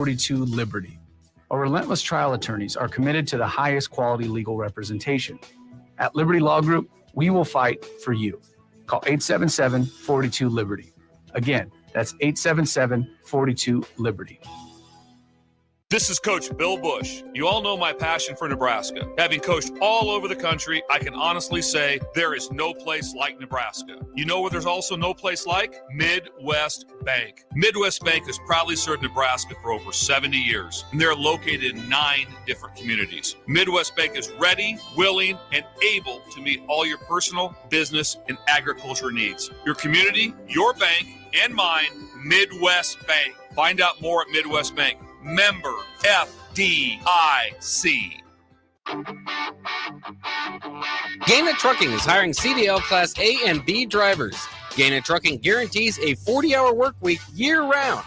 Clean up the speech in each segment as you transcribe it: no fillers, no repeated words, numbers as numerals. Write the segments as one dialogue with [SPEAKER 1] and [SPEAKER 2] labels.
[SPEAKER 1] 42 Liberty. Our relentless trial attorneys are committed to the highest quality legal representation. At Liberty Law Group, we will fight for you. Call 877-42-LIBERTY. Again, that's 877-42-LIBERTY.
[SPEAKER 2] This is Coach Bill Bush. You all know my passion for Nebraska. Having coached all over the country, I can honestly say there is no place like Nebraska. You know where there's also no place like? Midwest Bank. Midwest Bank has proudly served Nebraska for over 70 years, and they're located in 9 different communities. Midwest Bank is ready, willing, and able to meet all your personal, business, and agriculture needs. Your community, your bank, and mine, Midwest Bank. Find out more at Midwest Bank. Member FDIC.
[SPEAKER 3] Gaina Trucking is hiring CDL Class A and B drivers. Gaina Trucking guarantees a 40-hour work week year-round,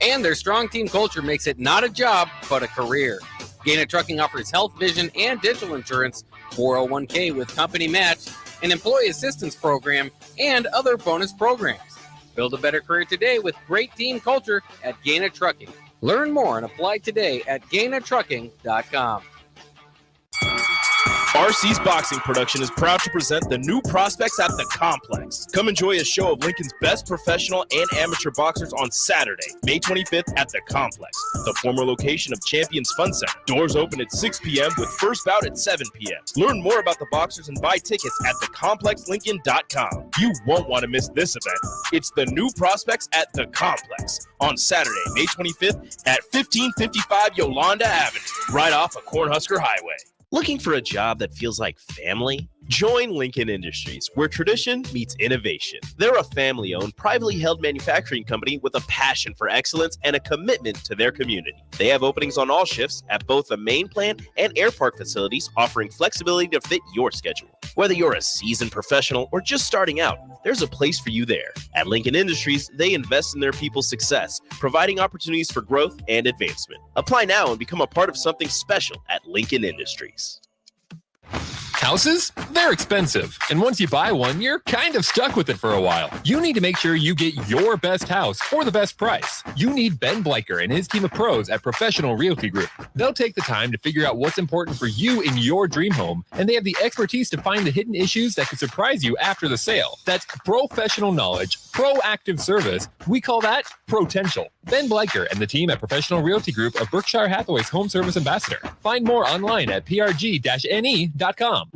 [SPEAKER 3] and their strong team culture makes it not a job, but a career. Gaina Trucking offers health, vision, and dental insurance, 401k with company match, an employee assistance program, and other bonus programs. Build a better career today with great team culture at Gaina Trucking. Learn more and apply today at GainaTrucking.com.
[SPEAKER 4] RC's Boxing Production is proud to present the new prospects at the Complex. Come enjoy a show of Lincoln's best professional and amateur boxers on Saturday, May 25th at the Complex, the former location of Champions Fun Center. Doors open at 6 p.m. with first bout at 7 p.m. Learn more about the boxers and buy tickets at thecomplexlincoln.com. You won't want to miss this event. It's the new prospects at the Complex on Saturday, May 25th at 1555 Yolanda Avenue, right off of Cornhusker Highway. Looking for a job that feels like family? Join Lincoln Industries, where tradition meets innovation. They're a family-owned, privately held manufacturing company with a passion for excellence and a commitment to their community. They have openings on all shifts at both the main plant and air park facilities, offering flexibility to fit your schedule. Whether you're a seasoned professional or just starting out, there's a place for you there. At Lincoln Industries, they invest in their people's success, providing opportunities for growth and advancement. Apply now and become a part of something special at Lincoln Industries.
[SPEAKER 5] Houses? They're expensive. And once you buy one, you're kind of stuck with it for a while. You need to make sure you get your best house for the best price. You need Ben Bleicher and his team of pros at Professional Realty Group. They'll take the time to figure out what's important for you in your dream home, and they have the expertise to find the hidden issues that could surprise you after the sale. That's professional knowledge, proactive service. We call that potential. Ben Bleicher and the team at Professional Realty Group of Berkshire Hathaway's home service ambassador. Find more online at prg-ne.com.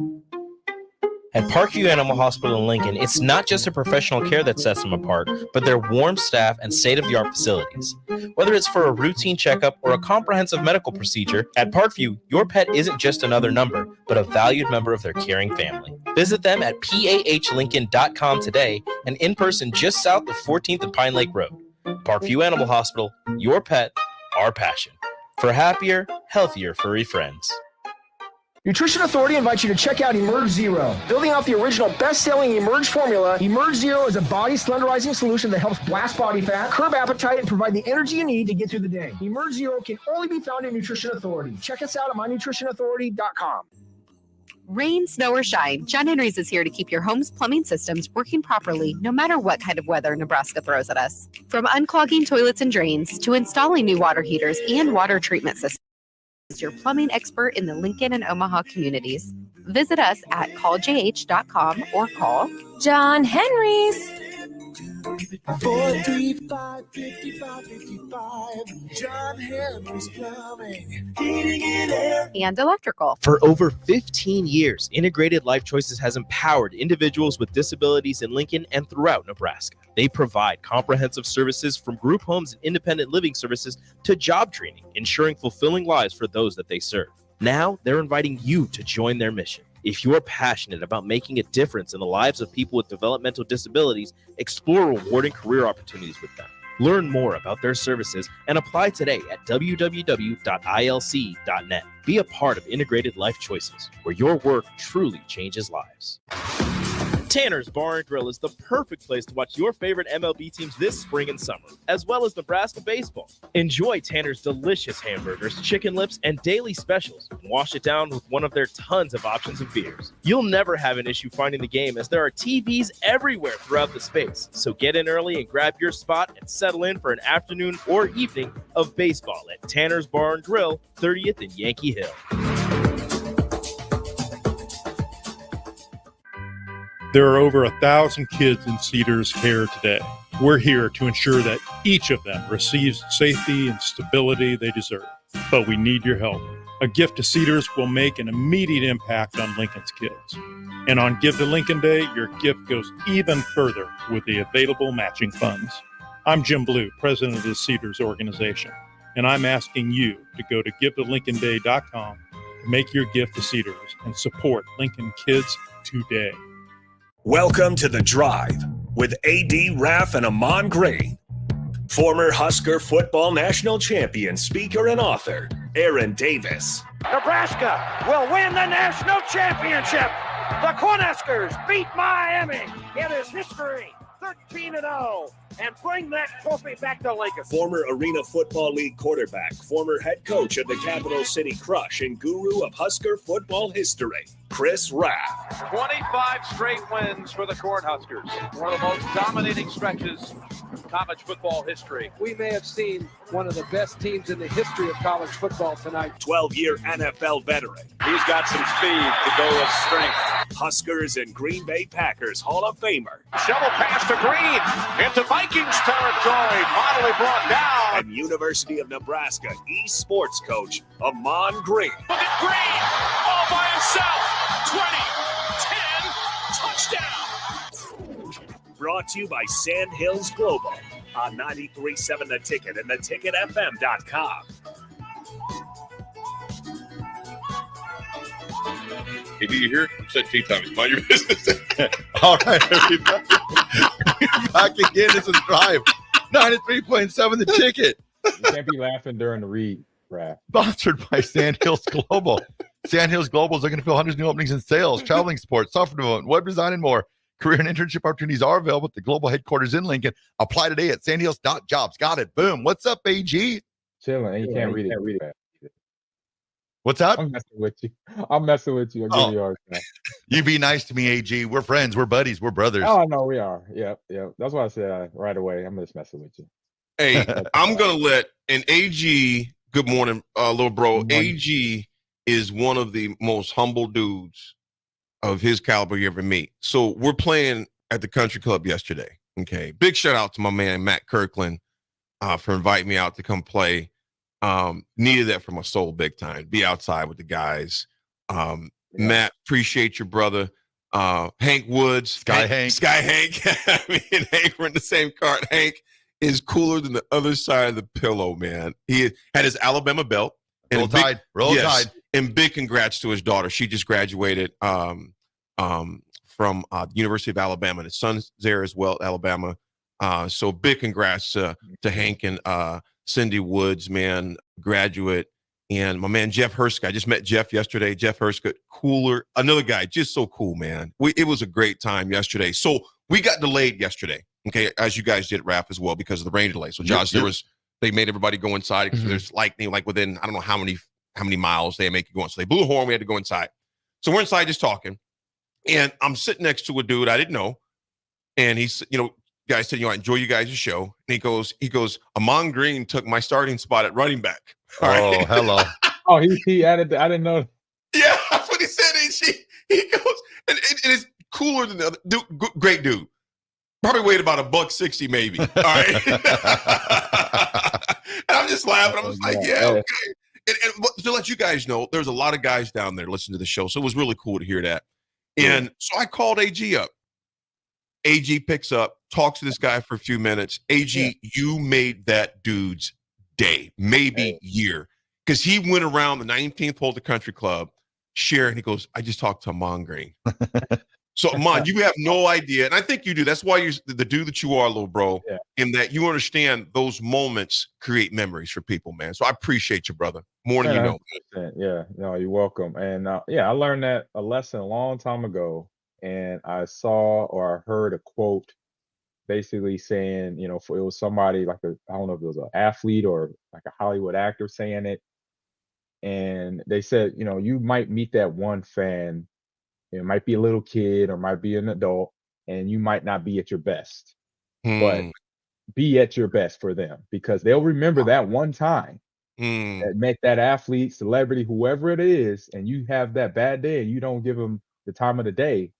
[SPEAKER 6] At Parkview Animal Hospital in Lincoln, it's not just a professional care that sets them apart, but their warm staff and state-of-the-art facilities. Whether it's for a routine checkup or a comprehensive medical procedure, at Parkview, your pet isn't just another number, but a valued member of their caring family. Visit them at pahlincoln.com today and in person just south of 14th and Pine Lake Road. Parkview Animal Hospital, your pet, our passion. For happier, healthier furry friends.
[SPEAKER 7] Nutrition Authority invites you to check out Emerge Zero. Building off the original best-selling Emerge formula, Emerge Zero is a body slenderizing solution that helps blast body fat, curb appetite, and provide the energy you need to get through the day. Emerge Zero can only be found in Nutrition Authority. Check us out at mynutritionauthority.com.
[SPEAKER 8] Rain, snow, or shine, John Henry's is here to keep your home's plumbing systems working properly no matter what kind of weather Nebraska throws at us. From unclogging toilets and drains to installing new water heaters and water treatment systems, is your plumbing expert in the Lincoln and Omaha communities. Visit us at calljh.com or call John Henry's.
[SPEAKER 9] 435-5555. John Henry's Plumbing, Heating and Air,
[SPEAKER 8] and Electrical.
[SPEAKER 6] For over 15 years, Integrated Life Choices has empowered individuals with disabilities in Lincoln and throughout Nebraska. They provide comprehensive services from group homes and independent living services to job training, ensuring fulfilling lives for those that they serve. Now, they're inviting you to join their mission. If you're passionate about making a difference in the lives of people with developmental disabilities, explore rewarding career opportunities with them. Learn more about their services and apply today at www.ilc.net. Be a part of Integrated Life Choices, where your work truly changes lives.
[SPEAKER 4] Tanner's Bar and Grill is the perfect place to watch your favorite MLB teams this spring and summer, as well as Nebraska baseball. Enjoy Tanner's delicious hamburgers, chicken lips, and daily specials, and wash it down with one of their tons of options of beers. You'll never have an issue finding the game, as there are TVs everywhere throughout the space. So get in early and grab your spot and settle in for an afternoon or evening of baseball at Tanner's Bar and Grill, 30th and Yankee Hill.
[SPEAKER 10] There are over 1,000 kids in Cedars care today. We're here to ensure that each of them receives safety and stability they deserve. But we need your help. A gift to Cedars will make an immediate impact on Lincoln's kids. And on Give to Lincoln Day, your gift goes even further with the available matching funds. I'm Jim Blue, president of the Cedars organization, and I'm asking you to go to givetolincolnday.com to make your gift to Cedars and support Lincoln kids today.
[SPEAKER 11] Welcome to The Drive with A.D. Raff and Ahman Green. Former Husker football national champion, speaker, and author, Aaron Davis.
[SPEAKER 12] Nebraska will win the national championship. The Cornhuskers beat Miami. It is history, 13-0, and bring that trophy back to Lincoln.
[SPEAKER 11] Former Arena Football League quarterback, former head coach of the Capital City Crush, and guru of Husker football history, Chris Raff.
[SPEAKER 13] 25 straight wins for the Cornhuskers. One of the most dominating stretches in college football history.
[SPEAKER 14] We may have seen one of the best teams in the history of college football tonight.
[SPEAKER 11] 12-year NFL veteran.
[SPEAKER 13] He's got some speed to go with strength.
[SPEAKER 11] Huskers and Green Bay Packers Hall of Famer.
[SPEAKER 13] Shovel pass to Green into Vikings territory. Finally brought down.
[SPEAKER 11] And University of Nebraska East sports coach, Ahman Green.
[SPEAKER 2] Look at Green all by himself. 20, 10, touchdown.
[SPEAKER 11] Brought to you by Sand Hills Global on 93.7 The Ticket and theticketfm.com.
[SPEAKER 15] Hey, do you hear? Set tea time. It's mind your business.
[SPEAKER 16] All right, everybody. Back again. This is Drive 93.7 The Ticket.
[SPEAKER 17] You can't be laughing during the read, Raff.
[SPEAKER 16] Sponsored by Sand Hills Global. Sand Hills Global is looking to fill hundreds of new openings in sales, traveling support, software development, web design, and more. Career and internship opportunities are available at the global headquarters in Lincoln. Apply today at sandhills.jobs. Got it. Boom. What's up, AG?
[SPEAKER 17] Chilling. You can't read it.
[SPEAKER 16] What's up?
[SPEAKER 17] I'm messing with you. I'll give you a hard time.
[SPEAKER 16] You be nice to me, AG. We're friends. We're buddies. We're brothers.
[SPEAKER 17] Oh, no, we are. Yep. That's why I said right away. I'm just messing with you.
[SPEAKER 15] Hey, I'm going to let an AG, good morning, little bro. AG is one of the most humble dudes of his caliber you ever meet. So we're playing at the country club yesterday. Okay. Big shout out to my man, Matt Kirkland, for inviting me out to come play. Needed that for my soul big time. Be outside with the guys. Matt, appreciate your brother. Hank Woods. Sky Hank. Me and Hank were in the same cart. Hank is cooler than the other side of the pillow, man. He had his Alabama belt.
[SPEAKER 16] Roll Tide.
[SPEAKER 15] And big congrats to his daughter. She just graduated from the University of Alabama. And his son's there as well, Alabama. So big congrats to Hank and Cindy Woods, man, graduate. And my man, Jeff Hurska. I just met Jeff yesterday. Jeff Hurska, cooler. Another guy, just so cool, man. It was a great time yesterday. So we got delayed yesterday, okay, as you guys did, Raff, as well, because of the rain delay. So, Josh, they made everybody go inside because there's lightning, like within, I don't know how many miles they make you go in. So they blew a horn. We had to go inside. So we're inside just talking. And I'm sitting next to a dude I didn't know. And he's, guys said, I enjoy you guys' show. And he goes, Ahman Green took my starting spot at running back. All right?
[SPEAKER 16] Hello.
[SPEAKER 17] Oh, he added, I didn't know.
[SPEAKER 15] Yeah, that's what he said. He goes, and it's cooler than the other dude, great dude. Probably weighed about $160 maybe. All right. And I'm just laughing. I'm just like, yeah, okay. And to let you guys know, there's a lot of guys down there listening to the show. So it was really cool to hear that. And so I called AG up. AG picks up, talks to this guy for a few minutes. AG, you made that dude's day, maybe year. Because he went around the 19th hole of the country club, sharing. He goes, I just talked to Ahman Green. So, Ahman, you have no idea. And I think you do. That's why you're the dude that you are, little bro, in that you understand those moments create memories for people, man. So I appreciate you, brother. More than you know.
[SPEAKER 17] 100%. Yeah, no, you're welcome. And I learned that a lesson a long time ago. and I saw or I heard a quote basically saying, it was somebody like I don't know if it was an athlete or like a Hollywood actor saying it. And they said, you might meet that one fan. It might be a little kid or might be an adult, and you might not be at your best, but be at your best for them because they'll remember that one time that met that athlete, celebrity, whoever it is, and you have that bad day and you don't give them the time of the day,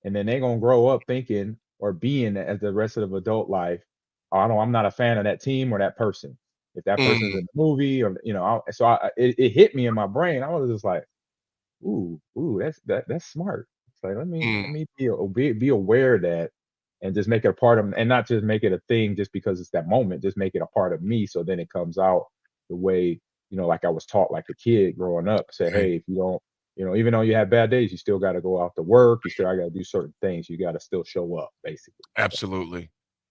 [SPEAKER 17] and then they're gonna grow up thinking or being as the rest of adult life, oh, no, I'm not a fan of that team or that person. If that person's in the movie or it hit me in my brain. I was just like, ooh, that's smart. It's like let me be aware of that and just make it a part of, and not just make it a thing just because it's that moment. Just make it a part of me, so then it comes out the way like I was taught like a kid growing up. Say, hey, if you don't, even though you have bad days, you still got to go out to work. You still got to do certain things. You got to still show up, basically.
[SPEAKER 15] Absolutely.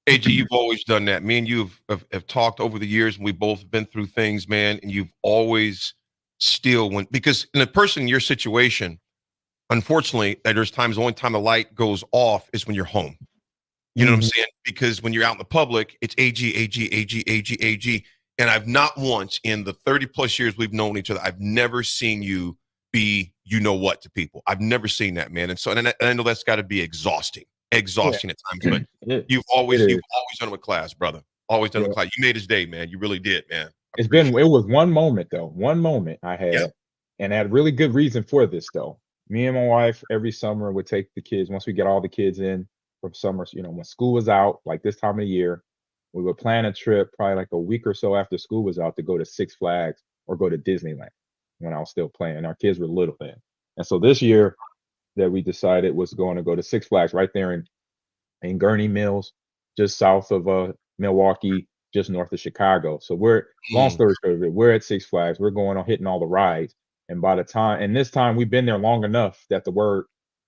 [SPEAKER 15] AG, you've always done that. Me and you have talked over the years, and we've both been through things, man, and you've always still because in a person in your situation, unfortunately, there's times the only time the light goes off is when you're home. You know what I'm saying? Because when you're out in the public, it's AG. And I've not once in the 30 plus years we've known each other, I've never seen you be, what to people. I've never seen that, man. And so, and I know that's got to be exhausting at times, but you've always done it with class, brother. Always done it with class. You made his day, man. You really did, man.
[SPEAKER 17] It was one moment though. One moment I had, and I had really good reason for this though. Me and my wife every summer would take the kids, once we get all the kids in from summer, when school was out, like this time of year, we would plan a trip probably like a week or so after school was out to go to Six Flags or go to Disneyland when I was still playing. Our kids were little then. And so this year that we decided was going to go to Six Flags right there in Gurney Mills, just south of Milwaukee, just north of Chicago. So long story short, we're at Six Flags. We're going on hitting all the rides. And this time we've been there long enough that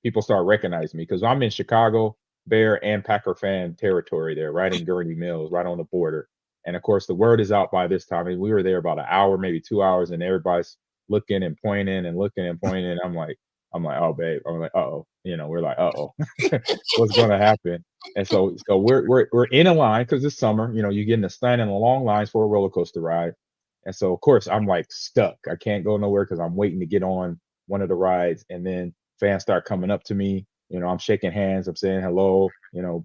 [SPEAKER 17] people start recognizing me because I'm in Chicago Bear and Packer fan territory there, right in Gurney Mills, right on the border. And of course, the word is out by this time. And we were there about an hour, maybe 2 hours, and everybody's looking and pointing and looking and pointing. And I'm like, oh, babe. I'm like, uh-oh. We're like, uh-oh, what's going to happen? And so we're in a line because it's summer. You get in the stand in the long lines for a roller coaster ride. And so, of course, I'm like stuck. I can't go nowhere because I'm waiting to get on one of the rides. And then fans start coming up to me. I'm shaking hands. I'm saying hello,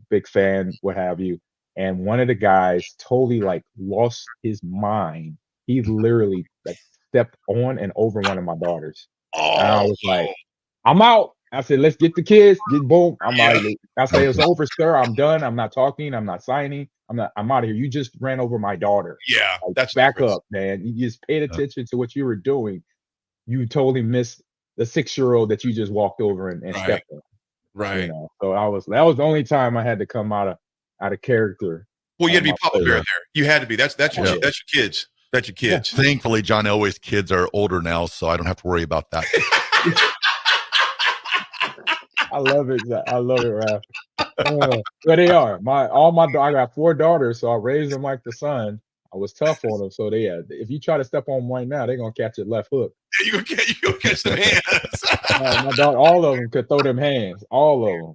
[SPEAKER 17] big fan, what have you. And one of the guys totally like lost his mind. He literally like stepped on and over one of my daughters. And I was like, I'm out. I said, let's get the kids. Boom. I'm out. I say, it's over, sir. I'm done. I'm not talking. I'm not signing. I'm out of here. You just ran over my daughter.
[SPEAKER 15] Yeah.
[SPEAKER 17] That's back up, man. You just paid attention to what you were doing. You totally missed the 6-year-old that you just walked over and stepped on.
[SPEAKER 15] Right.
[SPEAKER 17] So that was the only time I had to come out of character.
[SPEAKER 15] Well, you had to be Papa Bear there. You had to be. That's your kids. That's your kids.
[SPEAKER 16] Yeah. Thankfully, John Elway's kids are older now, so I don't have to worry about that.
[SPEAKER 17] I love it. I love it, Raff. But they are. I got 4 daughters, so I raised them like the son. I was tough on them, so if you try to step on them right now, they're gonna catch it left hook.
[SPEAKER 15] You gonna catch them hands.
[SPEAKER 17] My daughter, all of them could throw them hands. All of them.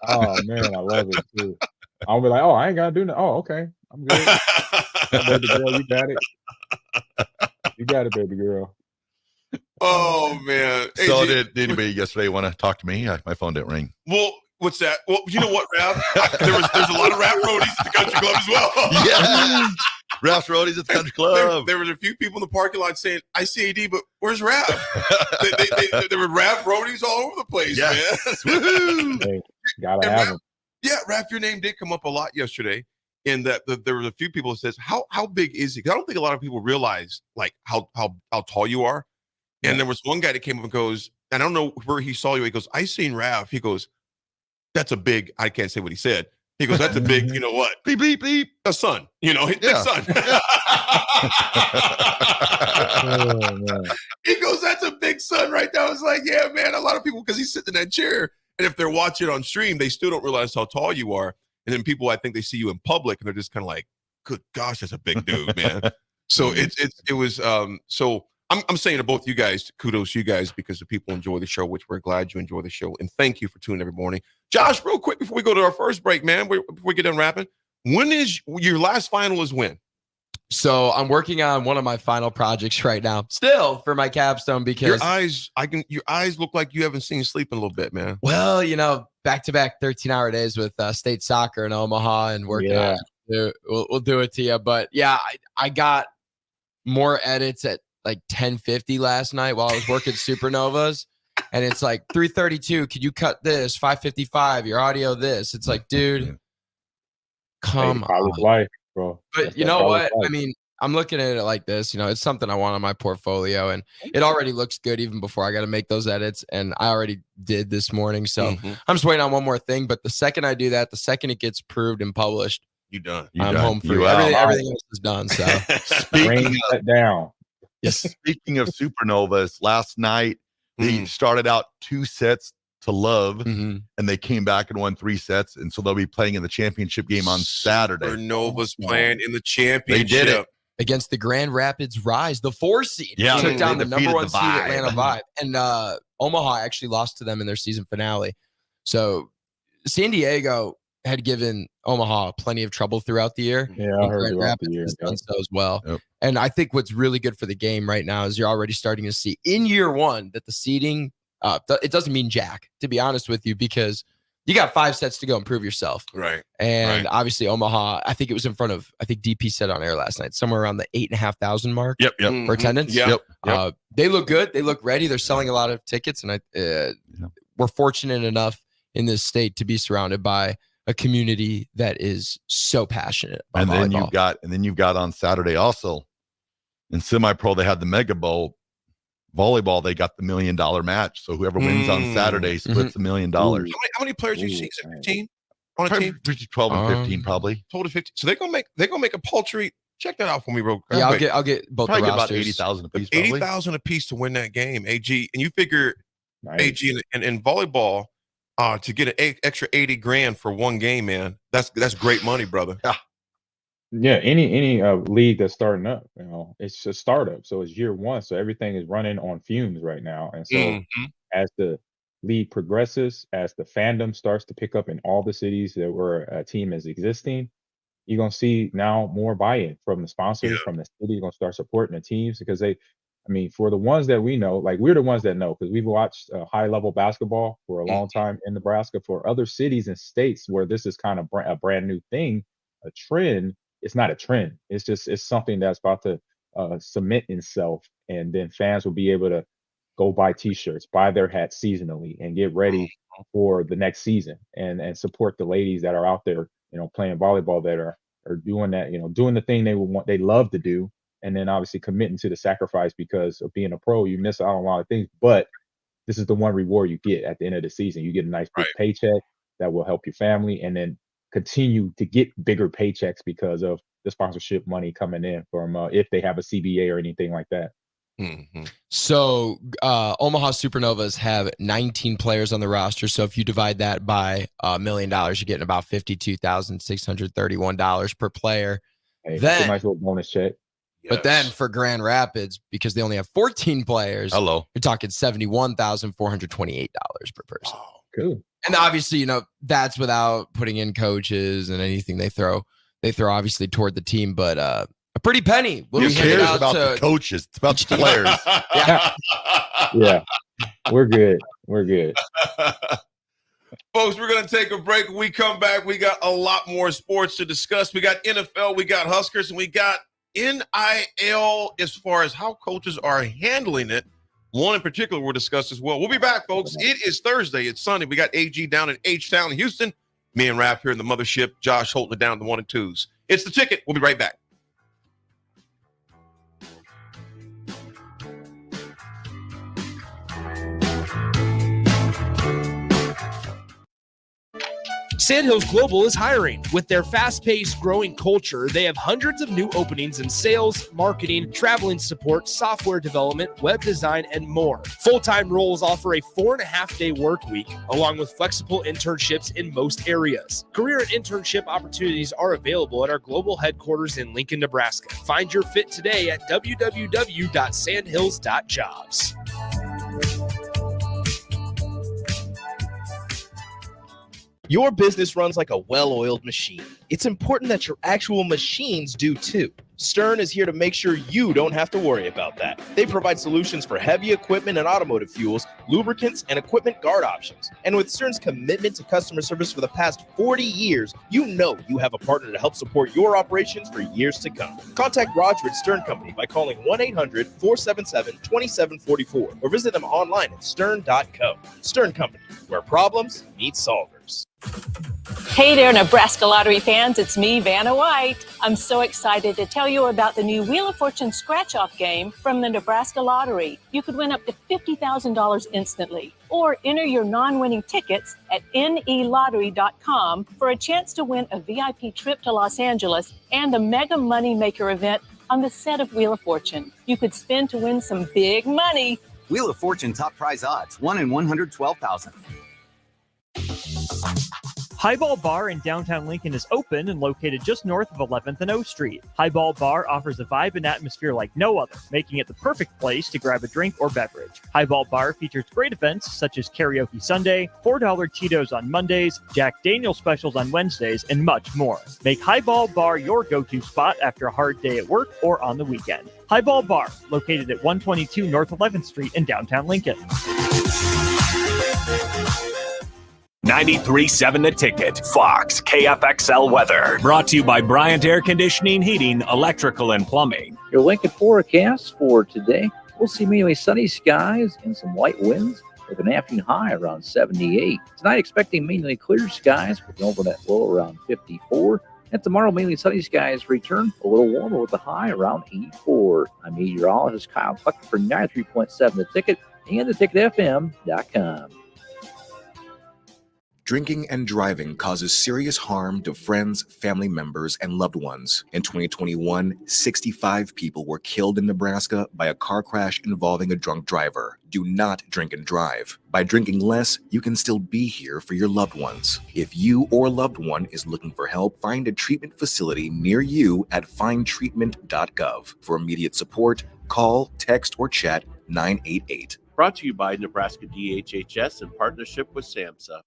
[SPEAKER 17] Oh man, I love it too. I'll be like, oh, I ain't gotta do nothing. Oh, okay, I'm good. Baby girl, you got it. You got it, baby girl.
[SPEAKER 15] Oh man.
[SPEAKER 16] So did anybody yesterday want to talk to me? My phone didn't ring.
[SPEAKER 15] Well, what's that? Well, you know what, Raff? There's a lot of Raff roadies at the country club as well.
[SPEAKER 16] Yeah. Raff's roadies at the country club.
[SPEAKER 15] There was a few people in the parking lot saying, I see AD, but where's Raff? There were Raff roadies all over the place, man.
[SPEAKER 17] Hey, gotta have them.
[SPEAKER 15] Yeah, Raff, your name did come up a lot yesterday. In that there was a few people that says, how big is he? Because I don't think a lot of people realize like how tall you are. And there was one guy that came up and goes, and I don't know where he saw you. He goes, I seen Raff. He goes, that's a big, I can't say what he said. He goes, that's a big, you know what?
[SPEAKER 16] Beep, beep, beep.
[SPEAKER 15] A son, big son. He goes, that's a big son right there. I was like, yeah, man, a lot of people, because he's sitting in that chair. And if they're watching on stream, they still don't realize how tall you are. And then people, I think they see you in public and they're just kind of like, good gosh, that's a big dude, man. So it was, so I'm saying to both you guys, kudos to you guys because the people enjoy the show, which we're glad you enjoy the show. And thank you for tuning every morning. Josh, real quick before we go to our first break, man, before we get done rapping, when is your last final is when?
[SPEAKER 18] So I'm working on one of my final projects right now, still for my capstone because
[SPEAKER 15] your eyes look like you haven't seen sleep in a little bit, man.
[SPEAKER 18] Well, back-to-back 13-hour days with state soccer in Omaha and working on it. We'll do it to you. But yeah, I got more edits at like 10:50 last night while I was working Supernovas. And it's like 3:32. Could you cut this? 5:55. Your audio this. It's like, dude, come on.
[SPEAKER 17] Life, bro.
[SPEAKER 18] But you know what? I mean, I'm looking at it like this. It's something I want on my portfolio, and it already looks good even before I got to make those edits. And I already did this morning, so I'm just waiting on one more thing. But the second I do that, the second it gets proved and published,
[SPEAKER 15] you done.
[SPEAKER 18] I'm home free. Everything else is done. So
[SPEAKER 17] Rain that down.
[SPEAKER 16] Yes. Speaking of supernovas, last night they started out 2 sets to love, and they came back and won 3 sets, and so they'll be playing in the championship game on Saturday.
[SPEAKER 15] Supernovas playing in the championship.
[SPEAKER 16] They did it
[SPEAKER 18] against the Grand Rapids Rise, the 4 seed.
[SPEAKER 16] Yeah,
[SPEAKER 18] took down the number 1
[SPEAKER 16] the
[SPEAKER 18] seed Atlanta Vibe, and Omaha actually lost to them in their season finale. So San Diego had given Omaha plenty of trouble throughout the year.
[SPEAKER 17] Yeah, I heard
[SPEAKER 18] Grand
[SPEAKER 17] throughout
[SPEAKER 18] Rapids
[SPEAKER 17] the year.
[SPEAKER 18] has done so as well.
[SPEAKER 16] Yep.
[SPEAKER 18] And I think what's really good for the game right now is you're already starting to see in year 1 that the seeding, it doesn't mean jack, to be honest with you, because you got 5 sets to go and prove yourself.
[SPEAKER 15] Right.
[SPEAKER 18] And obviously Omaha, I think it was in front of, I think DP said on air last night, somewhere around the 8,500 mark.
[SPEAKER 16] Yep.
[SPEAKER 18] For attendance.
[SPEAKER 16] Yep.
[SPEAKER 18] They look good. They look ready. They're selling a lot of tickets. And we're fortunate enough in this state to be surrounded by a community that is so passionate about
[SPEAKER 16] And then
[SPEAKER 18] volleyball.
[SPEAKER 16] you've got on Saturday also in semi-pro, they had the Mega Bowl volleyball. They got the $1 million match. So whoever wins on Saturday splits $1 million.
[SPEAKER 15] How many players do you see? 15 on a team?
[SPEAKER 16] 12 and 15 probably.
[SPEAKER 15] 12 to 15. So they're gonna make a paltry. Check that out for me, real quick.
[SPEAKER 18] Yeah, I'll get both
[SPEAKER 16] probably
[SPEAKER 18] the
[SPEAKER 16] get about
[SPEAKER 18] rosters.
[SPEAKER 16] 80,000 apiece.
[SPEAKER 15] 80,000 apiece to win that game. AG, and you figure AG in volleyball to get an extra 80 grand for one game, man. That's great money, brother.
[SPEAKER 17] Yeah, any league that's starting up, it's a startup, so it's year 1, so everything is running on fumes right now. And so as the league progresses, as the fandom starts to pick up in all the cities that where a team is existing, you're gonna see now more buy-in from the sponsors, from the city. You're gonna start supporting the teams because for the ones that we know, like we're the ones that know because we've watched high-level basketball for a long time in Nebraska. For other cities and states where this is kind of a brand new thing, a trend. It's not a trend. It's something that's about to cement itself, and then fans will be able to go buy T-shirts, buy their hats seasonally, and get ready for the next season, and support the ladies that are out there, playing volleyball that are doing that, doing the thing they love to do, and then obviously committing to the sacrifice because of being a pro. You miss out on a lot of things, but this is the one reward you get at the end of the season. You get a nice big paycheck that will help your family, and then continue to get bigger paychecks because of the sponsorship money coming in from if they have a CBA or anything like that.
[SPEAKER 18] So Omaha Supernovas have 19 players on the roster. So if you divide that by $1 million, you're getting about $52,631 per player.
[SPEAKER 17] Hey, that's a nice little bonus check.
[SPEAKER 18] But then for Grand Rapids, because they only have 14 players, you're talking $71,428 per person.
[SPEAKER 17] Oh, cool.
[SPEAKER 18] And obviously, that's without putting in coaches and anything they throw obviously toward the team, but a pretty penny.
[SPEAKER 16] Who cares about the coaches? It's about the players.
[SPEAKER 17] Yeah. We're good.
[SPEAKER 15] Folks, we're going to take a break. When we come back, we got a lot more sports to discuss. We got NFL, we got Huskers, and we got NIL as far as how coaches are handling it. One in particular we'll discuss as well. We'll be back, folks. It is Thursday. It's Sunday. We got AG down in H-Town in Houston. Me and Raff here in the mothership. Josh holding it down the 1 and 2s. It's The Ticket. We'll be right back.
[SPEAKER 4] Sandhills Global is hiring. With their fast-paced, growing culture, they have hundreds of new openings in sales, marketing, traveling support, software development, web design, and more. Full-time roles offer a 4.5-day work week, along with flexible internships in most areas. Career and internship opportunities are available at our global headquarters in Lincoln, Nebraska. Find your fit today at www.sandhills.jobs.
[SPEAKER 6] Your business runs like a well-oiled machine. It's important that your actual machines do too. Stern is here to make sure you don't have to worry about that. They provide solutions for heavy equipment and automotive fuels, lubricants, and equipment guard options. And with Stern's commitment to customer service for the past 40 years, you know you have a partner to help support your operations for years to come. Contact Roger at Stern Company by calling 1-800-477-2744 or visit them online at stern.co. Stern Company, where problems meet solvers.
[SPEAKER 19] Hey there, Nebraska Lottery fans. It's me, Vanna White. I'm so excited to tell you about the new Wheel of Fortune scratch-off game from the Nebraska Lottery. You could win up to $50,000 instantly, or enter your non-winning tickets at nelottery.com for a chance to win a VIP trip to Los Angeles and the Mega Money Maker event on the set of Wheel of Fortune. You could spin to win some big money.
[SPEAKER 20] Wheel of Fortune top prize odds, 1 in 112,000.
[SPEAKER 21] Highball Bar in downtown Lincoln is open and located just north of 11th and O Street. Highball Bar offers a vibe and atmosphere like no other, making it the perfect place to grab a drink or beverage. Highball Bar features great events such as Karaoke Sunday, $4 Cheetos on Mondays, Jack Daniel's specials on Wednesdays, and much more. Make Highball Bar your go-to spot after a hard day at work or on the weekend. Highball Bar, located at 122 North 11th Street in downtown Lincoln.
[SPEAKER 11] 93.7 The Ticket, Fox, KFXL weather. Brought to you by Bryant Air Conditioning, Heating, Electrical, and Plumbing.
[SPEAKER 22] Your Lincoln forecast for today, we'll see mainly sunny skies and some light winds with an afternoon high around 78. Tonight, expecting mainly clear skies with an overnight low around 54. And tomorrow, mainly sunny skies return, a little warmer with a high around 84. I'm meteorologist Kyle Pucker for 93.7 The Ticket and theticketfm.com.
[SPEAKER 23] Drinking and driving causes serious harm to friends, family members, and loved ones. In 2021, 65 people were killed in Nebraska by a car crash involving a drunk driver. Do not drink and drive. By drinking less, you can still be here for your loved ones. If you or loved one is looking for help, find a treatment facility near you at findtreatment.gov. For immediate support, call, text, or chat 988.
[SPEAKER 24] Brought to you by Nebraska DHHS in partnership with SAMHSA.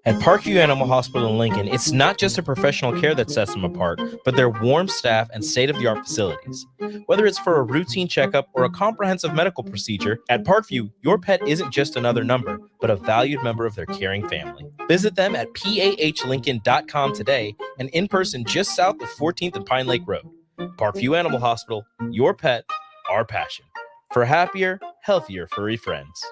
[SPEAKER 6] At Parkview Animal Hospital in Lincoln, it's not just the professional care that sets them apart, but their warm staff and state-of-the-art facilities. Whether it's for a routine checkup or a comprehensive medical procedure, at Parkview, your pet isn't just another number, but a valued member of their caring family. Visit them at pahlincoln.com today and in person just south of 14th and Pine Lake Road. Parkview Animal Hospital, your pet, our passion. For happier, healthier furry friends.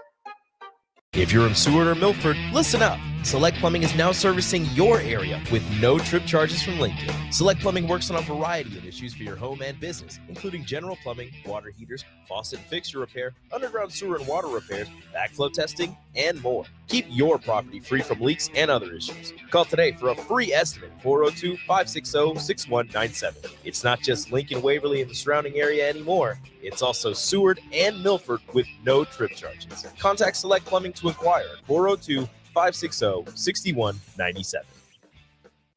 [SPEAKER 6] If you're in Seward or Milford, listen up. Select Plumbing is now servicing your area with no trip charges from Lincoln. Select Plumbing works on a variety of issues for your home and business, including general plumbing, water heaters, faucet and fixture repair, underground sewer and water repairs, backflow testing, and more. Keep your property free from leaks and other issues. Call today for a free estimate, 402-560-6197. It's not just Lincoln, Waverly, and the surrounding area anymore. It's also Seward and Milford with no trip charges. Contact Select Plumbing to inquire at 402-560-6197.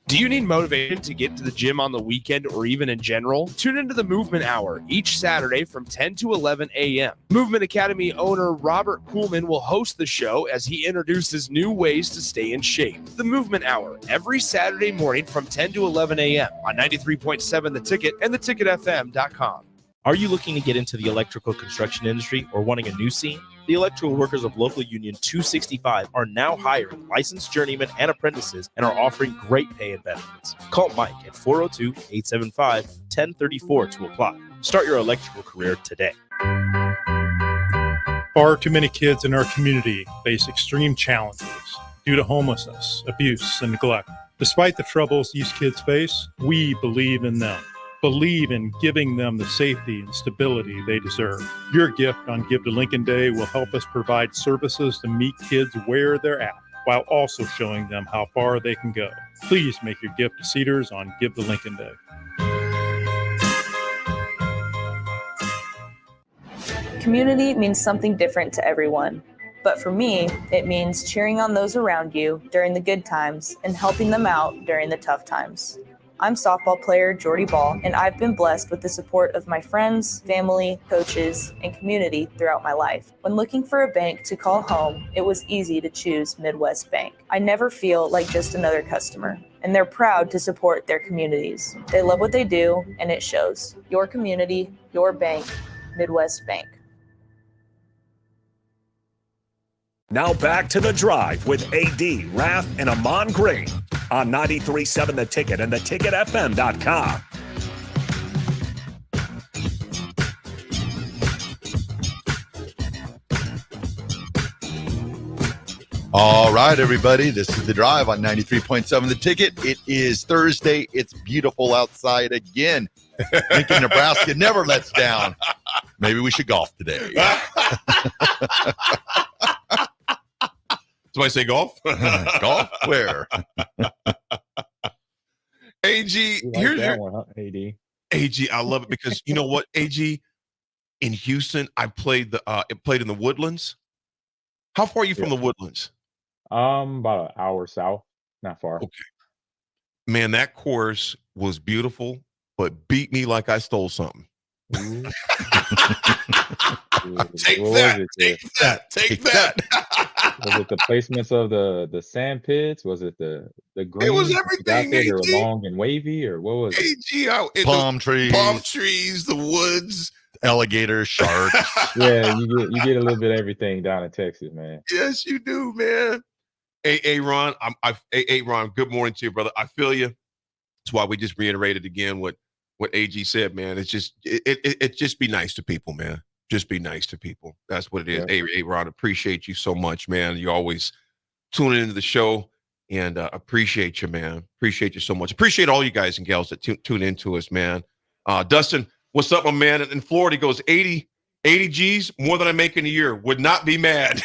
[SPEAKER 4] Do you need motivation to get to the gym on the weekend or even in general? Tune into the Movement Hour each Saturday from 10 to 11 a.m. Movement Academy owner Robert Kuhlman will host the show as he introduces new ways to stay in shape. The Movement Hour, every Saturday morning from 10 to 11 a.m. on 93.7 The Ticket and theticketfm.com.
[SPEAKER 6] Are you looking to get into the electrical construction industry or wanting a new scene? The electrical workers of local union 265 are now hiring licensed journeymen and apprentices and are offering great pay and benefits. Call Mike at 402-875-1034 to apply. Start your electrical career today.
[SPEAKER 10] Far too many kids in our community face extreme challenges due to homelessness, abuse, and neglect. Despite the troubles these kids face, we believe in them. Believe in giving them the safety and stability they deserve. Your gift on Give to Lincoln Day will help us provide services to meet kids where they're at. while also showing them how far they can go. Please make your gift to Cedars on Give the Lincoln Day.
[SPEAKER 1] Community means something different to everyone. But for me, it means cheering on those around you during the good times and helping them out during the tough times. I'm softball player Jordy Ball, and I've been blessed with the support of my friends, family, coaches, and community throughout my life. When looking for a bank to call home, it was easy to choose Midwest Bank. I never feel like just another customer, and they're proud to support their communities. They love what they do, and it shows. Your community, your bank, Midwest Bank.
[SPEAKER 11] Now back to The Drive with AD, Raff, and Ahman Green on 93.7 The Ticket and theticketfm.com.
[SPEAKER 16] All right, everybody. This is The Drive on 93.7 The Ticket. It is Thursday. It's beautiful outside again. Lincoln, Nebraska never lets down. Maybe we should golf today.
[SPEAKER 15] Somebody say golf?
[SPEAKER 16] Golf? Where?
[SPEAKER 15] AG,
[SPEAKER 17] You like
[SPEAKER 15] here's
[SPEAKER 17] that
[SPEAKER 15] your
[SPEAKER 17] one, huh, AD?
[SPEAKER 15] AG. I love it because you know what, AG, in Houston, I played in the Woodlands. How far are you from the Woodlands?
[SPEAKER 17] About an hour south, not far.
[SPEAKER 15] Okay, man, that course was beautiful, but beat me like I stole something. Take that.
[SPEAKER 17] Was it the placements of the sand pits? Was it the greens?
[SPEAKER 15] It was
[SPEAKER 17] that you got
[SPEAKER 15] everything,
[SPEAKER 17] there? They were
[SPEAKER 15] AG.
[SPEAKER 17] long and wavy, or what was it?
[SPEAKER 15] AG,
[SPEAKER 16] Palm
[SPEAKER 15] trees, the woods,
[SPEAKER 16] alligators, sharks.
[SPEAKER 17] Yeah, you get a little bit of everything down in Texas, man.
[SPEAKER 15] Yes, you do, man. Hey, Ron, Ron, good morning to you, brother. I feel you. That's why we just reiterated again what AG said, man. It's just it just be nice to people, man. Just be nice to people. That's what it is.
[SPEAKER 17] Yeah.
[SPEAKER 15] Hey, Ron, appreciate you so much, man. You always tuning into the show, and appreciate you, man. Appreciate you so much. Appreciate all you guys and gals that tune into us, man. Dustin, what's up, my man? In Florida, he goes 80 G's, more than I make in a year. Would not be mad.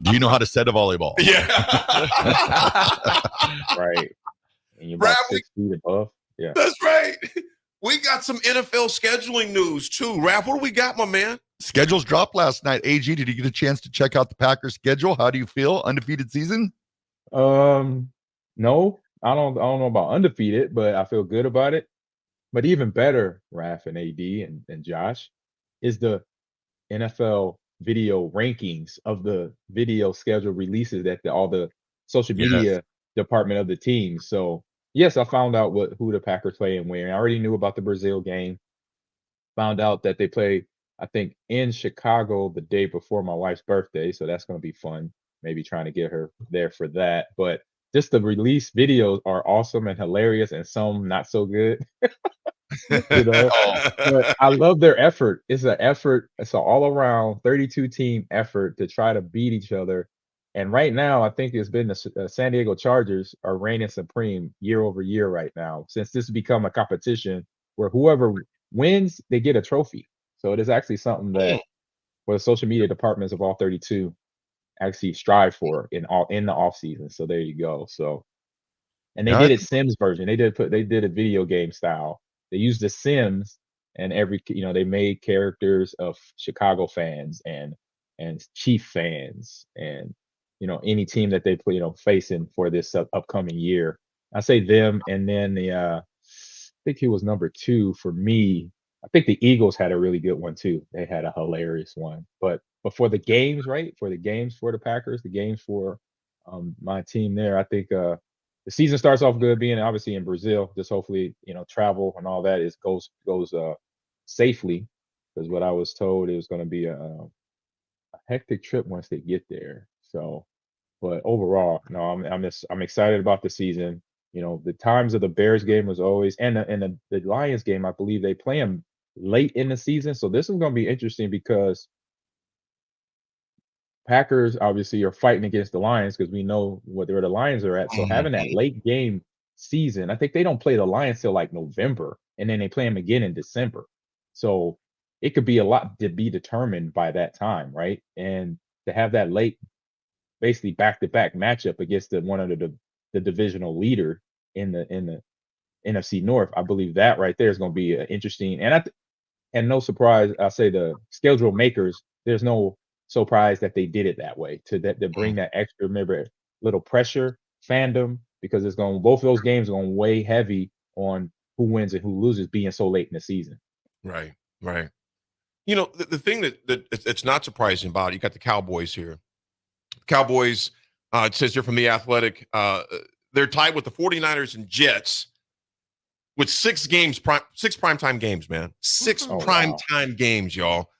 [SPEAKER 16] Do you know how to set a volleyball?
[SPEAKER 15] Yeah.
[SPEAKER 17] Right. And you're about 6 feet above. Yeah.
[SPEAKER 15] That's right. We got some NFL scheduling news too. Raff, what do we got, my man?
[SPEAKER 16] Schedules dropped last night. AG, did you get a chance to check out the Packers schedule? How do you feel? Undefeated season?
[SPEAKER 17] No, I don't know about undefeated, but I feel good about it. But even better, Raff and AD and Josh, is the NFL video rankings of the video schedule releases that all the social media department of the team. So yes, I found out who the Packers play and where. I already knew about the Brazil game. Found out that they play, I think, in Chicago the day before my wife's birthday. So that's going to be fun. Maybe trying to get her there for that. But just the release videos are awesome and hilarious, and some not so good. But I love their effort. It's an effort. It's an all-around 32 team effort to try to beat each other. And right now, I think it's been the San Diego Chargers are reigning supreme year over year right now, since this has become a competition where whoever wins, they get a trophy. So it is actually something that for the social media departments of all 32 actually strive for in the off season. So there you go. So, and they did it Sims version. They did a video game style. They used the Sims, and they made characters of Chicago fans and Chief fans and any team that they play facing for this upcoming year. I say them, and then I think he was number 2 for me. I think the Eagles had a really good one too. They had a hilarious one. But for the games, right? For the games for the Packers, the games for my team there, I think the season starts off good, being obviously in Brazil. Just hopefully, travel and all that goes safely, because what I was told, it was going to be a hectic trip once they get there. So, but overall, no, I'm excited about the season. The times of the Bears game was always, and the Lions game, I believe they play them late in the season. So this is going to be interesting because Packers obviously are fighting against the Lions because we know where the Lions are at. So having that late game season, I think they don't play the Lions till like November, and then they play them again in December. So it could be a lot to be determined by that time, right? And to have that late, basically back-to-back matchup against one of the divisional leader in the NFC North. I believe that right there is going to be interesting. And no surprise, I say the schedule makers. There's no surprise that they did it that way to bring that extra, maybe little pressure, fandom, because both of those games are going to weigh heavy on who wins and who loses being so late in the season.
[SPEAKER 15] Right. You know, the thing that it's not surprising about it, you got the Cowboys here. Cowboys, it says here from The Athletic, they're tied with the 49ers and Jets with 6 primetime games, man. 6 primetime games, y'all.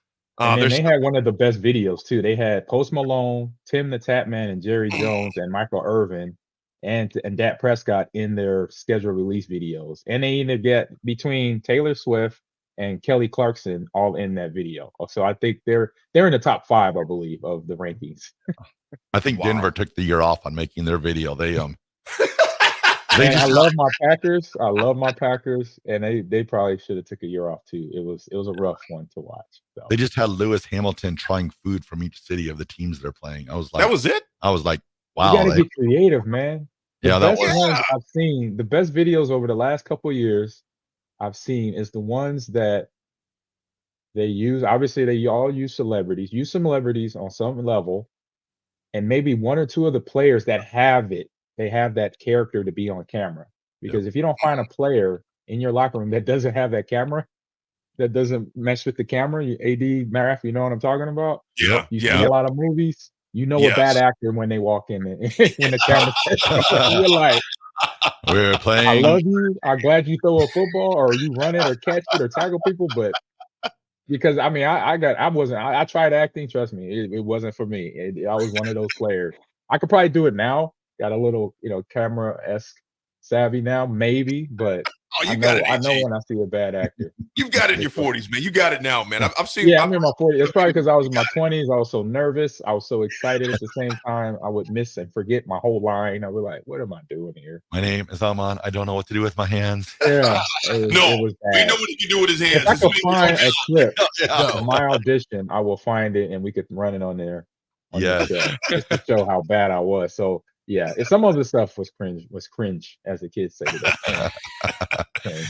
[SPEAKER 17] And then they had one of the best videos too. They had Post Malone, Tim the Tapman, and Jerry Jones and Michael Irvin and Dak Prescott in their scheduled release videos. And they even get between Taylor Swift and Kelly Clarkson all in that video. So I think they're in the top 5, I believe, of the rankings.
[SPEAKER 16] I think Denver took the year off on making their video.
[SPEAKER 17] I love my Packers. I love my Packers, and they probably should have took a year off too. It was a rough one to watch. So.
[SPEAKER 16] They just had Lewis Hamilton trying food from each city of the teams they're playing. I was like,
[SPEAKER 15] that was it.
[SPEAKER 16] I was like, wow.
[SPEAKER 17] You got to get creative, man. The
[SPEAKER 16] that
[SPEAKER 17] best ones I've seen, the best videos over the last couple of years I've seen is the ones that they use. Obviously, they all use celebrities on some level, and maybe one or two of the players that have it. They have that character to be on camera, because if you don't find a player in your locker room that doesn't have that camera, that doesn't mesh with the camera, AD, Raff, you know what I'm talking about?
[SPEAKER 15] Yeah.
[SPEAKER 17] You see a lot of movies. You know a bad actor when they walk in when the camera. You're like,
[SPEAKER 16] we're playing.
[SPEAKER 17] I love you. I'm glad you throw a football or you run it or catch it or tackle people, but because I mean, I tried acting. Trust me, it wasn't for me. I was one of those players. I could probably do it now. Got a little, camera-esque savvy now, maybe, but I know when I see a bad actor.
[SPEAKER 15] You've got it in your 40s, man. You got it now, man. I've seen.
[SPEAKER 17] Yeah, I'm in my 40s. It's probably because I was in my 20s. I was so nervous. I was so excited at the same time. I would miss and forget my whole line. I was like, "What am I doing here?"
[SPEAKER 16] My name is Ahman. I don't know what to do with my hands.
[SPEAKER 17] Yeah,
[SPEAKER 15] we know what he can do with his hands.
[SPEAKER 17] If I could find a clip of my audition, I will find it and we could run it on there.
[SPEAKER 16] Yeah,
[SPEAKER 17] just to show how bad I was. So. Yeah, some of the stuff was cringe, as the kids say today.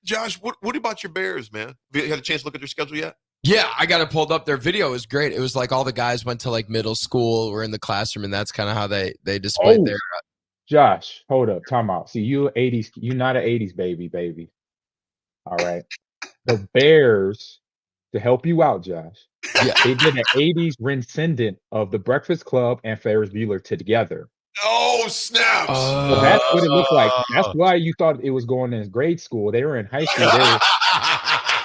[SPEAKER 15] Josh, what about your Bears, man? Have you had a chance to look at their schedule yet?
[SPEAKER 18] Yeah, I got it pulled up. Their video was great. It was like all the guys went to like middle school, were in the classroom, and that's kind of how they displayed their.
[SPEAKER 17] Josh, hold up, time out. See, you 80s, you're not an 80s baby. All right, the Bears, to help you out, Josh. Yeah, they did an 80s rescindant of The Breakfast Club and Ferris Bueller together.
[SPEAKER 15] Oh, snaps.
[SPEAKER 17] So that's what it looked like. That's why you thought it was going in grade school. They were in high school.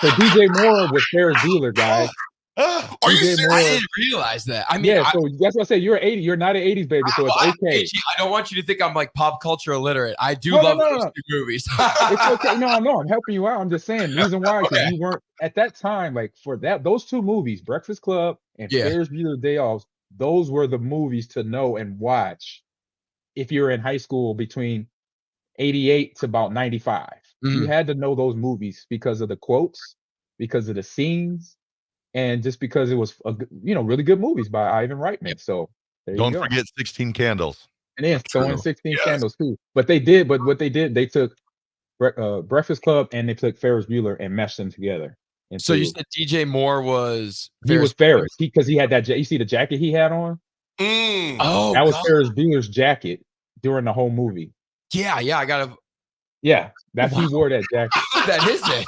[SPEAKER 17] So DJ Moore was Ferris Bueller, guys.
[SPEAKER 18] Are you serious? I didn't realize that. I mean,
[SPEAKER 17] yeah, so that's what I said. You're 80. You're not an 80s baby, so it's okay.
[SPEAKER 18] I don't want you to think I'm like pop culture illiterate. I do love those two movies.
[SPEAKER 17] It's okay. No, I'm helping you out. I'm just saying the reason why, because you weren't at that time, like for those two movies, Breakfast Club and Ferris Bueller Day Off, those were the movies to know and watch if you're in high school between 88 to about 95. You had to know those movies because of the quotes, because of the scenes, and just because it was really good movies by Ivan Reitman. So
[SPEAKER 16] don't forget 16 Candles.
[SPEAKER 17] And then throwing 16 Candles too. But what they did, they took Breakfast Club and they took Ferris Bueller and meshed them together. And
[SPEAKER 18] so you said DJ Moore was
[SPEAKER 17] Ferris because he had that. You see the jacket he had on?
[SPEAKER 18] Oh,
[SPEAKER 17] that was Ferris Bueller's jacket during the whole movie.
[SPEAKER 18] Yeah, I gotta.
[SPEAKER 17] Yeah, he wore that jacket.
[SPEAKER 18] That is it.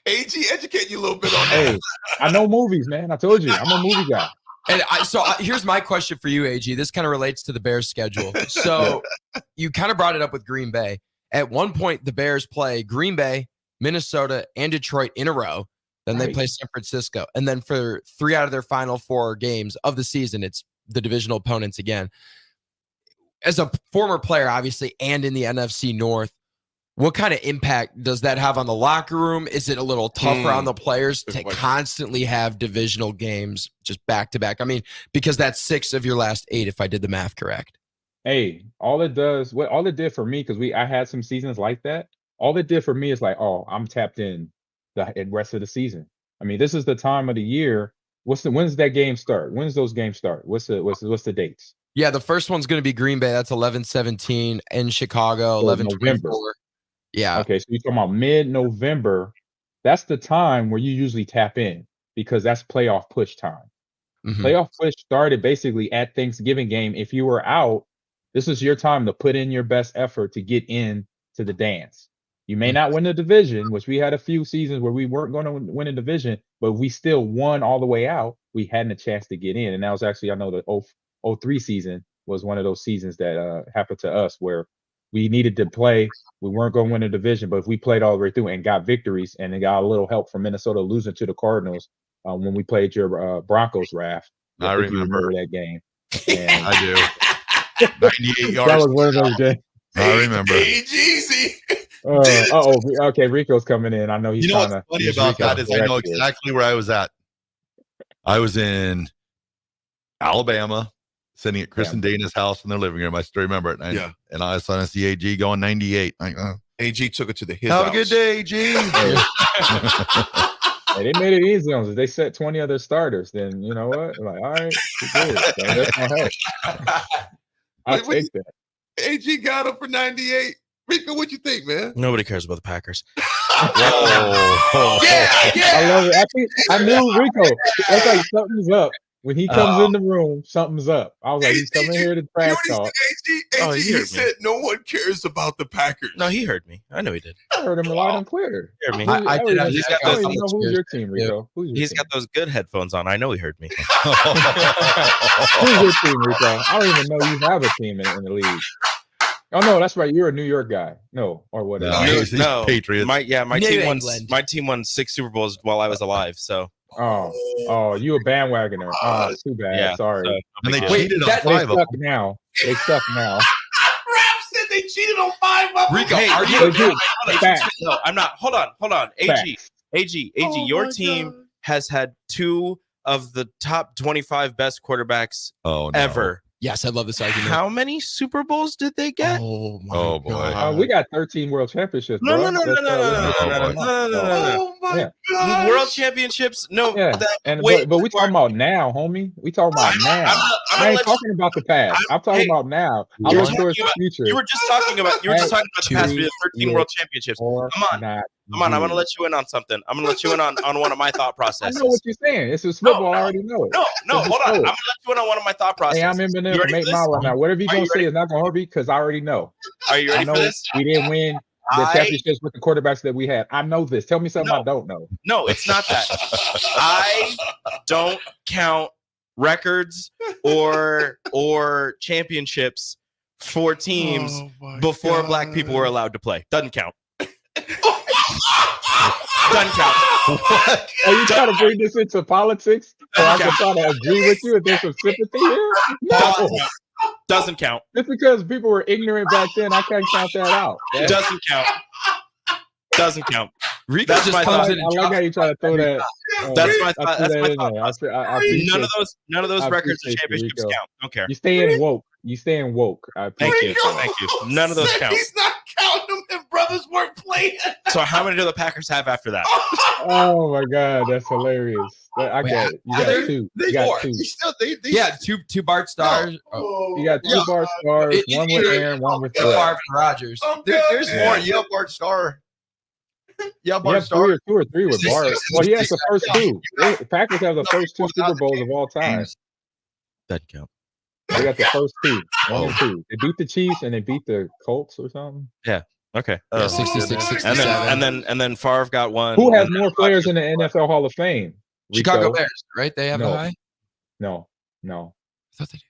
[SPEAKER 15] AG, educate you a little bit on that.
[SPEAKER 17] Hey, I know movies, man. I told you, I'm a movie guy.
[SPEAKER 18] And here's my question for you, AG. This kind of relates to the Bears schedule. So you kind of brought it up with Green Bay. At one point, the Bears play Green Bay, Minnesota, and Detroit in a row. Then they play San Francisco. And then for 3 out of their final 4 games of the season, it's the divisional opponents again. As a former player, obviously, and in the NFC North, what kind of impact does that have on the locker room? Is it a little tougher on the players to constantly have divisional games just back to back? I mean, because that's 6 of your last 8, if I did the math correct.
[SPEAKER 17] Hey, all it did for me, because I had some seasons like that. All it did for me is like, oh, I'm tapped in the rest of the season. I mean, this is the time of the year When's that game start? When's those games start? What's the dates?
[SPEAKER 18] Yeah, the first one's going to be Green Bay. That's 11-17 in Chicago. 11-24. Yeah.
[SPEAKER 17] Okay, so you're talking about mid-November. That's the time where you usually tap in because that's playoff push time. Playoff push started basically at Thanksgiving game. If you were out, this is your time to put in your best effort to get in to the dance. You may not win the division, which we had a few seasons where we weren't going to win a division, but we still won all the way out. We hadn't a chance to get in. And that was actually, I know the 03 season was one of those seasons that happened to us where we needed to play. We weren't going to win a division, but if we played all the way through and got victories and then got a little help from Minnesota losing to the Cardinals when we played your Broncos, Raff.
[SPEAKER 16] I remember
[SPEAKER 17] that game. And
[SPEAKER 16] I do. 98 yards.
[SPEAKER 17] That was one of those games.
[SPEAKER 16] I remember.
[SPEAKER 15] Easy.
[SPEAKER 17] Okay. Rico's coming in. I know he's trying to.
[SPEAKER 16] What's funny about that is I know exactly where I was at. I was in Alabama, sitting at Chris and Dana's house in their living room. I still remember it. And I saw the AG going 98.
[SPEAKER 15] AG took it to his
[SPEAKER 16] Have
[SPEAKER 15] house.
[SPEAKER 16] a good day, AG.
[SPEAKER 17] Hey, they made it easy on us. If they set 20 other starters, then you know what? Like, all right, good. So that's gonna help. I'll take that.
[SPEAKER 15] AG got him for 98. Rico, what you think, man?
[SPEAKER 6] Nobody cares about the Packers.
[SPEAKER 15] Yeah.
[SPEAKER 17] I love it. I knew Rico. That's like something's up. When he comes in the room, something's up. I was like, he's coming here to trash talk.
[SPEAKER 15] AG he said no one cares about the Packers.
[SPEAKER 6] No, he heard me. I know he did.
[SPEAKER 17] I heard him loud and clear.
[SPEAKER 6] He heard me.
[SPEAKER 17] I don't even know who's your team,
[SPEAKER 6] Yeah.
[SPEAKER 17] Rico.
[SPEAKER 6] He's got those good headphones on. I know he heard me.
[SPEAKER 17] Who's your team, Rico? I don't even know you have a team in the league. Oh no, that's right. You're a New York guy. No, or whatever.
[SPEAKER 6] No,
[SPEAKER 16] Patriots.
[SPEAKER 6] My
[SPEAKER 18] New
[SPEAKER 6] team won.
[SPEAKER 18] England.
[SPEAKER 6] My team won 6 Super Bowls while I was alive. So.
[SPEAKER 17] Oh, you a bandwagoner. Oh, too bad.
[SPEAKER 6] Yeah,
[SPEAKER 17] Sorry.
[SPEAKER 6] so,
[SPEAKER 16] And they
[SPEAKER 6] yeah.
[SPEAKER 16] cheated on
[SPEAKER 17] They
[SPEAKER 16] 5 of them.
[SPEAKER 17] suck now. They suck now.
[SPEAKER 15] Raff said they cheated on 5 of them.
[SPEAKER 6] Rico, are
[SPEAKER 17] They
[SPEAKER 6] you?
[SPEAKER 17] do. Facts.
[SPEAKER 6] No, I'm not. Hold on. AG,
[SPEAKER 17] Facts.
[SPEAKER 6] AG. Your team has had 2 of the top 25 best quarterbacks ever.
[SPEAKER 18] Yes, I love this argument.
[SPEAKER 6] How many Super Bowls did they get?
[SPEAKER 18] Oh my
[SPEAKER 16] Oh boy.
[SPEAKER 18] God.
[SPEAKER 17] We got 13 world championships.
[SPEAKER 6] No.
[SPEAKER 15] Oh my God.
[SPEAKER 6] World championships? No.
[SPEAKER 17] Yeah, but we talking about now, homie. We talking about now. I ain't talking about the past. I'm talking about now. I look towards the future.
[SPEAKER 6] You were just talking about the past. We had 13 world championships. Come on. I'm gonna let you in on something. I'm gonna let you in on one of my thought processes.
[SPEAKER 17] I know what you're saying. It's a football. I already know it.
[SPEAKER 6] No, hold on. I'm gonna let you in on one of my thought processes.
[SPEAKER 17] Hey, I'm in Manila to make mine right now. Whatever you're gonna say is not gonna hurt me because I already know.
[SPEAKER 6] Are you ready for this?
[SPEAKER 17] We didn't win the championships with the quarterbacks that we had. I know this. Tell me something I don't know.
[SPEAKER 6] No, it's not that. I don't count records or championships for teams before black people were allowed to play. Doesn't count. Doesn't count.
[SPEAKER 17] What? Are you trying to bring this into politics? So I can try to agree with you if there's some sympathy here? No.
[SPEAKER 6] Doesn't count.
[SPEAKER 17] Just because people were ignorant back then, I can't count that out.
[SPEAKER 6] It doesn't count. Doesn't count.
[SPEAKER 18] Rico
[SPEAKER 6] That's
[SPEAKER 18] just
[SPEAKER 6] my
[SPEAKER 18] comes
[SPEAKER 6] thought.
[SPEAKER 18] in and
[SPEAKER 17] I like how you try to throw that.
[SPEAKER 6] That's my thought. That's my thought. None of those
[SPEAKER 17] I
[SPEAKER 6] records and
[SPEAKER 17] appreciate you,
[SPEAKER 6] championships
[SPEAKER 17] Rico.
[SPEAKER 6] count. Don't care.
[SPEAKER 17] You staying woke. You staying woke. I appreciate that.
[SPEAKER 6] Thank you. None of those count.
[SPEAKER 15] He's not counting them if brothers weren't playing.
[SPEAKER 6] So how many do the Packers have after that?
[SPEAKER 17] Oh my God, that's hilarious. I got it. You got 2. You got 2.
[SPEAKER 18] Yeah, two Bart stars.
[SPEAKER 17] You got 2 Bart stars. One with Aaron, one with
[SPEAKER 18] Favre
[SPEAKER 17] Fred.
[SPEAKER 18] and Rodgers.
[SPEAKER 16] There's more. You have Bart Starr. Yeah,
[SPEAKER 17] You
[SPEAKER 16] Bart
[SPEAKER 17] have
[SPEAKER 16] Starr.
[SPEAKER 17] 2 or 3 with Bart. Well, he has the first 2. The Packers have the first 2 Super Bowls of all time.
[SPEAKER 6] Doesn't count.
[SPEAKER 17] They got the first 2. 1 and 2. They beat the Chiefs and they beat the Colts or something.
[SPEAKER 6] Yeah. Okay.
[SPEAKER 18] 66, 67.
[SPEAKER 6] And then Favre got one.
[SPEAKER 17] Who has more players in the NFL Hall of Fame?
[SPEAKER 18] Chicago
[SPEAKER 17] Rico?
[SPEAKER 18] Bears, right? They have a high?
[SPEAKER 17] No.
[SPEAKER 18] I thought they did.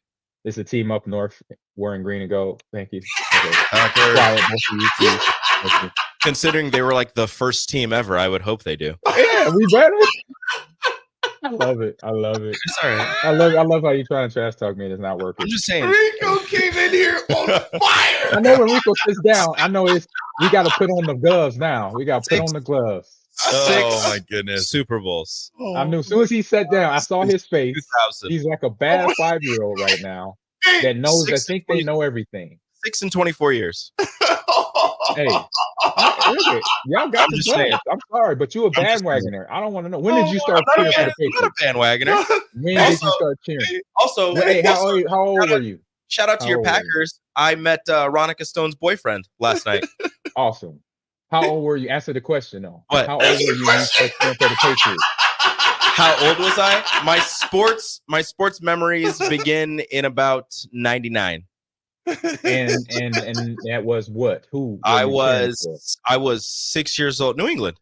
[SPEAKER 17] It's a team up north wearing green and gold. Thank you. Okay.
[SPEAKER 16] Packers.
[SPEAKER 17] Quiet, both of you, please. Thank you.
[SPEAKER 6] Considering they were like the first team ever, I would hope they do.
[SPEAKER 17] Yeah, we better. I love it. I love it.
[SPEAKER 6] It's all right.
[SPEAKER 17] I love how you trying to trash talk me and it's not working.
[SPEAKER 6] I'm just saying.
[SPEAKER 15] Rico came in here on fire.
[SPEAKER 17] I know when Rico sits down, I know we got to put on the gloves now. We got to put on the gloves.
[SPEAKER 16] Oh my goodness.
[SPEAKER 6] Super Bowls.
[SPEAKER 17] I knew as soon as he sat down, I saw his face.
[SPEAKER 6] 2000.
[SPEAKER 17] He's like a bad 5-year-old right now that knows that think they know everything.
[SPEAKER 6] 6 and 24 years.
[SPEAKER 17] Hey, look it. Y'all got
[SPEAKER 6] I'm
[SPEAKER 17] the
[SPEAKER 6] just saying.
[SPEAKER 17] blast. I'm sorry, but you a
[SPEAKER 6] I'm just saying.
[SPEAKER 17] bandwagoner. I don't want to know. When did you start
[SPEAKER 6] I'm
[SPEAKER 17] cheering for the
[SPEAKER 6] not a
[SPEAKER 17] Patriots?
[SPEAKER 6] bandwagoner.
[SPEAKER 17] When did you start cheering?
[SPEAKER 6] Also,
[SPEAKER 17] Hey, how old were you?
[SPEAKER 6] Shout out to
[SPEAKER 17] How
[SPEAKER 6] your
[SPEAKER 17] old were you?
[SPEAKER 6] Packers. I met Ronica Stone's boyfriend last night.
[SPEAKER 17] Awesome. How old were you? Answer the question though.
[SPEAKER 6] What?
[SPEAKER 17] How old were you when you started cheering for the Patriots?
[SPEAKER 6] How old was I? My sports memories begin in about 99.
[SPEAKER 17] And that was what? Who? were
[SPEAKER 6] I
[SPEAKER 17] you cheering for?
[SPEAKER 6] was 6 years old. New England.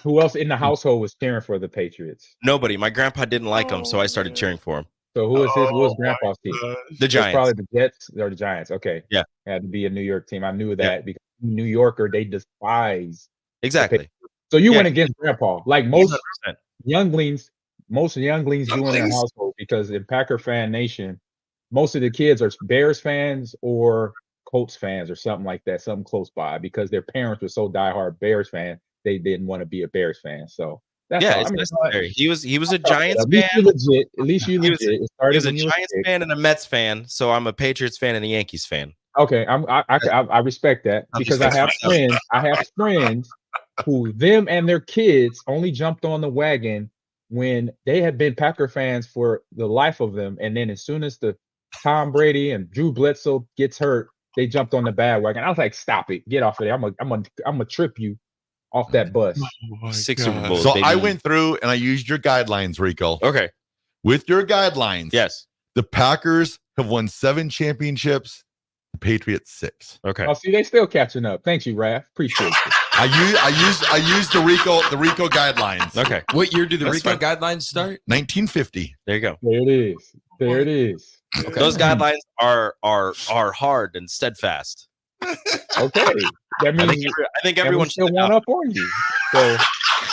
[SPEAKER 17] Who else in the household was cheering for the Patriots?
[SPEAKER 6] Nobody. My grandpa didn't like him, so I started cheering for him.
[SPEAKER 17] So who was grandpa's team?
[SPEAKER 6] The
[SPEAKER 17] It's
[SPEAKER 6] Giants.
[SPEAKER 17] probably the Jets or the Giants. Okay.
[SPEAKER 6] Yeah.
[SPEAKER 17] It had to be a New York team. I knew that because New Yorker, they despise the
[SPEAKER 6] Exactly.
[SPEAKER 17] Patriots. So you
[SPEAKER 6] Yeah.
[SPEAKER 17] went against grandpa. Like most
[SPEAKER 6] 100%.
[SPEAKER 17] younglings do in their household, because in Packer fan nation, most of the kids are Bears fans or Colts fans or something like that, something close by, because their parents were so diehard Bears fan, they didn't want to be a Bears fan. So that's
[SPEAKER 6] Yeah,
[SPEAKER 17] all.
[SPEAKER 6] it's
[SPEAKER 17] I mean,
[SPEAKER 6] necessary. He was a Giants
[SPEAKER 17] at least
[SPEAKER 6] fan.
[SPEAKER 17] you legit. At least you
[SPEAKER 6] He was,
[SPEAKER 17] legit. It
[SPEAKER 6] he
[SPEAKER 17] started
[SPEAKER 6] was a
[SPEAKER 17] when you were
[SPEAKER 6] Giants
[SPEAKER 17] 6.
[SPEAKER 6] fan and a Mets fan, so I'm a Patriots fan and a Yankees fan.
[SPEAKER 17] Okay, I respect that, because I have friends who them and their kids only jumped on the wagon when they had been Packer fans for the life of them, and then as soon as the Tom Brady and Drew Bledsoe gets hurt, they jumped on the bandwagon. I was like, stop it, get off of there. I'm gonna trip you off that bus.
[SPEAKER 6] 6 Super Bowls.
[SPEAKER 16] So
[SPEAKER 6] baby.
[SPEAKER 16] I went through and I used your guidelines, Rico.
[SPEAKER 6] Okay.
[SPEAKER 16] With your guidelines,
[SPEAKER 6] yes,
[SPEAKER 16] the Packers have won 7 championships. The Patriots 6.
[SPEAKER 6] Okay.
[SPEAKER 17] Oh, see, they still catching up. Thanks you, Raff. Appreciate it.
[SPEAKER 16] I used the Rico guidelines.
[SPEAKER 6] Okay.
[SPEAKER 18] What year did the
[SPEAKER 16] That's
[SPEAKER 18] Rico
[SPEAKER 16] fine.
[SPEAKER 18] guidelines start?
[SPEAKER 16] 1950.
[SPEAKER 6] There you go.
[SPEAKER 17] There it is. There it is.
[SPEAKER 18] Okay.
[SPEAKER 6] Those guidelines are hard and steadfast.
[SPEAKER 17] Okay. That means
[SPEAKER 6] I think
[SPEAKER 17] and we
[SPEAKER 6] everyone
[SPEAKER 17] still
[SPEAKER 6] should
[SPEAKER 17] one
[SPEAKER 6] adopt.
[SPEAKER 17] up on you. So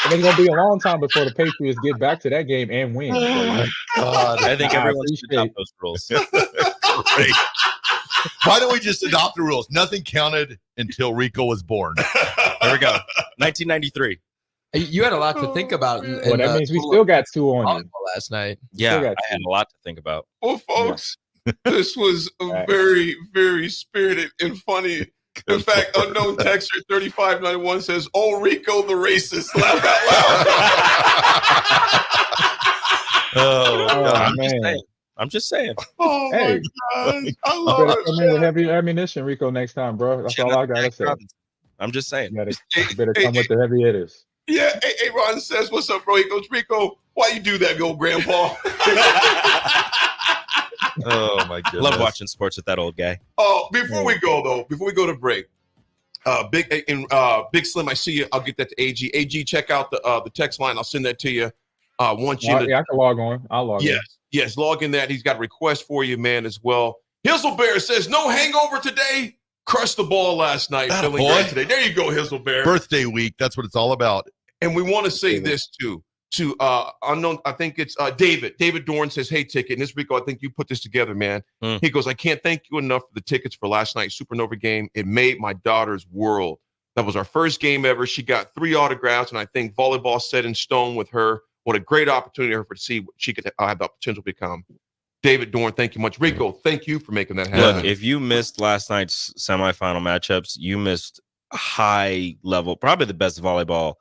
[SPEAKER 17] and it's gonna be a long time before the Patriots get back to that game and win. So,
[SPEAKER 16] God,
[SPEAKER 6] I think
[SPEAKER 17] I
[SPEAKER 6] everyone should
[SPEAKER 17] appreciate
[SPEAKER 6] adopt those rules.
[SPEAKER 16] Great. Why don't we just adopt the rules? Nothing counted until Rico was born.
[SPEAKER 6] There we go. 1993.
[SPEAKER 18] You had a lot to think about.
[SPEAKER 17] well, that means we still got 2 on you.
[SPEAKER 18] last night.
[SPEAKER 6] Yeah,
[SPEAKER 17] got
[SPEAKER 6] I had a lot to think about.
[SPEAKER 3] Well, folks, this was a very, very spirited and funny. In fact, unknown texter 3591 says, "Oh, Rico the racist." Laugh out loud.
[SPEAKER 6] Oh,
[SPEAKER 17] man.
[SPEAKER 6] I'm just saying.
[SPEAKER 3] Oh
[SPEAKER 17] Hey.
[SPEAKER 3] my God. I
[SPEAKER 17] You
[SPEAKER 3] love
[SPEAKER 17] better
[SPEAKER 3] it.
[SPEAKER 17] come in with heavy ammunition, Rico, next time, bro. That's all I gotta say.
[SPEAKER 6] I'm just saying.
[SPEAKER 17] You better come with the heavy hitters.
[SPEAKER 3] Yeah, Ron says, "What's up, bro?" He goes, "Rico, why you do that, go grandpa?"
[SPEAKER 16] Oh my goodness.
[SPEAKER 6] Love watching sports with that old guy.
[SPEAKER 3] Oh, before we go to break, Big Slim, I see you. I'll get that to AG. AG, check out the text line. I'll send that to you. Want you to,
[SPEAKER 17] Yeah, I can log on. I'll log in.
[SPEAKER 3] Yes, log in that. He's got a request for you, man, as well. Hizzlebear says, "No hangover today. Crushed the ball last night. Feeling great today." There you go, Hizzlebear.
[SPEAKER 16] Birthday week. That's what it's all about.
[SPEAKER 3] And we want to say this too to unknown. I think it's David. David Dorn says, "Hey, Ticket." And this Rico, I think you put this together, man. He goes, "I can't thank you enough for the tickets for last night's Supernova game. It made my daughter's world. That was our first game ever. She got 3 autographs, and I think volleyball set in stone with her. What a great opportunity for her to see what she could have the potential to become." David Dorn, thank you much. Rico, thank you for making that happen.
[SPEAKER 6] Look, if you missed last night's semifinal matchups, you missed high level, probably the best volleyball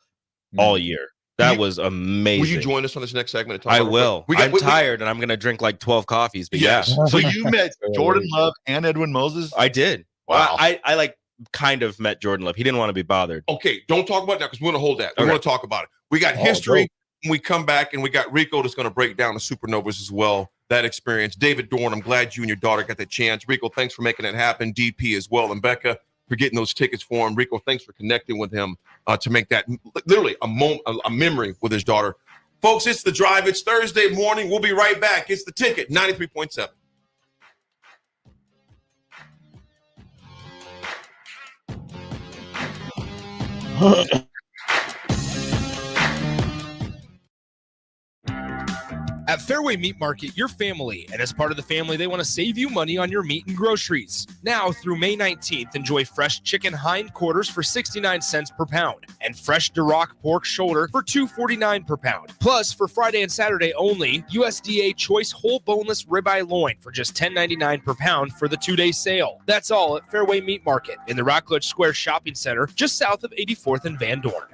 [SPEAKER 6] all year. That was amazing.
[SPEAKER 3] Will you join us on this next segment? And talk
[SPEAKER 6] I
[SPEAKER 3] about it?
[SPEAKER 6] will.
[SPEAKER 3] We got-
[SPEAKER 6] I'm tired and I'm going to drink like 12 coffees. But
[SPEAKER 3] Yes.
[SPEAKER 6] yeah.
[SPEAKER 16] So you met Jordan Love and Edwin Moses?
[SPEAKER 6] I did.
[SPEAKER 16] Wow.
[SPEAKER 6] I like kind of met Jordan Love. He didn't want to be bothered.
[SPEAKER 3] Okay, don't talk about that because we want to hold that. We
[SPEAKER 6] Okay.
[SPEAKER 3] want to talk about it. We got
[SPEAKER 6] Oh,
[SPEAKER 3] history.
[SPEAKER 6] dope.
[SPEAKER 3] When we come back, and we got Rico that's going to break down the Supernovas as well. That experience. David Dorn, I'm glad you and your daughter got that chance. Rico, thanks for making it happen. DP as well. And Becca, for getting those tickets for him. Rico, thanks for connecting with him to make that literally a memory with his daughter. Folks, it's The Drive. It's Thursday morning. We'll be right back. It's The Ticket, 93.7.
[SPEAKER 4] At
[SPEAKER 5] Fairway Meat Market, your family, and as part of the family, they want to save you money on your meat and groceries. Now through May 19th, enjoy fresh chicken hindquarters for 69 cents per pound and fresh Duroc pork shoulder for $2.49 per pound. Plus, for Friday and Saturday only, USDA Choice Whole Boneless Ribeye Loin for just $10.99 per pound for the 2-day sale. That's all at Fairway Meat Market in the Rockledge Square Shopping Center, just south of 84th and Van Dorn.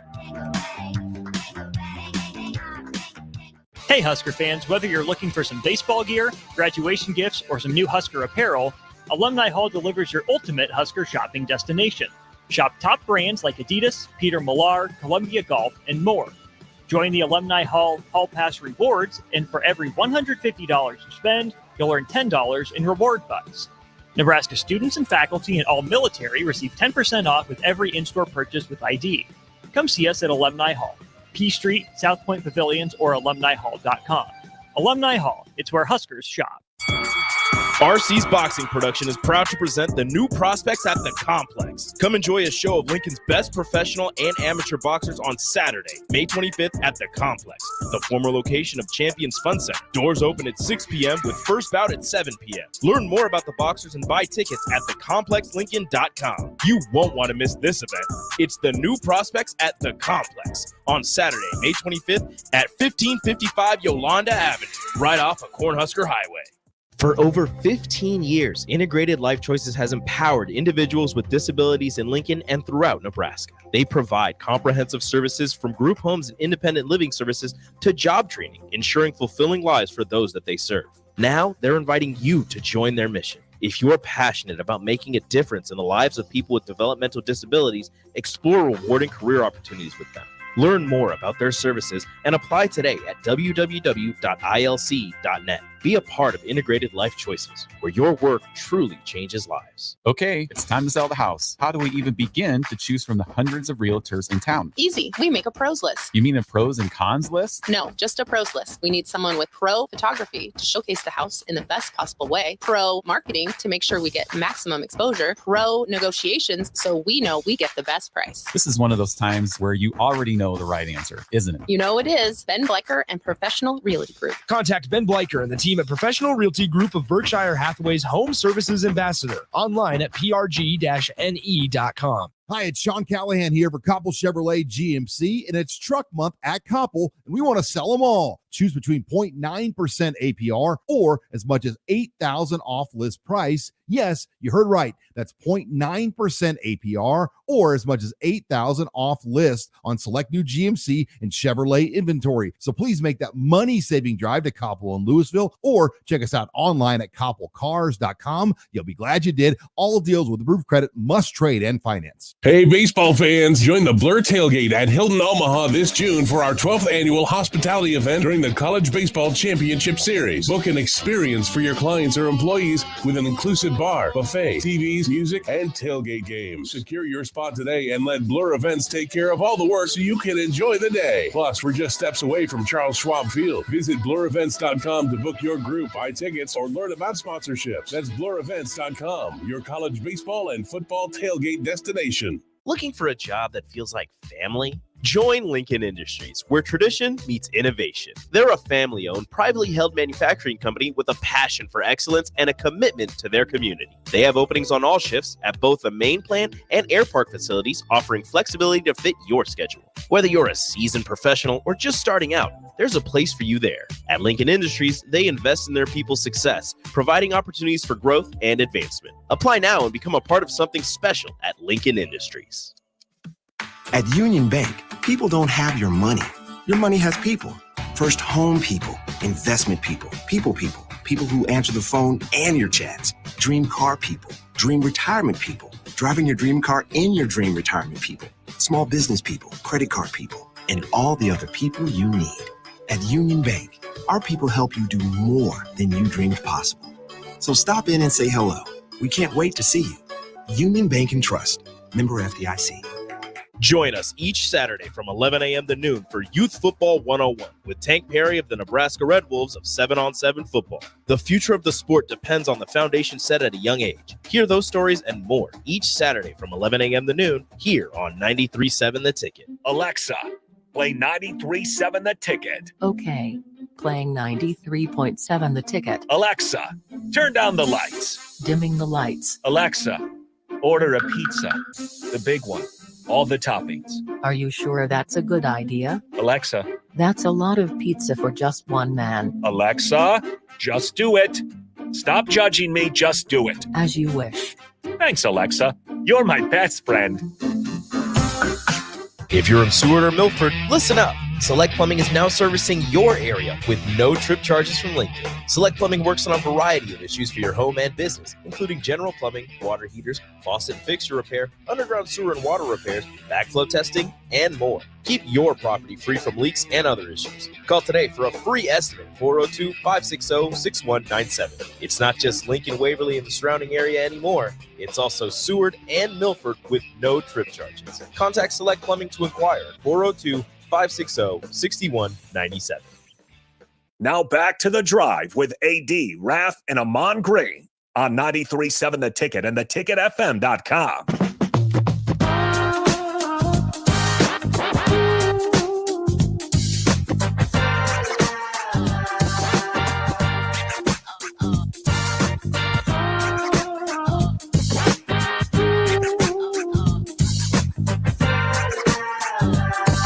[SPEAKER 21] Hey Husker fans, whether you're looking for some baseball gear, graduation gifts, or some new Husker apparel, Alumni Hall delivers your ultimate Husker shopping destination. Shop top brands like Adidas, Peter Millar, Columbia Golf, and more. Join the Alumni Hall Pass rewards, and for every $150 you spend, you'll earn $10 in reward bucks. Nebraska students and faculty and all military receive 10% off with every in-store purchase with ID. Come see us at Alumni Hall, P Street, South Point Pavilions, or alumnihall.com. Alumni Hall, it's where Huskers shop.
[SPEAKER 4] RC's Boxing Production is proud to present the new prospects at the Complex. Come enjoy a show of Lincoln's best professional and amateur boxers on Saturday, May 25th at the Complex, the former location of Champions Fun Center. Doors open at 6 p.m. with first bout at 7 p.m. Learn more about the boxers and buy tickets at thecomplexlincoln.com. You won't want to miss this event. It's the new prospects at the Complex on Saturday, May 25th at 1555 Yolanda Avenue, right off of Cornhusker Highway.
[SPEAKER 6] For over 15 years, Integrated Life Choices has empowered individuals with disabilities in Lincoln and throughout Nebraska. They provide comprehensive services from group homes and independent living services to job training, ensuring fulfilling lives for those that they serve. Now, they're inviting you to join their mission. If you're passionate about making a difference in the lives of people with developmental disabilities, explore rewarding career opportunities with them. Learn more about their services and apply today at www.ilc.net. Be a part of Integrated Life Choices, where your work truly changes lives.
[SPEAKER 7] Okay, it's time to sell the house. How do we even begin to choose from the hundreds of realtors in town?
[SPEAKER 8] Easy. We make a pros list.
[SPEAKER 7] You mean a pros and cons list?
[SPEAKER 8] No, just a pros list. We need someone with pro photography to showcase the house in the best possible way, pro marketing to make sure we get maximum exposure, pro negotiations so we know we get the best price.
[SPEAKER 7] This is one of those times where you already know the right answer, isn't it?
[SPEAKER 8] You know it is. Ben Bleicher and Professional Realty Group.
[SPEAKER 9] Contact Ben Bleicher and the team at Professional Realty Group of Berkshire Hathaway's Home Services Ambassador online at prg-ne.com.
[SPEAKER 25] Hi, it's Sean Callahan here for Koppel Chevrolet GMC, and it's truck month at Koppel, and we want to sell them all. Choose between 0.9% APR or as much as $8,000 off list price. Yes, you heard right. That's 0.9% APR or as much as $8,000 off list on select new GMC and Chevrolet inventory. So please make that money-saving drive to Koppel in Louisville or check us out online at koppelcars.com. You'll be glad you did. All deals with approved credit must trade and finance.
[SPEAKER 26] Hey, baseball fans, join the Blur Tailgate at Hilton Omaha this June for our 12th annual hospitality event during the College Baseball Championship Series. Book an experience for your clients or employees with an inclusive bar, buffet, TVs, music, and tailgate games. Secure your spot today and let Blur Events take care of all the work so you can enjoy the day. Plus, we're just steps away from Charles Schwab Field. Visit blurevents.com to book your group, buy tickets, or learn about sponsorships. That's blurevents.com, your college baseball and football tailgate destination.
[SPEAKER 6] Looking for a job that feels like family? Join Lincoln Industries, where tradition meets innovation. They're a family-owned, privately held manufacturing company with a passion for excellence and a commitment to their community. They have openings on all shifts at both the main plant and air park facilities, offering flexibility to fit your schedule. Whether you're a seasoned professional or just starting out, there's a place for you there. At Lincoln Industries, they invest in their people's success, providing opportunities for growth and advancement. Apply now and become a part of something special at Lincoln Industries.
[SPEAKER 27] At Union Bank, people don't have your money. Your money has people. First home people, investment people, people who answer the phone and your chats, dream car people, dream retirement people, driving your dream car in your dream retirement people, small business people, credit card people, and all the other people you need. At Union Bank, our people help you do more than you dreamed possible. So stop in and say hello. We can't wait to see you. Union Bank and Trust, member FDIC.
[SPEAKER 4] Join us each Saturday from 11 a.m. to noon for Youth Football 101 with Tank Perry of the Nebraska Red Wolves of 7-on-7 football. The future of the sport depends on the foundation set at a young age. Hear those stories and more each Saturday from 11 a.m. to noon here on 93.7 The Ticket.
[SPEAKER 11] Alexa, play 93.7 The Ticket.
[SPEAKER 28] Okay,
[SPEAKER 2] Playing 93.7 The Ticket.
[SPEAKER 11] Alexa, turn down the lights.
[SPEAKER 2] Dimming the lights.
[SPEAKER 11] Alexa, order a pizza. The big one. All the toppings.
[SPEAKER 2] Are you sure that's a good idea?
[SPEAKER 11] Alexa.
[SPEAKER 2] That's a lot of pizza for just one man.
[SPEAKER 11] Alexa, just do it. Stop judging me, just do it.
[SPEAKER 2] As you wish.
[SPEAKER 11] Thanks, Alexa. You're my best friend.
[SPEAKER 6] If you're in Seward or Milford, listen up. Select Plumbing is now servicing your area with no trip charges from Lincoln. Select Plumbing works on a variety of issues for your home and business, including general plumbing, water heaters, faucet and fixture repair, underground sewer and water repairs, backflow testing, and more. Keep your property free from leaks and other issues. Call today for a free estimate, 402-560-6197. It's not just Lincoln, Waverly, and the surrounding area anymore. It's also Seward and Milford with no trip charges. Contact Select Plumbing to inquire at 402-560-6197.
[SPEAKER 11] Now back to The Drive with AD, Raff, and Ahman Green on 93.7 The Ticket and theticketfm.com.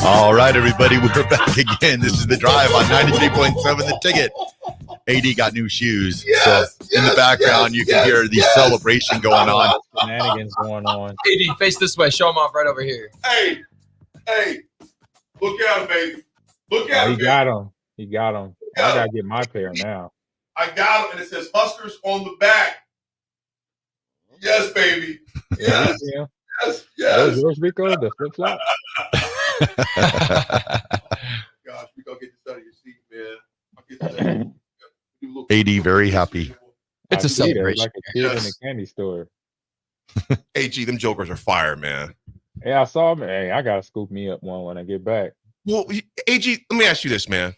[SPEAKER 16] All right, everybody, we're back again. This is The Drive on 93.7 The Ticket. AD got new shoes.
[SPEAKER 12] Yes,
[SPEAKER 16] so in the background, you can hear the celebration going on.
[SPEAKER 17] Shenanigans going on.
[SPEAKER 18] AD, face this way. Show them off right over here.
[SPEAKER 3] Hey, look out, baby. Look out,
[SPEAKER 17] He
[SPEAKER 3] baby.
[SPEAKER 17] got him. He got him. I got to get my pair now.
[SPEAKER 3] I got him, and it says Huskers on the back. Yes, baby. Yes.
[SPEAKER 17] Yeah.
[SPEAKER 3] Yes. Yes.
[SPEAKER 17] Those yours, Rico, the flip-flop.
[SPEAKER 3] Gosh, we gonna get this out of your seat, man. I'll get this
[SPEAKER 16] AD very happy.
[SPEAKER 18] It's a
[SPEAKER 17] celebration.
[SPEAKER 18] celebration.
[SPEAKER 17] Like a kid in a candy store.
[SPEAKER 3] AG, them jokers are fire, man.
[SPEAKER 17] Yeah, I saw him. Hey, I gotta scoop me up one when I get back.
[SPEAKER 3] Well, AG, let me ask you this, man.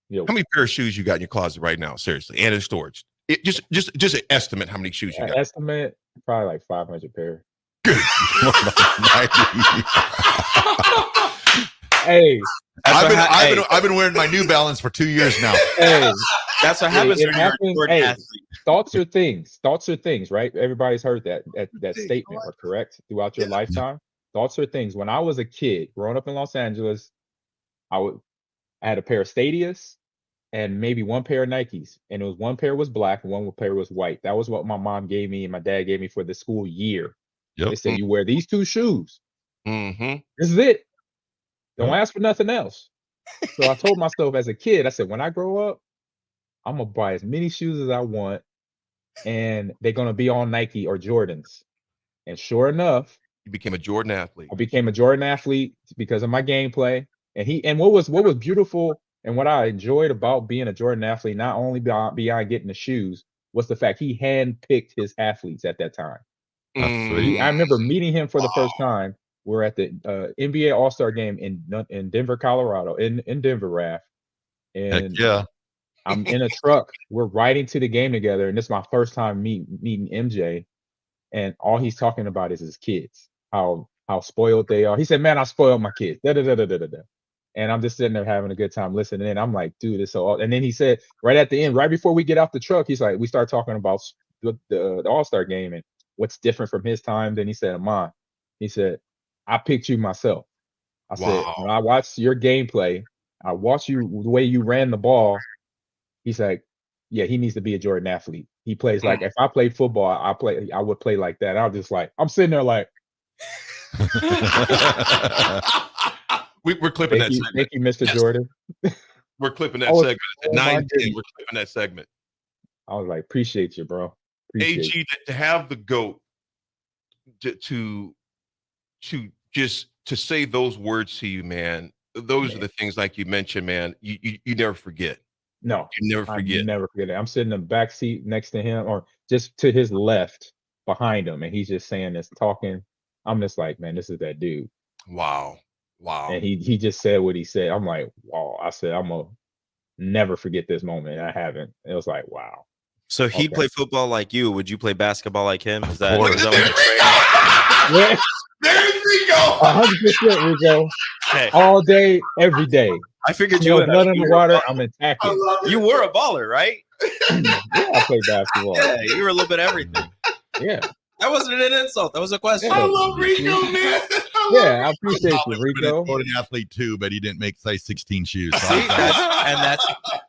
[SPEAKER 17] Yo.
[SPEAKER 3] How many pair of shoes you got in your closet right now? Seriously, and in storage? Just an estimate. How many shoes you got?
[SPEAKER 17] Estimate probably like 500 pair. Hey,
[SPEAKER 16] I've been wearing my New Balance for 2 years now.
[SPEAKER 17] Hey,
[SPEAKER 6] that's what happens when you're a Jordan athlete.
[SPEAKER 17] Thoughts are things. Thoughts are things, right? Everybody's heard that statement, or correct, throughout your lifetime. Thoughts are things. When I was a kid, growing up in Los Angeles, I had a pair of Stadias and maybe one pair of Nikes, and it was one pair was black and one pair was white. That was what my mom gave me and my dad gave me for the school year.
[SPEAKER 16] Yep.
[SPEAKER 17] They said, you wear these two shoes.
[SPEAKER 3] Mm-hmm.
[SPEAKER 17] This is it. Don't ask for nothing else. So I told myself as a kid, I said, when I grow up, I'm going to buy as many shoes as I want, and they're going to be all Nike or Jordans. And sure enough,
[SPEAKER 3] you became a Jordan athlete.
[SPEAKER 17] I became a Jordan athlete because of my gameplay. And what was beautiful and what I enjoyed about being a Jordan athlete, not only beyond getting the shoes, was the fact he handpicked his athletes at that time. I remember meeting him for the first time. We're at the NBA All-Star game in Denver, Colorado, in Denver, Raff. And I'm in a truck. We're riding to the game together, and this is my first time meeting MJ. And all he's talking about is his kids, how spoiled they are. He said, "Man, I spoiled my kids." And I'm just sitting there having a good time listening. And I'm like, "Dude, it's so." And then he said, right at the end, right before we get out the truck, he's like, we start talking about the All-Star game and what's different from his time. Then he said, "Ahman," he said, "I picked you myself." I said, when I watched your gameplay, I watched you the way you ran the ball. He's like, yeah, he needs to be a Jordan athlete. He plays like, if I played football, I would play like that. I was just like, I'm sitting there like,
[SPEAKER 3] we're clipping that segment.
[SPEAKER 17] Thank you, Mr. Jordan.
[SPEAKER 3] We're clipping that segment. At 9:10, we're clipping that segment.
[SPEAKER 17] I was like, appreciate you, bro.
[SPEAKER 3] AG, to have the GOAT to say those words to you, man, those are the things, like you mentioned, man, you never forget.
[SPEAKER 17] No,
[SPEAKER 3] you never forget.
[SPEAKER 17] I never forget it. I'm sitting in the back seat next to him, or just to his left behind him, and he's just saying this, talking. I'm just like, man, this is that dude.
[SPEAKER 3] Wow.
[SPEAKER 17] And he just said what he said. I'm like, wow. I said, I'm gonna never forget this moment. I haven't. It was like, wow.
[SPEAKER 6] So he'd play football like you. Would you play basketball like him? Is that
[SPEAKER 3] what
[SPEAKER 17] Yeah.
[SPEAKER 3] There's Rico.
[SPEAKER 17] 100% Rico. All day, every day.
[SPEAKER 6] I figured
[SPEAKER 17] No
[SPEAKER 6] you
[SPEAKER 17] blood in the water. I'm attacking.
[SPEAKER 6] You were a baller, right?
[SPEAKER 17] Yeah, I play basketball.
[SPEAKER 6] Yeah, you were a little bit of everything.
[SPEAKER 17] Yeah.
[SPEAKER 6] That wasn't an insult. That was a question.
[SPEAKER 17] Yeah.
[SPEAKER 3] I love Rico, man.
[SPEAKER 17] Yeah, I appreciate you, Rico.
[SPEAKER 16] An athlete too, but he didn't make size 16 shoes. So
[SPEAKER 6] See,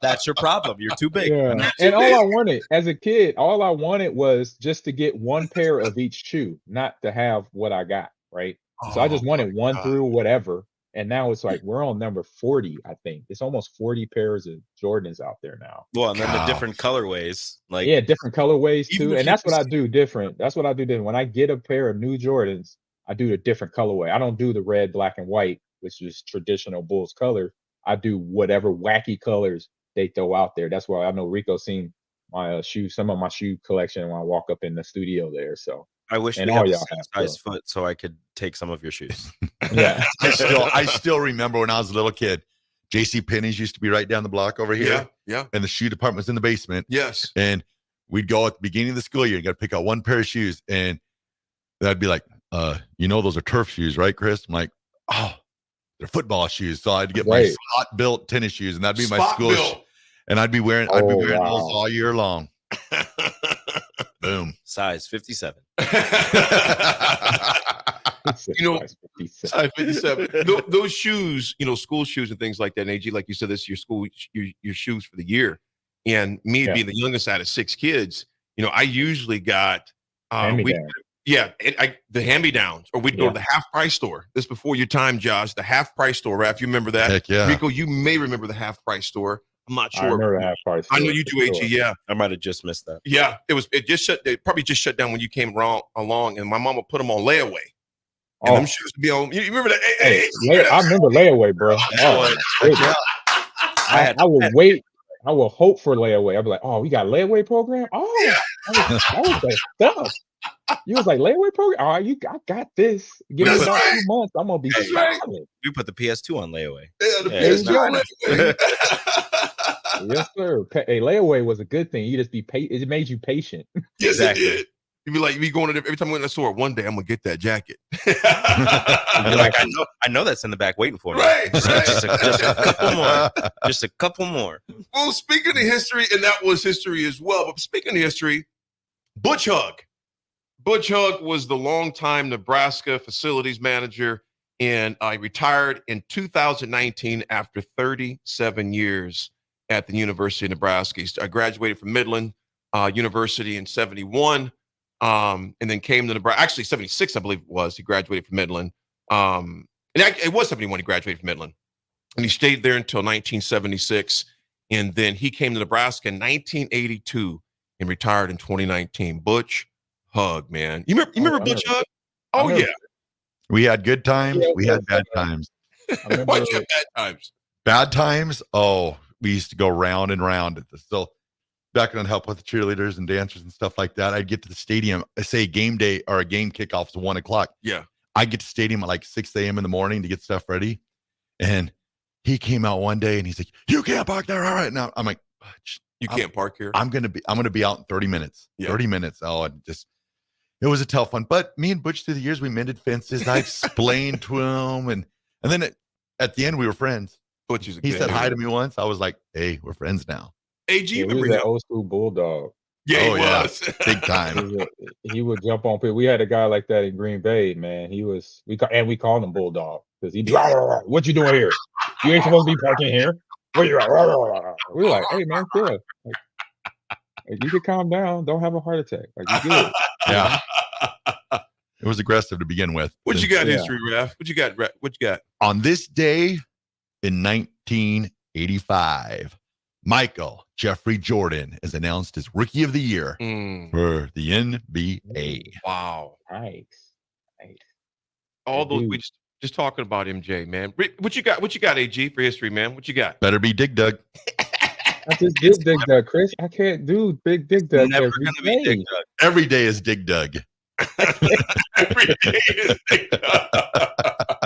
[SPEAKER 6] that's your problem. You're too big.
[SPEAKER 17] Yeah. And all I wanted as a kid, all I wanted was just to get one pair of each shoe, not to have what I got, right? So I just wanted one through whatever. And now it's like we're on number 40, I think. It's almost 40 pairs of Jordans out there now.
[SPEAKER 6] Well, and then the different colorways. Like
[SPEAKER 17] yeah, different colorways
[SPEAKER 6] Even
[SPEAKER 17] too.
[SPEAKER 6] if
[SPEAKER 17] And
[SPEAKER 6] you
[SPEAKER 17] that's what I
[SPEAKER 6] just-
[SPEAKER 17] do different. That's what I do different. When I get a pair of new Jordans, I do a different colorway. I don't do the red, black, and white, which is traditional Bulls color. I do whatever wacky colors they throw out there. That's why I know Rico seen my some of my shoe collection when I walk up in the studio there. So
[SPEAKER 6] I wish
[SPEAKER 17] and
[SPEAKER 6] we
[SPEAKER 17] all
[SPEAKER 6] had a
[SPEAKER 17] y'all have
[SPEAKER 6] size
[SPEAKER 17] so.
[SPEAKER 6] foot so I could take some of your shoes.
[SPEAKER 17] Yeah.
[SPEAKER 16] I still remember when I was a little kid, JC Penney's used to be right down the block over here.
[SPEAKER 3] Yeah.
[SPEAKER 16] And the shoe department was in the basement.
[SPEAKER 3] Yes.
[SPEAKER 16] And we'd go at the beginning of the school year, you got to pick out one pair of shoes. And that'd be like, those are turf shoes, right, Chris? I'm like, oh, they're football shoes. So I'd get my spot built tennis shoes, and that'd be my school and I'd be wearing those all year long. Boom.
[SPEAKER 6] Size 57.
[SPEAKER 3] Size 57. Those shoes, school shoes and things like that. And AG, like you said, this is your school, your shoes for the year. And me being the youngest out of 6 kids, I usually got the hand-me-downs, or we'd go to the half price store. This before your time, Josh. The half price store, Raff. You remember that?
[SPEAKER 16] Heck yeah.
[SPEAKER 3] Rico, you may remember the half price store. I'm not sure.
[SPEAKER 17] I remember the half price store.
[SPEAKER 3] I know you do, AG. Yeah,
[SPEAKER 6] I might have just missed that.
[SPEAKER 3] Yeah, it probably just shut down when you came along, and my mama put them on layaway. And them shoes to be on. You remember that?
[SPEAKER 17] I remember layaway, bro. I would wait. I will hope for layaway. I'd be like, oh, we got a layaway program? Oh, that was like stuff. You was like, layaway program? Oh, I got this. Give me about 2 months. I'm going to be solid.
[SPEAKER 6] You put the PS2 on layaway.
[SPEAKER 3] Yeah, the PS2 on layaway.
[SPEAKER 17] Yes, sir. Hey, layaway was a good thing. You just be it made you patient.
[SPEAKER 3] Yes, exactly. It did. You'd be like, you be going to every time I went to the store, one day I'm going to get that jacket.
[SPEAKER 6] You're like, I know that's in the back waiting for me.
[SPEAKER 3] Right.
[SPEAKER 6] Just a couple more. Just a couple more.
[SPEAKER 3] Well, speaking of history, and that was history as well, but speaking of history, Butch Hug. Butch Hug was the longtime Nebraska facilities manager, and I retired in 2019 after 37 years at the University of Nebraska. I graduated from Midland University in 71. And then came to Nebraska. Actually, 76, I believe it was. He graduated from Midland. And it was 71 he graduated from Midland. And he stayed there until 1976. And then he came to Nebraska in 1982 and retired in 2019. Butch Hug, man. You remember Butch Hug? Oh, yeah.
[SPEAKER 16] We had good times. We had bad times.
[SPEAKER 3] Why'd you have bad times?
[SPEAKER 16] Bad times? Oh, we used to go round and round at the still. Back and help with the cheerleaders and dancers and stuff like that. I'd get to the stadium, say game day or a game kickoff is 1 o'clock.
[SPEAKER 3] Yeah.
[SPEAKER 16] I'd get to the stadium at like 6 a.m. in the morning to get stuff ready. And he came out one day and he's like, you can't park there. All right. Now I'm like,
[SPEAKER 3] you can't park here.
[SPEAKER 16] I'm going to be out in 30 minutes.
[SPEAKER 3] Yeah.
[SPEAKER 16] 30 minutes. Oh, it was a tough one. But me and Butch through the years, we mended fences. I explained to him. And then at the end, we were friends. He said hi to me once. I was like, hey, we're friends now.
[SPEAKER 3] AG,
[SPEAKER 17] he was that old school bulldog.
[SPEAKER 3] Yeah, he was.
[SPEAKER 16] Big time.
[SPEAKER 17] He would jump on people. We had a guy like that in Green Bay, man. We called him Bulldog because he'd be like, what you doing here? You ain't supposed to be parking here. Where you at? We were like, hey man, chill. Like, you could calm down. Don't have a heart attack. Like you good.
[SPEAKER 16] Yeah. It was aggressive to begin with.
[SPEAKER 3] What you got, history, Raff? What you got?
[SPEAKER 16] On this day in 1985, Michael Jeffrey Jordan is announced as Rookie of the Year for the NBA.
[SPEAKER 3] Wow.
[SPEAKER 17] Nice.
[SPEAKER 3] All those, we just talking about MJ, man. What you got, AG, for history, man? What you got?
[SPEAKER 16] Better be Dig Dug.
[SPEAKER 17] I just did Dig Dug, Chris. I can't do big Dig Dug.
[SPEAKER 16] Never gonna be Dig Dug. Every day is Dig Dug.
[SPEAKER 3] Every day is Dig Dug.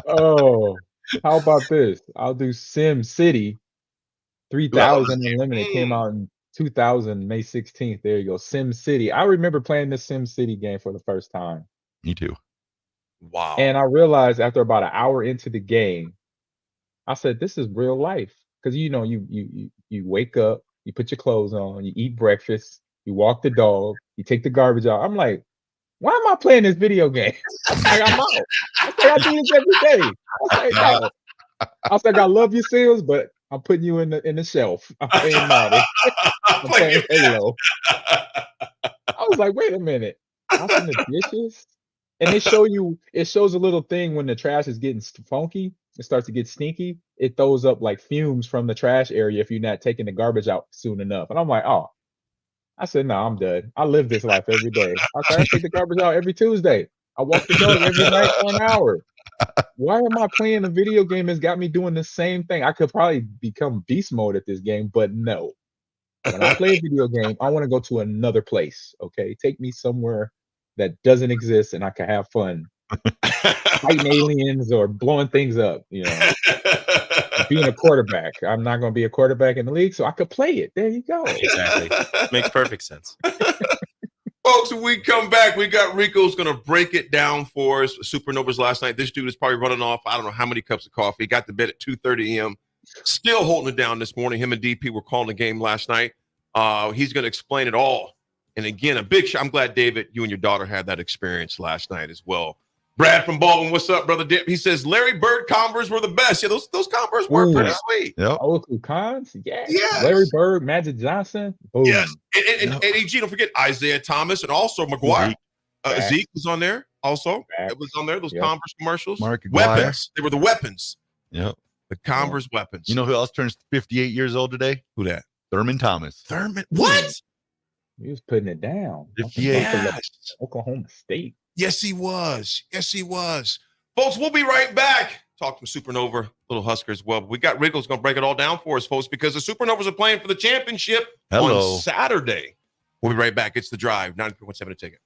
[SPEAKER 17] Oh, how about this? I'll do Sim City. 3000 Unlimited came out in 2000, May 16th. There you go. Sim City. I remember playing this Sim City game for the first time.
[SPEAKER 16] Me too.
[SPEAKER 3] Wow.
[SPEAKER 17] And I realized after about an hour into the game, I said, this is real life. Because you wake up, you put your clothes on, you eat breakfast, you walk the dog, you take the garbage out. I'm like, why am I playing this video game? I'm out. I say I do this every day. I say, no. I was like, I love you, Seals, but I'm putting you in the shelf. I'm playing Madden. I'm playing Halo. I was like, wait a minute. Washing the dishes? And it shows a little thing when the trash is getting funky, it starts to get stinky. It throws up like fumes from the trash area if you're not taking the garbage out soon enough. And I'm like, oh. I said, no, I'm done. I live this life every day. I take the garbage out every Tuesday. I walk the dog every night for an hour. Why am I playing a video game that's got me doing the same thing? I could probably become beast mode at this game, but no. When I play a video game, I want to go to another place. Okay. Take me somewhere that doesn't exist and I can have fun. Fighting aliens or blowing things up, being a quarterback. I'm not going to be a quarterback in the league, so I could play it. There you go.
[SPEAKER 6] Exactly. Makes perfect sense.
[SPEAKER 3] Folks, when we come back, we got Rico's going to break it down for us. Supernovas last night. This dude is probably running off, I don't know how many cups of coffee. Got to bed at 2:30 a.m. Still holding it down this morning. Him and DP were calling the game last night. He's going to explain it all. And again, a big I'm glad, David, you and your daughter had that experience last night as well. Brad from Baldwin, what's up, brother Dip? He says Larry Bird Converse were the best. Yeah, those Converse were pretty sweet.
[SPEAKER 17] Yep. Old Cons, yeah. Yes. Larry Bird, Magic Johnson. Boom.
[SPEAKER 3] Yes. And AG, don't forget Isaiah Thomas and also McGuire. Zeke was on there also. It was on there, those Converse commercials. Weapons. They were the weapons.
[SPEAKER 16] Yep.
[SPEAKER 3] The Converse weapons.
[SPEAKER 16] You know who else turns 58 years old today?
[SPEAKER 3] Who that?
[SPEAKER 16] Thurman Thomas.
[SPEAKER 3] Thurman. What?
[SPEAKER 17] He was putting it down.
[SPEAKER 16] 58.
[SPEAKER 17] Oklahoma State.
[SPEAKER 3] Yes, he was. Yes, he was. Folks, we'll be right back. Talk to Supernova, little Husker as well. But we got Wriggles going to break it all down for us, folks, because the Supernovas are playing for the championship on Saturday. We'll be right back. It's The Drive, 93.7 A Ticket.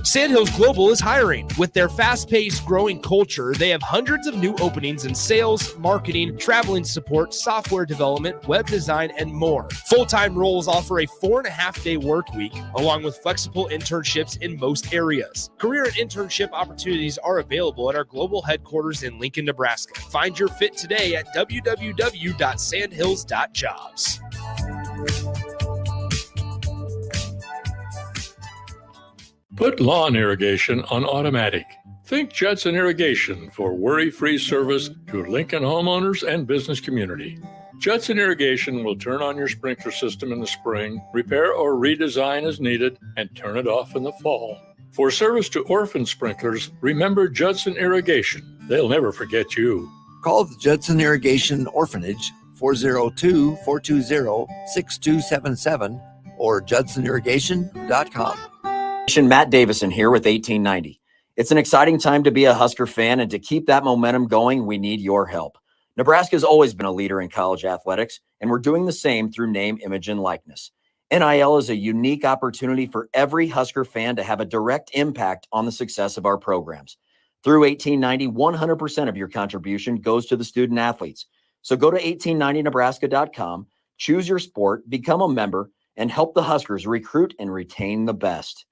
[SPEAKER 5] Sandhills Global is hiring. With their fast-paced, growing culture, they have hundreds of new openings in sales, marketing, traveling support, software development, web design, and more. Full-time roles offer a 4.5-day work week, along with flexible internships in most areas. Career and internship opportunities are available at our global headquarters in Lincoln, Nebraska. Find your fit today at www.sandhills.jobs.
[SPEAKER 12] Put lawn irrigation on automatic. Think Judson Irrigation for worry-free service to Lincoln homeowners and business community. Judson Irrigation will turn on your sprinkler system in the spring, repair or redesign as needed, and turn it off in the fall. For service to orphan sprinklers, remember Judson Irrigation. They'll never forget you.
[SPEAKER 13] Call the Judson Irrigation Orphanage 402-420-6277 or judsonirrigation.com.
[SPEAKER 14] Matt Davison here with 1890. It's an exciting time to be a Husker fan, and to keep that momentum going, we need your help. Nebraska has always been a leader in college athletics, and we're doing the same through name, image, and likeness. NIL is a unique opportunity for every Husker fan to have a direct impact on the success of our programs. Through 1890, 100% of your contribution goes to the student athletes. So go to 1890nebraska.com, choose your sport, become a member, and help the Huskers recruit and retain the best.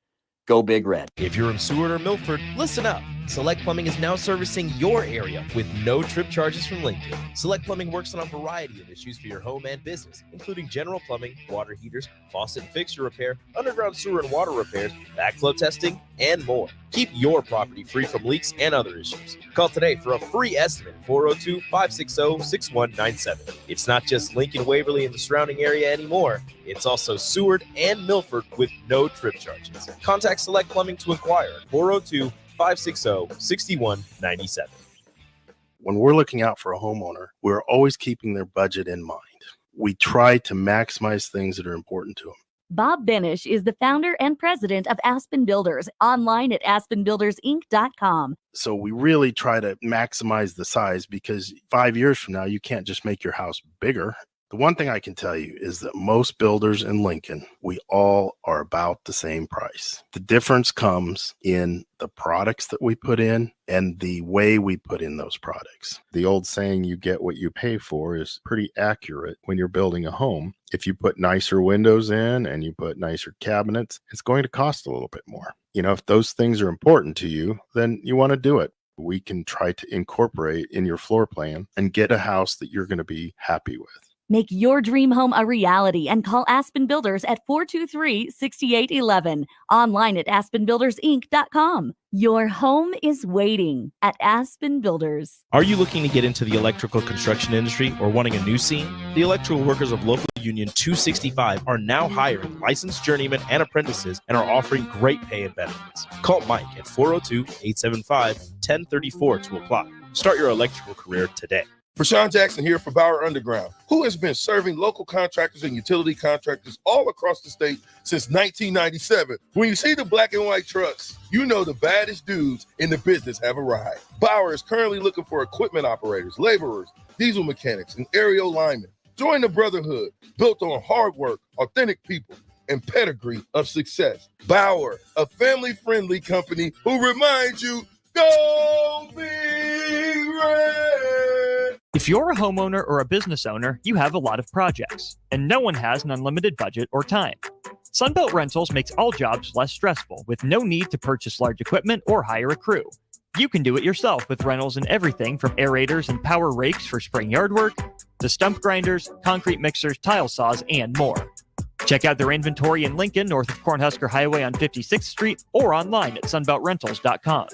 [SPEAKER 14] Go Big Red.
[SPEAKER 4] If you're in Seward or Milford, listen up. Select Plumbing is now servicing your area with no trip charges from Lincoln. Select Plumbing works on a variety of issues for your home and business, including general plumbing, water heaters, faucet and fixture repair, underground sewer and water repairs, backflow testing, and more. Keep your property free from leaks and other issues. Call today for a free estimate, 402-560-6197. It's not just Lincoln, Waverly, and the surrounding area anymore. It's also Seward and Milford with no trip charges. Contact Select Plumbing to inquire at 402-560-6197.
[SPEAKER 19] When we're looking out for a homeowner, we're always keeping their budget in mind. We try to maximize things that are important to them.
[SPEAKER 20] Bob Benish is the founder and president of Aspen Builders, online at aspenbuildersinc.com.
[SPEAKER 19] So we really try to maximize the size, because 5 years from now, you can't just make your house bigger. The one thing I can tell you is that most builders in Lincoln, we all are about the same price. The difference comes in the products that we put in and the way we put in those products. The old saying, you get what you pay for, is pretty accurate when you're building a home. If you put nicer windows in and you put nicer cabinets, it's going to cost a little bit more. You know, if those things are important to you, then you want to do it. We can try to incorporate in your floor plan and get a house that you're going to be happy with.
[SPEAKER 20] Make your dream home a reality and call Aspen Builders at 423-6811. Online at aspenbuildersinc.com. Your home is waiting at Aspen Builders.
[SPEAKER 6] Are you looking to get into the electrical construction industry or wanting a new scene? The Electrical Workers of Local Union 265 are now hiring licensed journeymen and apprentices and are offering great pay and benefits. Call Mike at 402-875-1034 to apply. Start your electrical career today.
[SPEAKER 1] Rashawn Jackson here for Bauer Underground, who has been serving local contractors and utility contractors all across the state since 1997. When you see the black and white trucks, you know the baddest dudes in the business have arrived. Bauer is currently looking for equipment operators, laborers, diesel mechanics, and aerial linemen. Join the brotherhood built on hard work, authentic people, and pedigree of success. Bauer, a family-friendly company who reminds you, go Big Red!
[SPEAKER 10] If you're a homeowner or a business owner, you have a lot of projects, and no one has an unlimited budget or time. Sunbelt Rentals makes all jobs less stressful with no need to purchase large equipment or hire a crew. You can do it yourself with rentals and everything from aerators and power rakes for spring yard work to stump grinders, concrete mixers, tile saws, and more. Check out their inventory in Lincoln, north of Cornhusker Highway on 56th Street, or online at sunbeltrentals.com.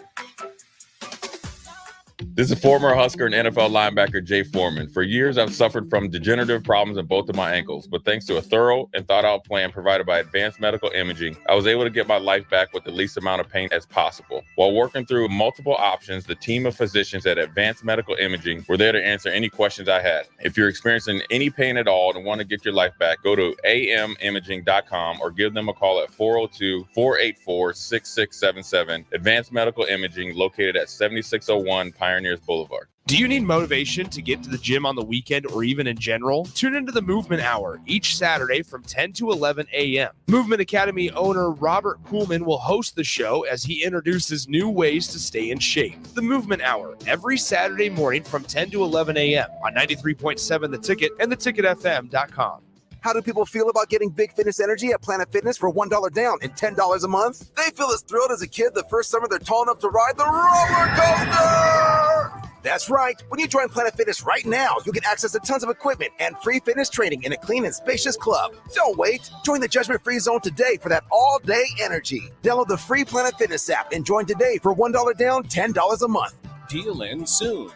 [SPEAKER 15] This is former Husker and NFL linebacker Jay Foreman. For years, I've suffered from degenerative problems in both of my ankles, but thanks to a thorough and thought-out plan provided by Advanced Medical Imaging, I was able to get my life back with the least amount of pain as possible. While working through multiple options, the team of physicians at Advanced Medical Imaging were there to answer any questions I had. If you're experiencing any pain at all and want to get your life back, go to amimaging.com or give them a call at 402-484-6677. Advanced Medical Imaging, located at 7601 Pioneers Boulevard.
[SPEAKER 5] Do you need motivation to get to the gym on the weekend or even in general? Tune into the Movement Hour each Saturday from 10 to 11 a.m. Movement Academy owner Robert Kuhlman will host the show as he introduces new ways to stay in shape. The Movement Hour, every Saturday morning from 10 to 11 a.m. on 93.7 The Ticket and theticketfm.com.
[SPEAKER 21] How do people feel about getting Big Fitness Energy at Planet Fitness for $1 down and $10 a month? They feel as thrilled as a kid the first summer they're tall enough to ride the roller coaster! That's right. When you join Planet Fitness right now, you'll get access to tons of equipment and free fitness training in a clean and spacious club. Don't wait. Join the judgment-free zone today for that all-day energy. Download the free Planet Fitness app and join today for $1 down, $10 a month.
[SPEAKER 22] Deal ends soon.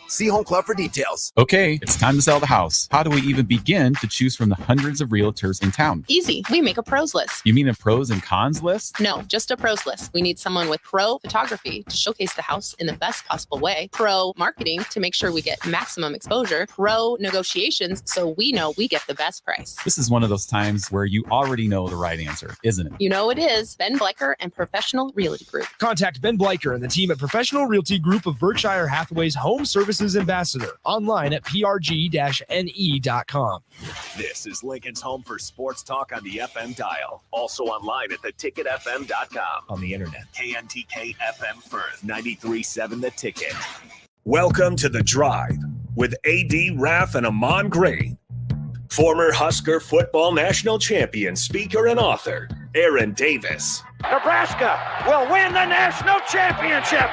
[SPEAKER 21] See Home Club for details.
[SPEAKER 7] Okay, it's time to sell the house. How do we even begin to choose from the hundreds of realtors in town?
[SPEAKER 8] Easy. We make a pros list.
[SPEAKER 7] You mean a pros and cons list?
[SPEAKER 8] No, just a pros list. We need someone with pro photography to showcase the house in the best possible way, pro marketing to make sure we get maximum exposure, pro negotiations so we know we get the best price.
[SPEAKER 7] This is one of those times where you already know the right answer, isn't it?
[SPEAKER 8] You know it is. Ben Bleicher and Professional Realty Group.
[SPEAKER 9] Contact Ben Bleicher and the team at Professional Realty Group of Berkshire Hathaway's Home Services Ambassador. Online at prg-ne.com.
[SPEAKER 11] This is Lincoln's home for sports talk on the FM dial. Also online at theticketfm.com.
[SPEAKER 9] On the internet.
[SPEAKER 11] KNTK FM Firth, 93.7 The Ticket. Welcome to The Drive with A.D. Raff and Ahman Gray. Former Husker football national champion, speaker, and author, Aaron Davis.
[SPEAKER 23] Nebraska will win the national championship.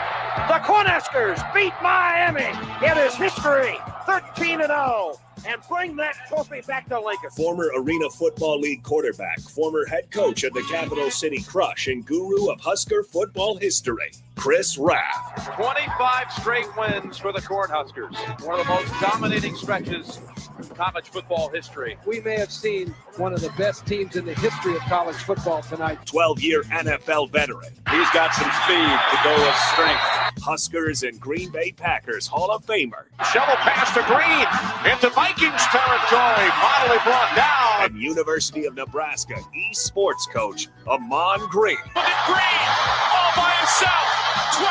[SPEAKER 23] The Cornhuskers beat Miami. It is history, 13-0, and bring that trophy back to Lincoln.
[SPEAKER 11] Former Arena Football League quarterback, former head coach of the Capital City Crush, and guru of Husker football history, Chris Raff.
[SPEAKER 24] 25 straight wins for the Cornhuskers. One of the most dominating stretches in college football history.
[SPEAKER 23] We may have seen one of the best teams in the history of college football tonight.
[SPEAKER 11] 12-year NFL veteran.
[SPEAKER 24] He's got some speed to go with strength.
[SPEAKER 11] Huskers and Green Bay Packers Hall of Famer.
[SPEAKER 24] Shovel pass to Green into Vikings territory. Finally brought down.
[SPEAKER 11] And University of Nebraska eSports coach, Ahman Green.
[SPEAKER 24] Look at Green all by himself. 20,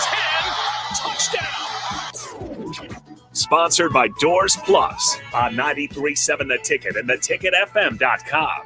[SPEAKER 24] 10, touchdown.
[SPEAKER 11] sponsored by Doors Plus on 93.7 The Ticket and theticketfm.com.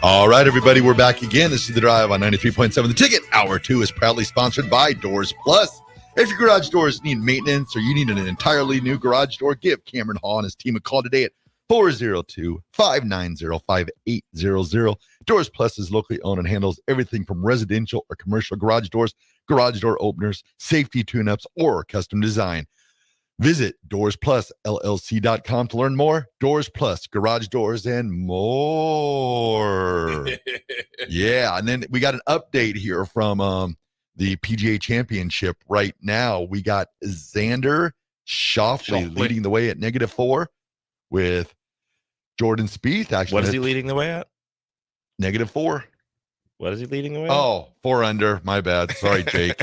[SPEAKER 2] All right, everybody, we're back again. This is The Drive on 93.7 The Ticket. Hour 2 is proudly sponsored by Doors Plus. If your garage doors need maintenance or you need an entirely new garage door, give Cameron Hall and his team a call today at 402-590-5800. Doors Plus is locally owned and handles everything from residential or commercial garage doors, garage door openers, safety tune-ups, or custom design. Visit DoorsPlusLLC.com to learn more. Doors Plus, garage doors, and more. Yeah, and then we got an update here from the PGA Championship right now. We got Xander Schauffele leading the way at -4 with Jordan Spieth. Actually,
[SPEAKER 6] What is he leading the way at?
[SPEAKER 2] -4.
[SPEAKER 6] What is he leading the way?
[SPEAKER 2] Oh, 4 under. My bad. Sorry, Jake.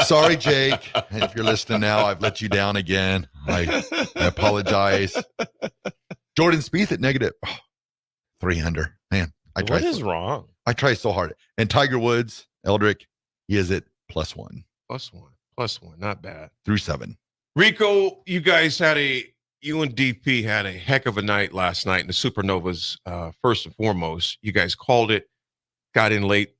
[SPEAKER 2] Sorry, Jake. If you're listening now, I've let you down again. I apologize. Jordan Spieth at -3 under. Man,
[SPEAKER 6] What is wrong?
[SPEAKER 2] I try so hard. And Tiger Woods, Eldrick, he is at +1.
[SPEAKER 3] +1. Not bad.
[SPEAKER 2] Through 7.
[SPEAKER 3] Rico, you and DP had a heck of a night last night in the Supernovas. First and foremost, you guys called it, got in late,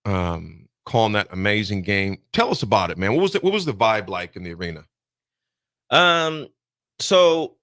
[SPEAKER 3] calling that amazing game. Tell us about it, man. What was the vibe like in the arena?
[SPEAKER 6] So,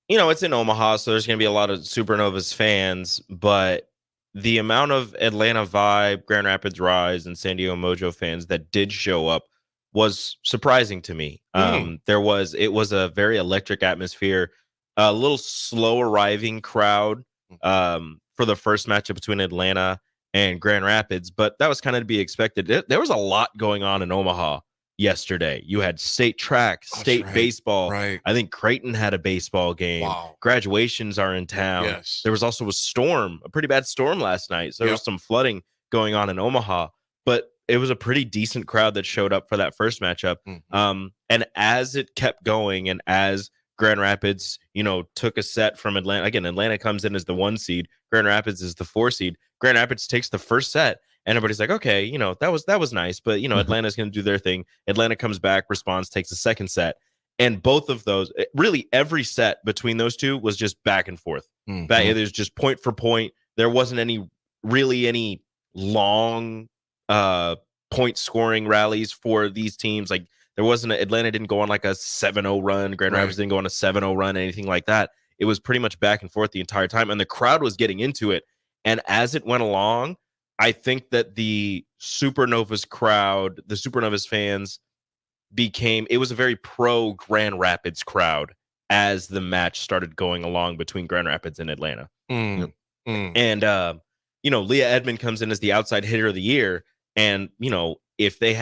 [SPEAKER 6] it's in Omaha, so there's going to be a lot of Supernovas fans, but the amount of Atlanta Vibe, Grand Rapids Rise, and San Diego Mojo fans that did show up was surprising to me. It was a very electric atmosphere, a little slow arriving crowd for the first matchup between Atlanta and Grand Rapids, but that was kind of to be expected. There was a lot going on in Omaha yesterday. You had state track, state baseball.
[SPEAKER 3] Right.
[SPEAKER 6] I think Creighton had a baseball game.
[SPEAKER 3] Wow.
[SPEAKER 6] Graduations are in town.
[SPEAKER 3] Yes.
[SPEAKER 6] There was also a storm, a pretty bad storm last night. So there was some flooding going on in Omaha, but it was a pretty decent crowd that showed up for that first matchup. And as it kept going and as Grand Rapids, took a set from Atlanta. Again, Atlanta comes in as the 1 seed. Grand Rapids is the 4 seed. Grand Rapids takes the first set, and everybody's like, okay, that was nice, but Atlanta's going to do their thing. Atlanta comes back, responds, takes the second set, and both of those, really every set between those two was just back and forth. There's just point for point. There wasn't any long point scoring rallies for these teams. Like there wasn't Atlanta didn't go on like a 7-0 run. Grand Rapids didn't go on a 7-0 run, anything like that. It was pretty much back and forth the entire time, and the crowd was getting into it. And as it went along, I think that the Supernovas crowd, the Supernovas fans it was a very pro Grand Rapids crowd as the match started going along between Grand Rapids and Atlanta. And, Leah Edmond comes in as the outside hitter of the year. And, if they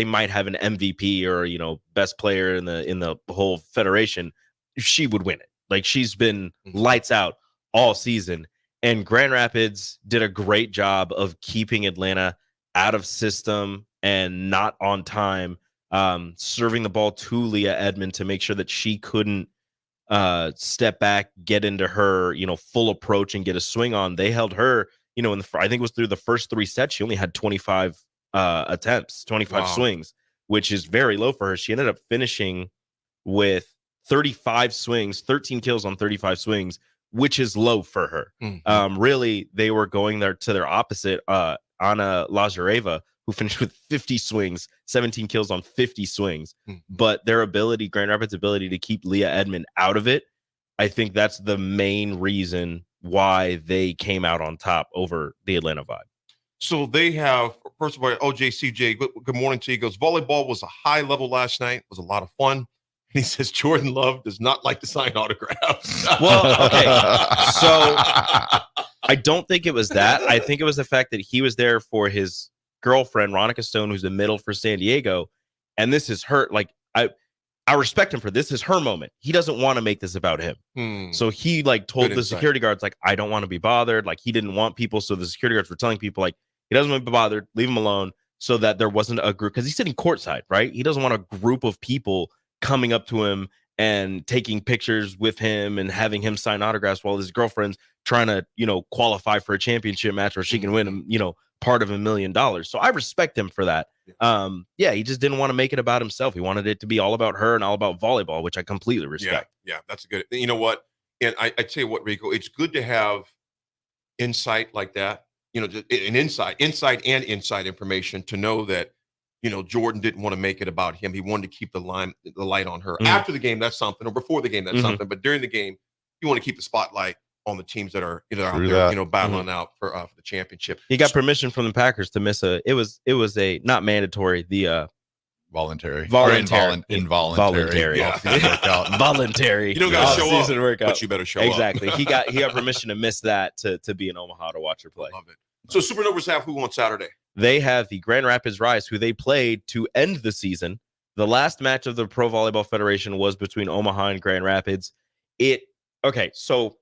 [SPEAKER 6] might have an MVP or, best player in the whole federation, she would win it. Like she's been lights out all season. And Grand Rapids did a great job of keeping Atlanta out of system and not on time, serving the ball to Leah Edmond to make sure that she couldn't step back, get into her, full approach and get a swing on. They held her, I think it was through the first 3 sets. She only had 25 attempts, 25 swings, which is very low for her. She ended up finishing with 35 swings, 13 kills on 35 swings, which is low for her. Really, they were going there to their opposite, Anna Lazareva, who finished with 50 swings, 17 kills on 50 swings. But their Grand Rapids' ability to keep Leah Edmond out of it, I think that's the main reason why they came out on top over the Atlanta Vibe.
[SPEAKER 3] So they have, first of all, OJCJ, good morning to you. He goes, volleyball was a high level last night. It was a lot of fun. He says Jordan Love does not like to sign autographs.
[SPEAKER 6] Well, okay. So I don't think it was that. I think it was the fact that he was there for his girlfriend, Ronica Stone, who's the middle for San Diego. And this is her. Like, I respect him for this. Is her moment. He doesn't want to make this about him. So he told the security guards, I don't want to be bothered. Like he didn't want people. So the security guards were telling people he doesn't want to be bothered. Leave him alone, so that there wasn't a group, because he's sitting courtside, right? He doesn't want a group of people coming up to him and taking pictures with him and having him sign autographs while his girlfriend's trying to, qualify for a championship match where she can win, part of $1 million. So I respect him for that. He just didn't want to make it about himself. He wanted it to be all about her and all about volleyball, which I completely respect.
[SPEAKER 3] Yeah, that's a good. You know what? And I tell you what, Rico, it's good to have insight like that. You know, just an inside and inside information to know that, you know, Jordan didn't want to make it about him. He wanted to keep the light on her. After the game, that's something, or before the game, that's something. But during the game, you want to keep the spotlight on the teams that are out there, you know, battling out for the championship.
[SPEAKER 6] He got permission from the Packers to miss it was a not mandatory,
[SPEAKER 2] voluntary.
[SPEAKER 6] Involuntary.
[SPEAKER 3] Yeah.
[SPEAKER 6] Voluntary.
[SPEAKER 3] You don't got to show up,
[SPEAKER 6] workout.
[SPEAKER 3] but you better show
[SPEAKER 6] exactly.
[SPEAKER 3] up.
[SPEAKER 6] He got permission to miss that to be in Omaha to watch her play.
[SPEAKER 3] Love it. So Supernovas have who on Saturday?
[SPEAKER 6] They have the Grand Rapids Rise, who they played to end the season. The last match of the Pro Volleyball Federation was between Omaha and Grand Rapids. So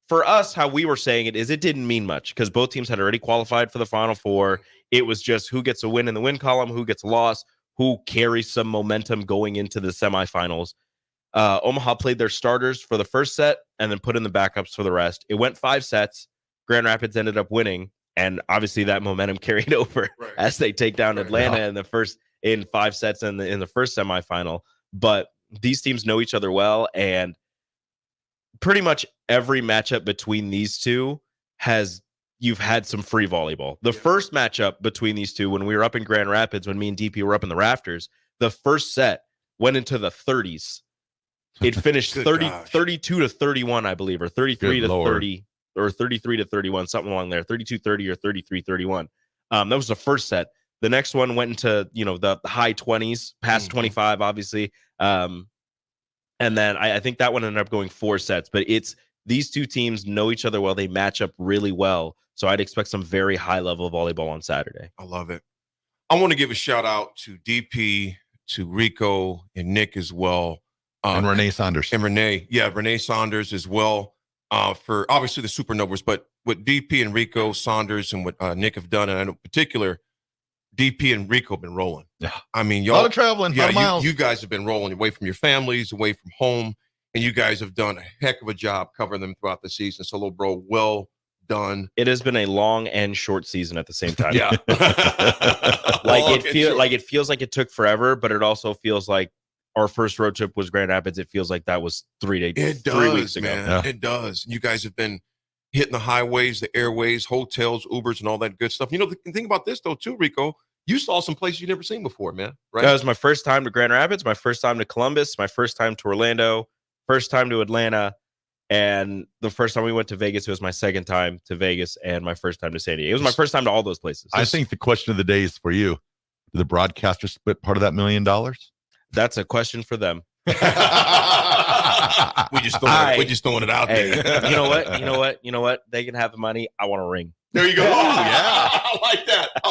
[SPEAKER 6] for us, how we were saying it is it didn't mean much because both teams had already qualified for the Final Four. It was just who gets a win in the win column, who gets a loss, who carries some momentum going into the semifinals. Omaha played their starters for the first set and then put in the backups for the rest. It went 5 sets. Grand Rapids ended up winning, and obviously that momentum carried over as they take down Atlanta in 5 sets in the first semifinal. But these teams know each other well, and pretty much every matchup between these two you've had some free volleyball. The first matchup between these two, when we were up in Grand Rapids, when me and DP were up in the rafters, the first set went into the 30s. It finished 32 to 31, I believe, or 33 to 30, or 33 to 31, something along there, 32-30 or 33-31. That was the first set. The next one went into, the high 20s, past 25, obviously. And then I think that one ended up going 4 sets. But these two teams know each other well. They match up really well. So I'd expect some very high-level volleyball on Saturday.
[SPEAKER 3] I love it. I want to give a shout-out to DP, to Rico, and Nick as well.
[SPEAKER 2] And Renee Saunders.
[SPEAKER 3] And Renee Saunders as well, for obviously the Supernovas. But what DP and Rico Saunders and what Nick have done, and I know in particular, DP and Rico have been rolling.
[SPEAKER 2] Yeah.
[SPEAKER 3] I mean, y'all.
[SPEAKER 2] A lot of traveling, a lot of miles.
[SPEAKER 3] You guys have been rolling away from your families, away from home, and you guys have done a heck of a job covering them throughout the season. So, little bro, well done.
[SPEAKER 6] It has been a long and short season at the same time.
[SPEAKER 3] Yeah.
[SPEAKER 6] It feels like it took forever, but it also feels like our first road trip was Grand Rapids. It feels like that was 3 weeks ago.
[SPEAKER 3] Man.
[SPEAKER 2] Yeah.
[SPEAKER 3] It does. You guys have been hitting the highways, the airways, hotels, Ubers, and all that good stuff. The thing about this, though, too, Rico, you saw some places you've never seen before, man. Right?
[SPEAKER 6] That was my first time to Grand Rapids, my first time to Columbus, my first time to Orlando, first time to Atlanta, and the first time we went to Vegas, it was my second time to Vegas, and my first time to San Diego. It was my first time to all those places.
[SPEAKER 2] I think the question of the day is for you. Did the broadcaster split part of that $1 million?
[SPEAKER 6] That's a question for them.
[SPEAKER 3] We just throwing it out there.
[SPEAKER 6] You know what? They can have the money. I want a ring.
[SPEAKER 3] There you go.
[SPEAKER 2] Yeah.
[SPEAKER 3] I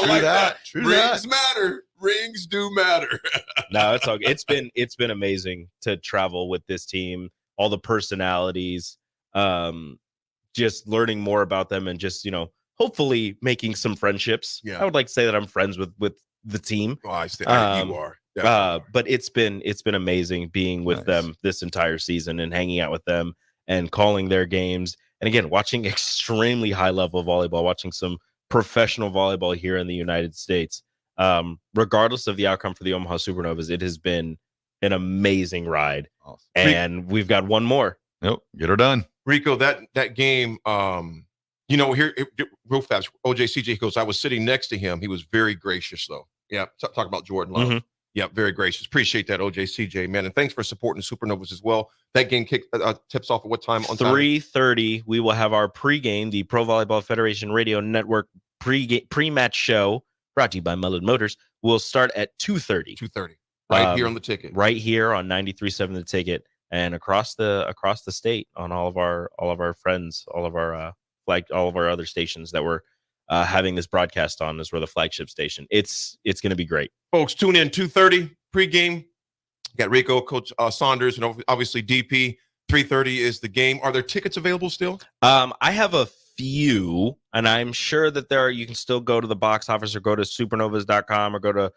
[SPEAKER 3] like that.
[SPEAKER 2] True
[SPEAKER 3] Rings
[SPEAKER 2] that.
[SPEAKER 3] matter. Rings do matter.
[SPEAKER 6] No, it's all good. It's been amazing to travel with this team, all the personalities, just learning more about them, and just hopefully making some friendships.
[SPEAKER 3] Yeah.
[SPEAKER 6] I would like to say that I'm friends with the team.
[SPEAKER 3] Oh, I see. You are.
[SPEAKER 6] But it's been amazing being with them this entire season and hanging out with them and calling their games. And again, watching extremely high level volleyball, watching some professional volleyball here in the United States. Regardless of the outcome for the Omaha Supernovas, it has been an amazing ride. Awesome. And we've got one more.
[SPEAKER 2] Nope, get her done.
[SPEAKER 3] Rico, that game, here real fast, OJCJ goes, I was sitting next to him. He was very gracious, though. Yeah, talk about Jordan Love.
[SPEAKER 6] Mm-hmm.
[SPEAKER 3] Yeah, very gracious. Appreciate that, OJCJ, man. And thanks for supporting the Supernovas as well. That game tips off at what time on
[SPEAKER 6] 3:30. We will have our pregame, the Pro Volleyball Federation Radio Network pre-match show brought to you by Mullen Motors. Will start at 2:30.
[SPEAKER 3] 2:30. Right here on the ticket.
[SPEAKER 6] Right here on 93.7 The Ticket, and across the state on all of our friends, all of our other stations that we're having this broadcast on. Is we're the flagship station. It's going to be great.
[SPEAKER 3] Folks, tune in 2:30 pregame. Got Rico, Coach Saunders, and obviously DP. 3:30 is the game. Are there tickets available still?
[SPEAKER 6] I have a few, and I'm sure that you can still go to the box office or go to supernovas.com or go to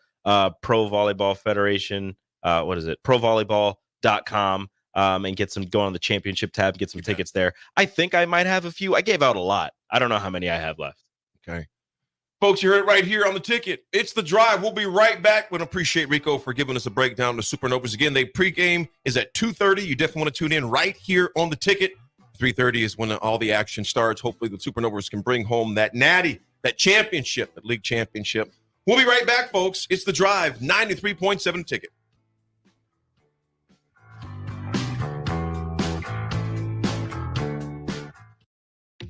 [SPEAKER 6] Pro Volleyball Federation. Provolleyball.com and go on the championship tab, get some tickets there. I think I might have a few. I gave out a lot. I don't know how many I have left.
[SPEAKER 3] Okay. Folks, you heard it right here on the ticket. It's The Drive. We'll be right back. We appreciate Rico for giving us a breakdown of the Supernovas. Again, the pregame is at 2:30. You definitely want to tune in right here on the ticket. 3:30 is when all the action starts. Hopefully the Supernovas can bring home that natty, that championship, that league championship. We'll be right back, folks. It's The Drive, 93.7 ticket.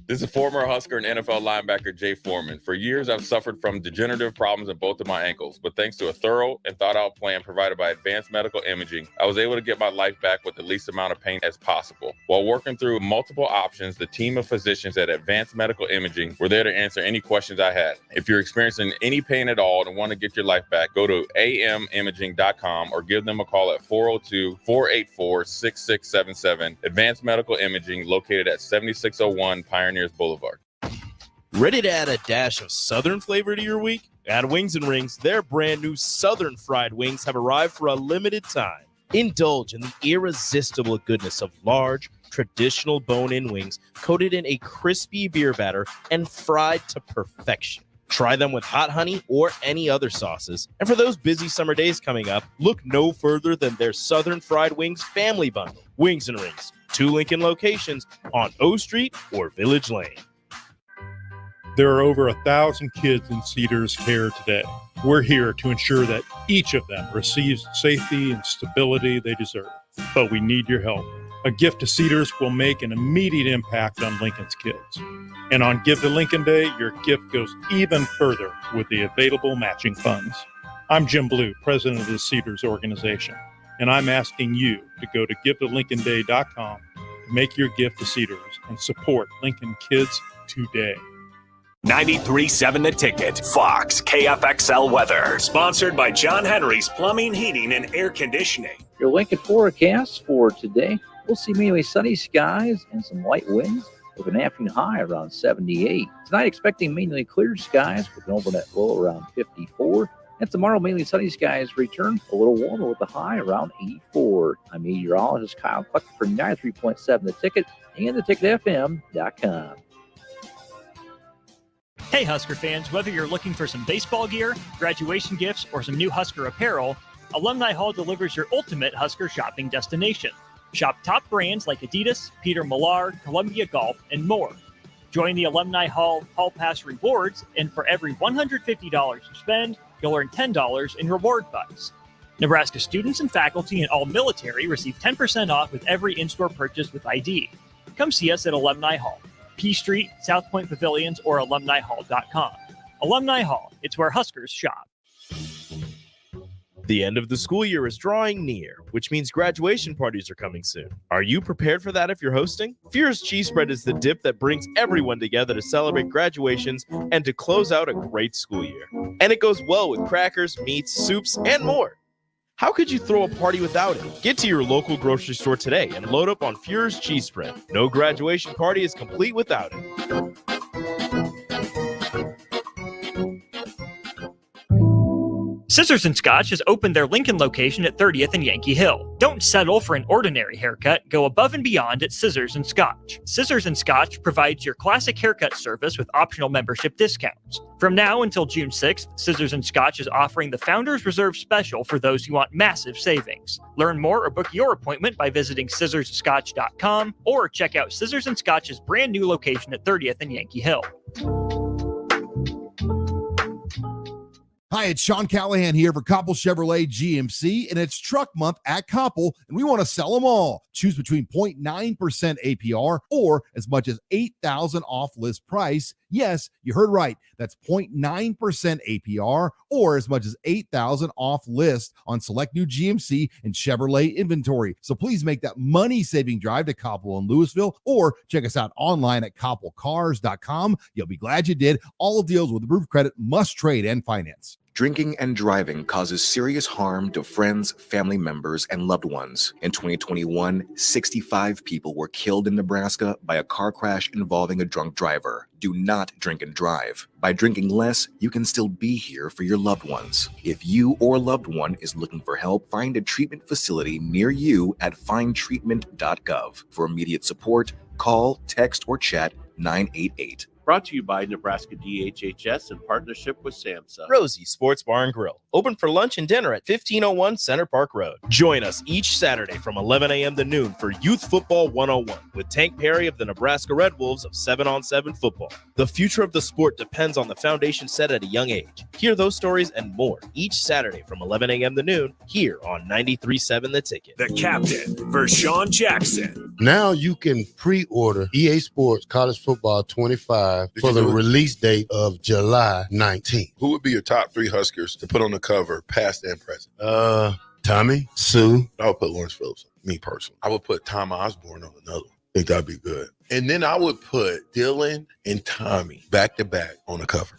[SPEAKER 15] This is former Husker and NFL linebacker Jay Foreman. For years, I've suffered from degenerative problems in both of my ankles, but thanks to a thorough and thought-out plan provided by Advanced Medical Imaging, I was able to get my life back with the least amount of pain as possible. While working through multiple options, the team of physicians at Advanced Medical Imaging were there to answer any questions I had. If you're experiencing any pain at all and want to get your life back, go to amimaging.com or give them a call at 402-484-6677. Advanced Medical Imaging, located at 7601 Pioneers Boulevard.
[SPEAKER 4] Ready to add a dash of Southern flavor to your week? At Wings and Rings, their brand new Southern fried wings have arrived for a limited time. Indulge in the irresistible goodness of large, traditional bone-in wings coated in a crispy beer batter and fried to perfection. Try them with hot honey or any other sauces. And for those busy summer days coming up, look no further than their Southern Fried Wings Family Bundle. Wings and Rings, 2 Lincoln locations on O Street or Village Lane.
[SPEAKER 16] There are over 1,000 kids in Cedars care today. We're here to ensure that each of them receives the safety and stability they deserve. But we need your help. A gift to Cedars will make an immediate impact on Lincoln's kids. And on Give to Lincoln Day, your gift goes even further with the available matching funds. I'm Jim Blue, president of the Cedars organization, and I'm asking you to go to givetolincolnday.com to make your gift to Cedars and support Lincoln kids today.
[SPEAKER 11] 93.7 The Ticket, Fox, KFXL weather. Sponsored by John Henry's Plumbing, Heating, and Air Conditioning.
[SPEAKER 17] Your Lincoln forecast for today, we'll see mainly sunny skies and some light winds with an afternoon high around 78. Tonight, expecting mainly clear skies with an overnight low around 54. And tomorrow, mainly sunny skies return, a little warmer with a high around 84. I'm meteorologist Kyle Clucker for 93.7 The Ticket and theticketfm.com.
[SPEAKER 10] Hey Husker fans, whether you're looking for some baseball gear, graduation gifts, or some new Husker apparel, Alumni Hall delivers your ultimate Husker shopping destination. Shop top brands like Adidas, Peter Millar, Columbia Golf, and more. Join the Alumni Hall Hall Pass rewards, and for every $150 you spend, you'll earn $10 in reward bucks. Nebraska students and faculty and all military receive 10% off with every in-store purchase with ID. Come see us at Alumni Hall, P Street, South Point Pavilions, or alumnihall.com. Alumni Hall, it's where Huskers shop.
[SPEAKER 4] The end of the school year is drawing near, which means graduation parties are coming soon. Are you prepared for that if you're hosting? Fierce Cheese Spread is the dip that brings everyone together to celebrate graduations and to close out a great school year. And it goes well with crackers, meats, soups, and more. How could you throw a party without it? Get to your local grocery store today and load up on Fierce Cheese Spread. No graduation party is complete without it.
[SPEAKER 10] Scissors and Scotch has opened their Lincoln location at 30th and Yankee Hill. Don't settle for an ordinary haircut. Go above and beyond at Scissors and Scotch. Scissors and Scotch provides your classic haircut service with optional membership discounts. From now until June 6th, Scissors and Scotch is offering the Founders Reserve Special for those who want massive savings. Learn more or book your appointment by visiting scissorsscotch.com or check out Scissors and Scotch's brand new location at 30th and Yankee Hill.
[SPEAKER 18] Hi, it's Sean Callahan here for Koppel Chevrolet GMC, and it's truck month at Koppel, and we want to sell them all. Choose between 0.9% APR or as much as $8,000 off list price. Yes, you heard right. That's 0.9% APR or as much as $8,000 off list on select new GMC and Chevrolet inventory. So please make that money-saving drive to Koppel in Louisville or check us out online at koppelcars.com. You'll be glad you did. All deals with approved credit must trade and finance.
[SPEAKER 22] Drinking and driving causes serious harm to friends, family members, and loved ones. In 2021, 65 people were killed in Nebraska by a car crash involving a drunk driver. Do not drink and drive. By drinking less, you can still be here for your loved ones. If you or a loved one is looking for help, find a treatment facility near you at findtreatment.gov. For immediate support, call, text, or chat 988.
[SPEAKER 12] Brought to you by Nebraska DHHS in partnership with SAMHSA.
[SPEAKER 6] Rosie Sports Bar and Grill, open for lunch and dinner at 1501 Center Park Road.
[SPEAKER 4] Join us each Saturday from 11 a.m. to noon for Youth Football 101 with Tank Perry of the Nebraska Red Wolves of 7-on-7 football. The future of the sport depends on the foundation set at a young age. Hear those stories and more each Saturday from 11 a.m. to noon here on 93.7 The Ticket.
[SPEAKER 11] The captain, Vershawn Jackson.
[SPEAKER 13] Now you can pre-order EA Sports College Football 25 for the release date of July 19th.
[SPEAKER 1] Who would be your top 3 Huskers to put on the cover, past and present?
[SPEAKER 13] Tommy, Sue.
[SPEAKER 1] I would put Lawrence Phillips, me personally. I would put Tom Osborne on another one. I think that'd be good. And then I would put Dylan and Tommy back to back on the cover.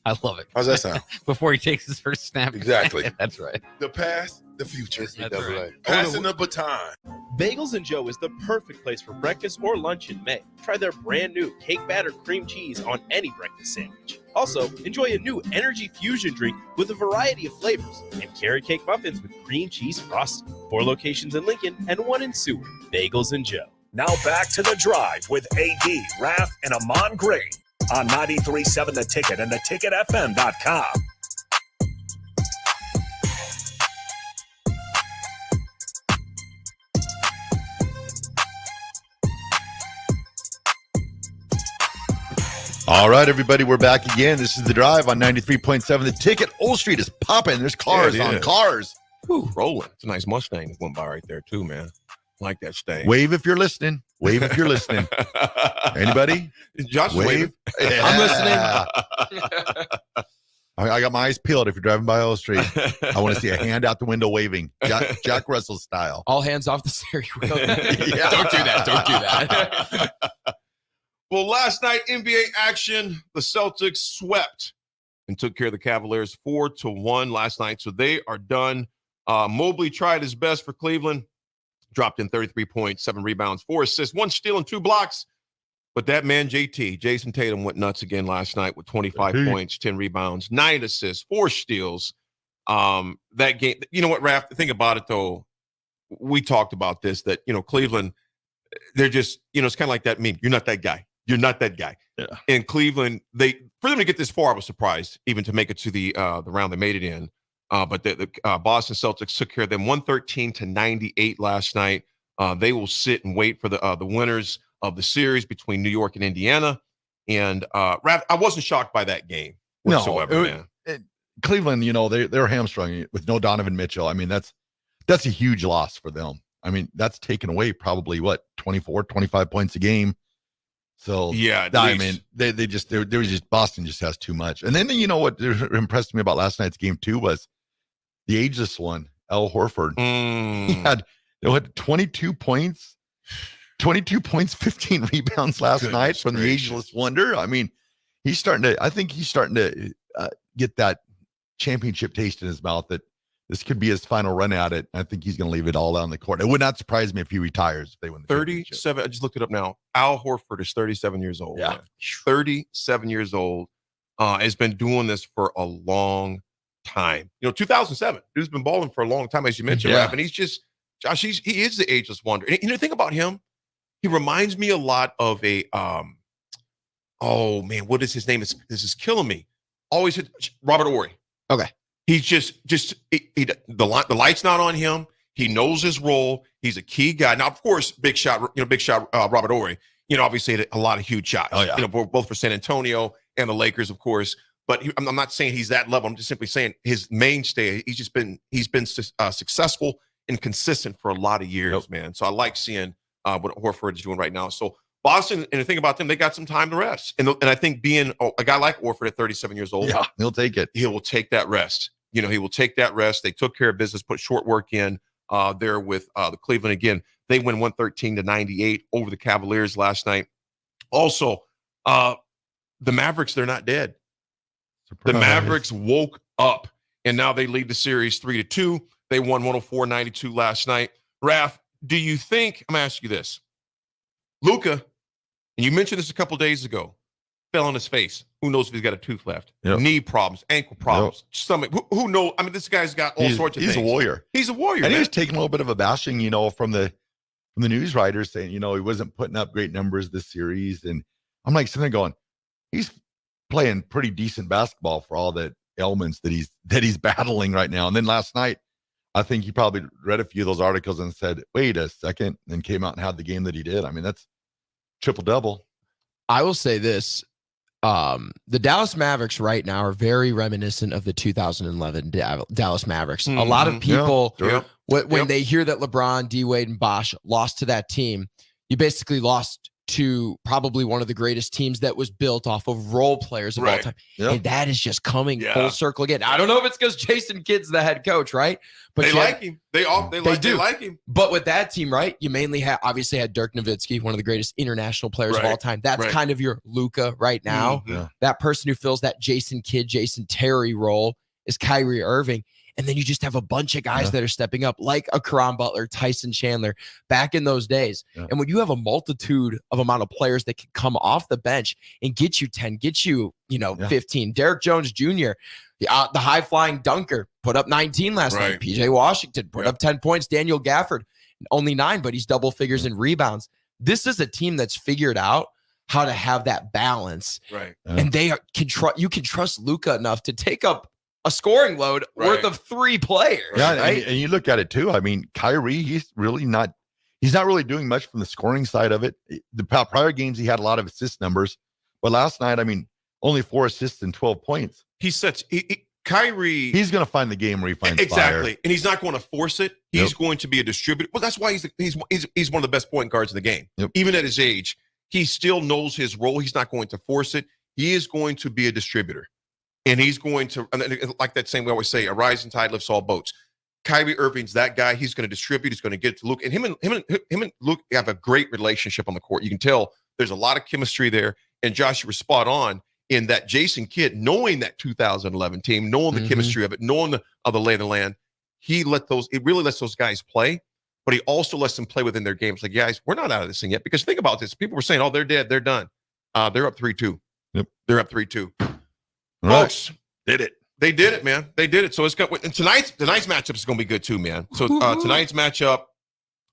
[SPEAKER 14] I love it.
[SPEAKER 1] How's that sound?
[SPEAKER 14] Before he takes his first snap.
[SPEAKER 1] Exactly.
[SPEAKER 14] That's right.
[SPEAKER 1] The past, the future.
[SPEAKER 14] That's right.
[SPEAKER 1] Passing the baton.
[SPEAKER 4] Bagels and Joe is the perfect place for breakfast or lunch in May. Try their brand new cake batter cream cheese on any breakfast sandwich. Also, enjoy a new energy fusion drink with a variety of flavors and carrot cake muffins with cream cheese frosting. 4 locations in Lincoln and 1 in Seward. Bagels and Joe.
[SPEAKER 11] Now back to The Drive with AD, Raff, and Ahman Gray on 93.7 The Ticket and theticketfm.com.
[SPEAKER 2] All right, everybody, we're back again. This is The Drive on 93.7 The Ticket. Old Street is popping. There's cars on cars.
[SPEAKER 3] Whew, rolling. It's a nice Mustang that went by right there, too, man. Like that stay.
[SPEAKER 2] Wave if you're listening. Wave if you're listening. Anybody?
[SPEAKER 3] Josh
[SPEAKER 2] wave.
[SPEAKER 3] Yeah.
[SPEAKER 2] I'm listening. I got my eyes peeled if you're driving by O Street. I want to see a hand out the window waving. Jack Russell style.
[SPEAKER 14] All hands off the steering wheel.
[SPEAKER 2] Yeah.
[SPEAKER 14] Don't do that. Don't do that.
[SPEAKER 3] Well, last night, NBA action, the Celtics swept and took care of the Cavaliers 4-1 last night. So they are done. Mobley tried his best for Cleveland. Dropped in 33 points, 7 rebounds, 4 assists, 1 steal, and 2 blocks. But that man, Jason Tatum, went nuts again last night with 25 points, 10 rebounds, 9 assists, 4 steals. That game, you know what, Raff? Think about it, though. We talked about this, that, Cleveland, they're just, it's kind of like that meme. You're not that guy. You're not that guy.
[SPEAKER 2] Yeah.
[SPEAKER 3] In Cleveland, for them to get this far, I was surprised, even to make it to the round they made it in. But the Boston Celtics took care of them 113-98 last night. They will sit and wait for the winners of the series between New York and Indiana. And I wasn't shocked by that game whatsoever, man.
[SPEAKER 2] Cleveland, they're hamstrung with no Donovan Mitchell. I mean, that's a huge loss for them. I mean, that's taken away probably 24, 25 points a game. So
[SPEAKER 3] yeah,
[SPEAKER 2] I mean, they just Boston just has too much. And then what impressed me about last night's game too was the ageless one, Al Horford. He had 22 points, 15 rebounds last night from the ageless wonder. I mean, I think he's starting to get that championship taste in his mouth, that this could be his final run at it. I think he's going to leave it all on the court. It would not surprise me if he retires if they win the
[SPEAKER 3] 37. I just looked it up now. Al Horford is 37 years old.
[SPEAKER 2] Yeah.
[SPEAKER 3] Man. 37 years old. Has been doing this for a long time. 2007. Dude's been balling for a long time, as you mentioned, Raff. And he's just, Josh, he is the ageless wonder. And the thing about him, he reminds me a lot of a, oh man, what is his name? This is killing me. Always hit Robert Horry.
[SPEAKER 14] Okay.
[SPEAKER 3] He's just the light's not on him. He knows his role. He's a key guy. Now, of course, big shot Robert Horry, obviously had a lot of huge shots, both for San Antonio and the Lakers, of course. But I'm not saying he's that level. I'm just simply saying his mainstay, he's been successful and consistent for a lot of years, man. So I like seeing what Horford is doing right now. So Boston, and the thing about them, they got some time to rest. And I think being a guy like Horford at 37 years old,
[SPEAKER 2] he'll take it.
[SPEAKER 3] He will take that rest. He will take that rest. They took care of business, put short work in there with the Cleveland. Again, they win 113-98 over the Cavaliers last night. Also, the Mavericks, they're not dead. Surprise. The Mavericks woke up, and now they lead the series 3-2. They won 104-92 last night. Raff, do you think, I'm going to ask you this. Luka, and you mentioned this a couple days ago, fell on his face. Who knows if he's got a tooth left?
[SPEAKER 2] Yep.
[SPEAKER 3] Knee problems, ankle problems, stomach. Who knows? I mean, this guy's got all sorts of things.
[SPEAKER 2] He's a warrior.
[SPEAKER 3] He's a warrior,
[SPEAKER 2] and
[SPEAKER 3] man.
[SPEAKER 2] he was taking a little bit of a bashing, from the news writers saying, he wasn't putting up great numbers this series. And I'm like sitting there going, he's playing pretty decent basketball for all the ailments that he's battling right now. And then last night, I think he probably read a few of those articles and said, wait a second, and came out and had the game that he did. I mean, that's triple-double.
[SPEAKER 5] I will say this. The Dallas Mavericks right now are very reminiscent of the 2011 Dallas Mavericks. A lot of people, when they hear that LeBron, D-Wade, and Bosh lost to that team, you basically lost to probably one of the greatest teams that was built off of role players of all time. And that is just coming full circle again. I don't know if it's because Jason Kidd's the head coach, right? But
[SPEAKER 3] they like him. They like him.
[SPEAKER 5] But with that team, right, you mainly obviously had Dirk Nowitzki, one of the greatest international players of all time. That's kind of your Luka right now. That person who fills that Jason Kidd, Jason Terry role is Kyrie Irving. And then you just have a bunch of guys that are stepping up, like a Caron Butler, Tyson Chandler, back in those days. And when you have a multitude of amount of players that can come off the bench and get you 10, get you, 15. Derek Jones Jr., the high-flying dunker, put up 19 last night. PJ Washington put up 10 points. Daniel Gafford, only 9, but he's double figures in rebounds. This is a team that's figured out how to have that balance. And you can trust Luka enough to take up a scoring load worth of 3 players.
[SPEAKER 2] And you look at it too. I mean, Kyrie, he's not really doing much from the scoring side of it. The prior games, he had a lot of assist numbers, but last night, I mean, only 4 assists and 12 points.
[SPEAKER 3] Kyrie.
[SPEAKER 2] He's going to find the game where he finds
[SPEAKER 3] exactly,
[SPEAKER 2] fire.
[SPEAKER 3] And he's not going to force it. He's going to be a distributor. Well, that's why he's one of the best point guards in the game. Even at his age, he still knows his role. He's not going to force it. He is going to be a distributor. And he's going to, like that saying we always say, a rising tide lifts all boats. Kyrie Irving's that guy. He's going to distribute. He's going to get it to Luke. And him and Luke have a great relationship on the court. You can tell there's a lot of chemistry there. And Josh, you were spot on in that Jason Kidd, knowing that 2011 team, knowing the chemistry of it, knowing the lay of the land, it really lets those guys play. But he also lets them play within their games. Like, guys, we're not out of this thing yet. Because think about this. People were saying, oh, they're dead. They're done. They're up 3-2. They're up 3-2. Folks, did it. They did it, man. They did it. So it's got, and tonight's matchup is going to be good too, man. So tonight's matchup,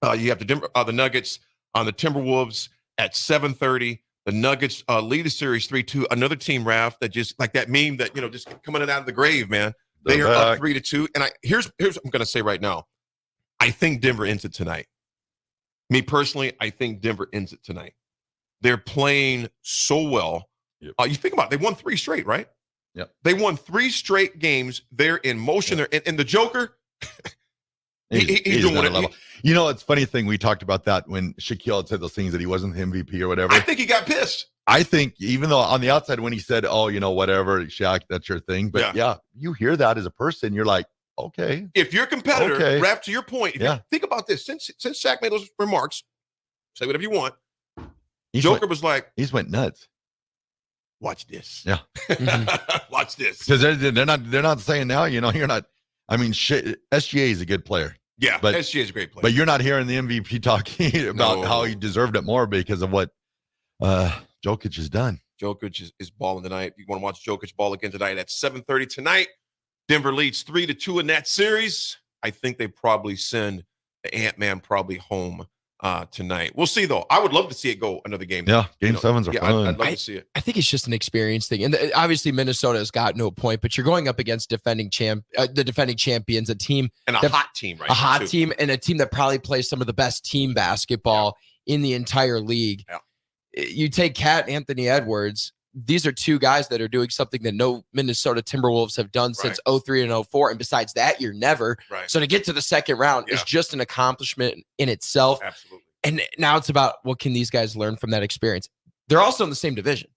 [SPEAKER 3] you have the Nuggets on the Timberwolves at 7:30. The Nuggets lead the series 3-2. Another team, Raff, that just like that meme that just coming out of the grave, man. They are up 3-2. And here's what I'm going to say right now. I think Denver ends it tonight. Me personally, I think Denver ends it tonight. They're playing so well. You think about it, they won 3 straight, right? They won 3 straight games. They're in motion. They're and the Joker, he's doing it.
[SPEAKER 2] It's a funny thing. We talked about that when Shaquille had said those things that he wasn't the MVP or whatever.
[SPEAKER 3] I think he got pissed.
[SPEAKER 2] I think even though on the outside when he said, oh, whatever, Shaq, that's your thing. But you hear that as a person, you're like, okay.
[SPEAKER 3] If you're a competitor, Raff, to your point, think about this. Since Shaq made those remarks, say whatever you want. Joker was like,
[SPEAKER 2] he's went nuts.
[SPEAKER 3] Watch this.
[SPEAKER 2] Yeah.
[SPEAKER 3] Watch this.
[SPEAKER 2] Because they're not saying now, you're not. I mean, SGA is a good player.
[SPEAKER 3] Yeah,
[SPEAKER 2] but
[SPEAKER 3] SGA is a great player.
[SPEAKER 2] But you're not hearing the MVP talking about how he deserved it more because of what Jokic has done.
[SPEAKER 3] Jokic is balling tonight. You want to watch Jokic ball again tonight at 7:30 tonight. Denver leads 3-2 in that series. I think they probably send the Ant-Man probably home tonight. We'll see, though. I would love to see it go another game.
[SPEAKER 2] Yeah, game 7s are fun.
[SPEAKER 3] I'd love to see it.
[SPEAKER 5] I think it's just an experience thing. And obviously, Minnesota has got no point, but you're going up against the defending champions, a team.
[SPEAKER 3] And a hot team, right?
[SPEAKER 5] A hot team and a team that probably plays some of the best team basketball in the entire league. You take Cat and Anthony Edwards. These are 2 guys that are doing something that no Minnesota Timberwolves have done since 03 and 04. And besides that, you're never. So to get to the second round is just an accomplishment in itself.
[SPEAKER 3] Absolutely.
[SPEAKER 5] And now it's about what can these guys learn from that experience. They're also in the same division,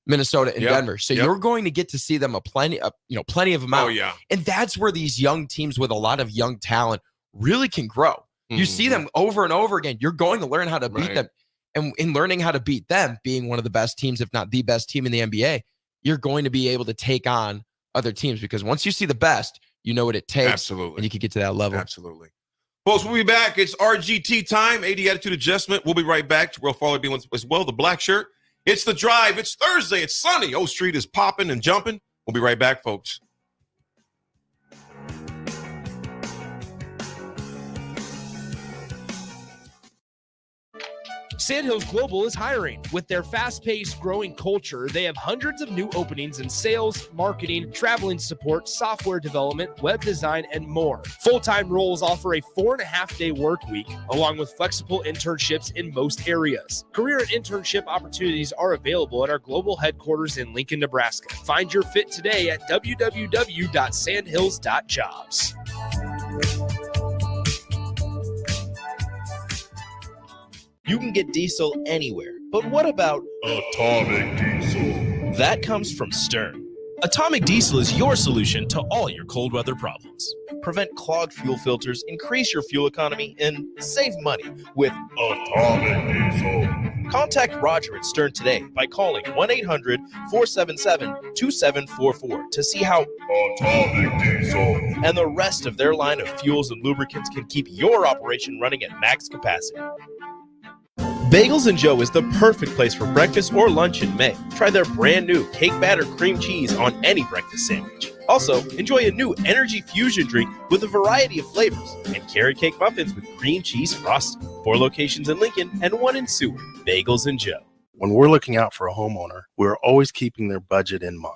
[SPEAKER 5] Minnesota and Denver. So you're going to get to see them plenty of them out.
[SPEAKER 3] Oh, yeah.
[SPEAKER 5] And that's where these young teams with a lot of young talent really can grow. You see them over and over again. You're going to learn how to beat them. And in learning how to beat them, being one of the best teams, if not the best team in the NBA, you're going to be able to take on other teams because once you see the best, you know what it takes.
[SPEAKER 3] Absolutely.
[SPEAKER 5] And you can get to that level.
[SPEAKER 3] Absolutely. Folks, we'll be back. It's RGT time, AD Attitude Adjustment. We'll be right back. Terrell Farley being as well, the black shirt. It's The Drive. It's Thursday. It's sunny. O Street is popping and jumping. We'll be right back, folks.
[SPEAKER 9] Sandhills Global is hiring. With their fast-paced, growing culture, they have hundreds of new openings in sales, marketing, traveling support, software development, web design, and more. Full-time roles offer a 4.5-day work week, along with flexible internships in most areas. Career and internship opportunities are available at our global headquarters in Lincoln, Nebraska. Find your fit today at www.sandhills.jobs.
[SPEAKER 4] You can get diesel anywhere, but what about Atomic Diesel? That comes from Stern. Atomic Diesel is your solution to all your cold weather problems. Prevent clogged fuel filters, increase your fuel economy, and save money with Atomic Diesel. Contact Roger at Stern today by calling 1-800-477-2744 to see how Atomic Diesel and the rest of their line of fuels and lubricants can keep your operation running at max capacity. Bagels & Joe is the perfect place for breakfast or lunch in May. Try their brand new cake batter cream cheese on any breakfast sandwich. Also, enjoy a new energy fusion drink with a variety of flavors and carrot cake muffins with cream cheese frosting. 4 locations in Lincoln and 1 in Seward. Bagels & Joe.
[SPEAKER 7] When we're looking out for a homeowner, we're always keeping their budget in mind.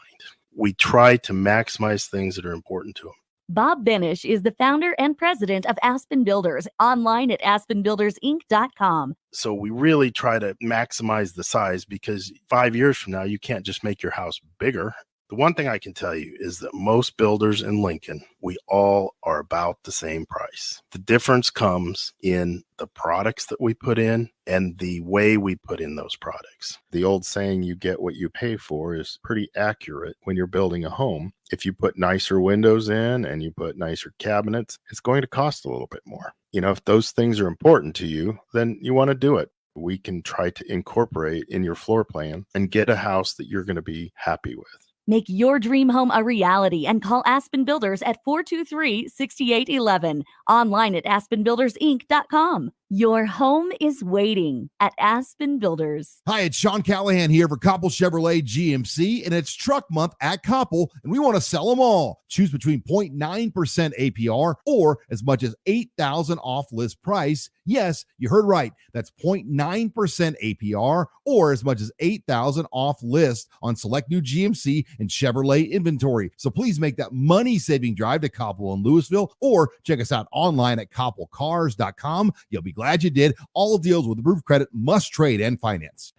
[SPEAKER 7] We try to maximize things that are important to them.
[SPEAKER 19] Bob Benish is the founder and president of Aspen Builders, online at aspenbuildersinc.com.
[SPEAKER 7] So we really try to maximize the size because 5 years from now, you can't just make your house bigger. The one thing I can tell you is that most builders in Lincoln, we all are about the same price. The difference comes in the products that we put in and the way we put in those products. The old saying, you get what you pay for, is pretty accurate when you're building a home. If you put nicer windows in and you put nicer cabinets, it's going to cost a little bit more. You know, if those things are important to you, then you want to do it. We can try to incorporate in your floor plan and get a house that you're going to be happy with.
[SPEAKER 19] Make your dream home a reality and call Aspen Builders at 423-6811. Online at aspenbuildersinc.com. Your home is waiting at Aspen Builders.
[SPEAKER 18] Hi, it's Sean Callahan here for Koppel Chevrolet GMC, and it's truck month at Koppel, and we want to sell them all. Choose between 0.9% APR or as much as $8,000 off list price. Yes, you heard right. That's 0.9% APR or as much as $8,000 off list on select new GMC and Chevrolet inventory. So please make that money-saving drive to Koppel in Louisville or check us out online at koppelcars.com. You'll be glad you did. All deals with approved credit, must trade and finance.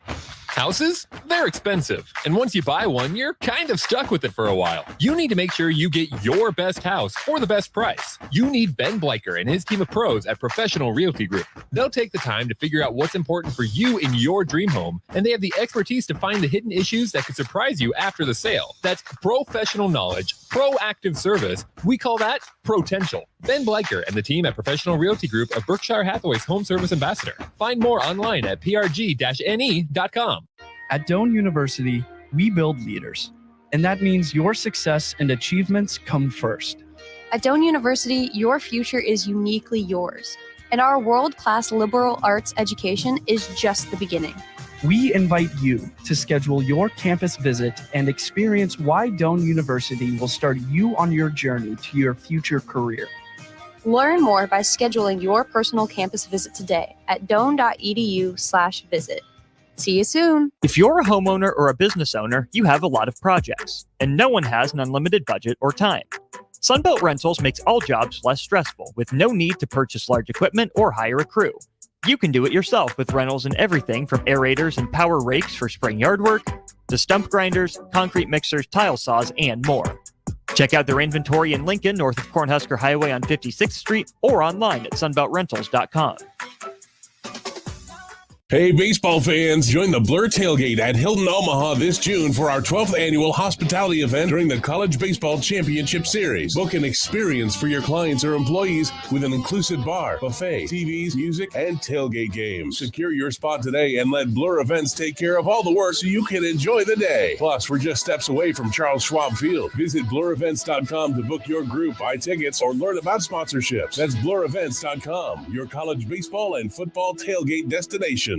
[SPEAKER 20] Houses? They're expensive. And once you buy one, you're kind of stuck with it for a while. You need to make sure you get your best house for the best price. You need Ben Bleicher and his team of pros at Professional Realty Group. They'll take the time to figure out what's important for you in your dream home, and they have the expertise to find the hidden issues that could surprise you after the sale. That's professional knowledge, proactive service. We call that potential. Ben Bleicher and the team at Professional Realty Group of Berkshire Hathaway's Home Service Ambassador. Find more online at prg-ne.com.
[SPEAKER 21] At Doane University, we build leaders, and that means your success and achievements come first.
[SPEAKER 25] At Doane University, your future is uniquely yours, and our world-class liberal arts education is just the beginning.
[SPEAKER 21] We invite you to schedule your campus visit and experience why Doane University will start you on your journey to your future career.
[SPEAKER 25] Learn more by scheduling your personal campus visit today at doane.edu/visit. See you soon.
[SPEAKER 10] If you're a homeowner or a business owner, you have a lot of projects, and no one has an unlimited budget or time. Sunbelt Rentals makes all jobs less stressful with no need to purchase large equipment or hire a crew. You can do it yourself with rentals and everything from aerators and power rakes for spring yard work to stump grinders, concrete mixers, tile saws, and more. Check out their inventory in Lincoln, north of Cornhusker Highway on 56th Street, or online at sunbeltrentals.com.
[SPEAKER 26] Hey, baseball fans, join the Blur Tailgate at Hilton Omaha this June for our 12th annual hospitality event during the College Baseball Championship Series. Book an experience for your clients or employees with an inclusive bar, buffet, TVs, music, and tailgate games. Secure your spot today and let Blur Events take care of all the work so you can enjoy the day. Plus, we're just steps away from Charles Schwab Field. Visit blurevents.com to book your group, buy tickets, or learn about sponsorships. That's blurevents.com, your college baseball and football tailgate destination.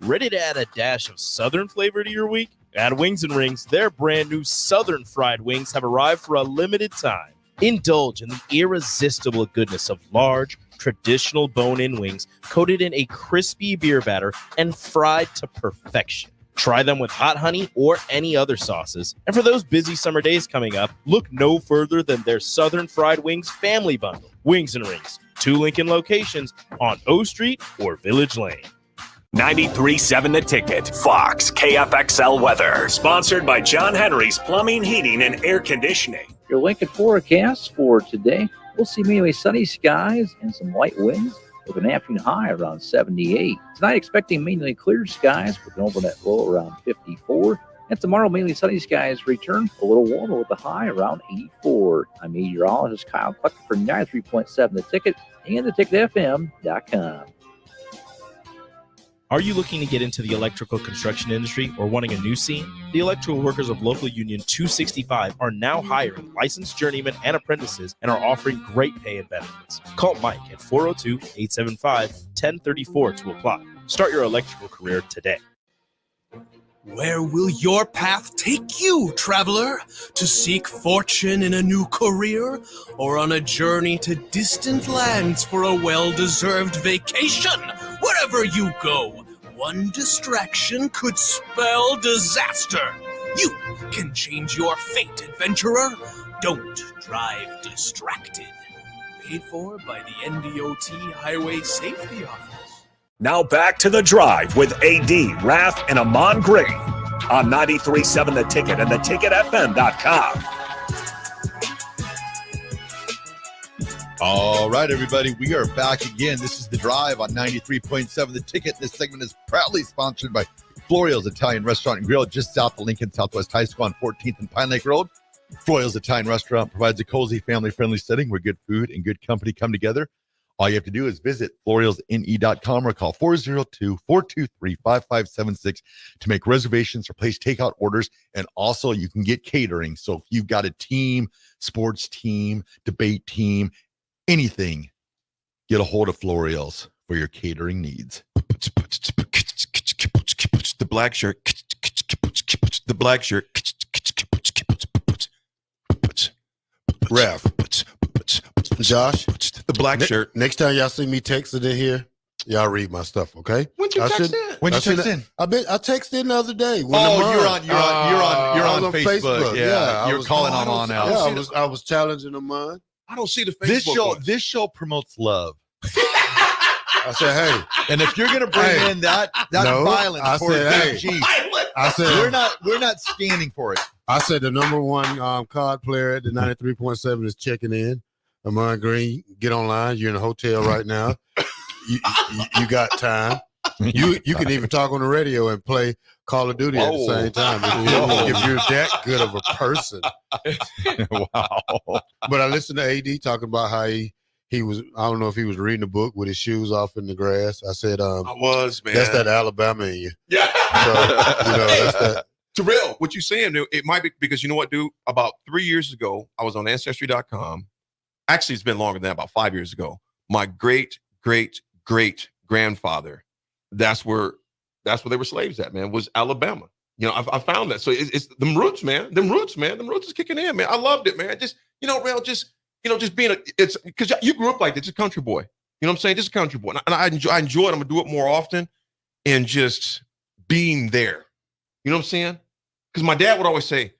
[SPEAKER 4] Ready to add a dash of Southern flavor to your week? At Wings and Rings, their brand new Southern fried wings have arrived for a limited time. Indulge in the irresistible goodness of large,
[SPEAKER 6] traditional bone-in wings coated in a crispy beer batter and fried to perfection. Try them with hot honey or any other sauces. And for those busy summer days coming up, look no further than their Southern Fried Wings Family Bundle. Wings and Rings, 2 Lincoln locations on O Street or Village Lane.
[SPEAKER 11] 93.7 The Ticket, Fox, KFXL weather. Sponsored by John Henry's Plumbing, Heating, and Air Conditioning.
[SPEAKER 8] Your Lincoln forecast for today, we'll see mainly sunny skies and some light winds with an afternoon high around 78. Tonight, expecting mainly clear skies with an overnight low around 54. And tomorrow, mainly sunny skies return, a little warmer with a high around 84. I'm meteorologist Kyle Clucker for 93.7 The Ticket and theticketfm.com.
[SPEAKER 6] Are you looking to get into the electrical construction industry or wanting a new scene? The electrical workers of local union 265 are now hiring licensed journeymen and apprentices and are offering great pay and benefits. Call Mike at 402-875-1034 to apply. Start your electrical career today.
[SPEAKER 15] Where will your path take you, traveler? To seek fortune in a new career? Or on a journey to distant lands for a well-deserved vacation? Wherever you go, one distraction could spell disaster. You can change your fate, adventurer. Don't drive distracted. Paid for by the NDOT Highway Safety Office.
[SPEAKER 11] Now back to The Drive with AD, Raff, and Ahman Gray on 93.7 The Ticket and theticketfm.com.
[SPEAKER 2] All right, everybody, we are back again. This is The Drive on 93.7 The Ticket. This segment is proudly sponsored by Florio's Italian Restaurant and Grill, just south of Lincoln Southwest High School on 14th and Pine Lake Road. Florio's Italian Restaurant provides a cozy, family-friendly setting where good food and good company come together. All you have to do is visit FloriosNE.com or call 402-423-5576 to make reservations or place takeout orders. And also you can get catering. So if you've got a team, sports team, debate team, anything, get a hold of Florios for your catering needs.
[SPEAKER 3] The black shirt. The black shirt.
[SPEAKER 13] Raff. Josh,
[SPEAKER 3] the black shirt.
[SPEAKER 13] Next time y'all see me texting in here, y'all read my stuff, okay?
[SPEAKER 3] When you text in?
[SPEAKER 2] When you text in?
[SPEAKER 13] I texted in the other day.
[SPEAKER 2] You're on Facebook. Yeah, you're calling Ahman out.
[SPEAKER 13] Yeah, I was challenging Ahman.
[SPEAKER 3] I don't see the Facebook.
[SPEAKER 2] This show promotes love.
[SPEAKER 13] I said, hey,
[SPEAKER 2] and if you're gonna bring in that violence,
[SPEAKER 13] I said, hey, I said
[SPEAKER 2] we're not standing for it.
[SPEAKER 13] I said the number one card player at the 93.7 is checking in. Ahman Green, get online. You're in a hotel right now. You got time. You can even talk on the radio and play Call of Duty at the same time if you're that good of a person.
[SPEAKER 2] Wow.
[SPEAKER 13] But I listened to AD talking about how he was, I don't know if he was reading a book with his shoes off in the grass. I said,
[SPEAKER 3] I was, man.
[SPEAKER 13] That's that Alabama in you.
[SPEAKER 3] Yeah.
[SPEAKER 13] So, that's that.
[SPEAKER 3] Terrell, what you saying, it might be because you know what, dude? About 3 years ago, I was on Ancestry.com. Actually, it's been longer than that, about 5 years ago. My great grandfather, that's where they were slaves at, man, was Alabama. You know, I found that. So it's them roots, man. Them roots is kicking in, man. I loved it, man. Just, Rail, just being it's because you grew up like this, just a country boy. You know what I'm saying? Just a country boy. And I enjoy it. I'm gonna do it more often and just being there. You know what I'm saying? Because my dad would always say,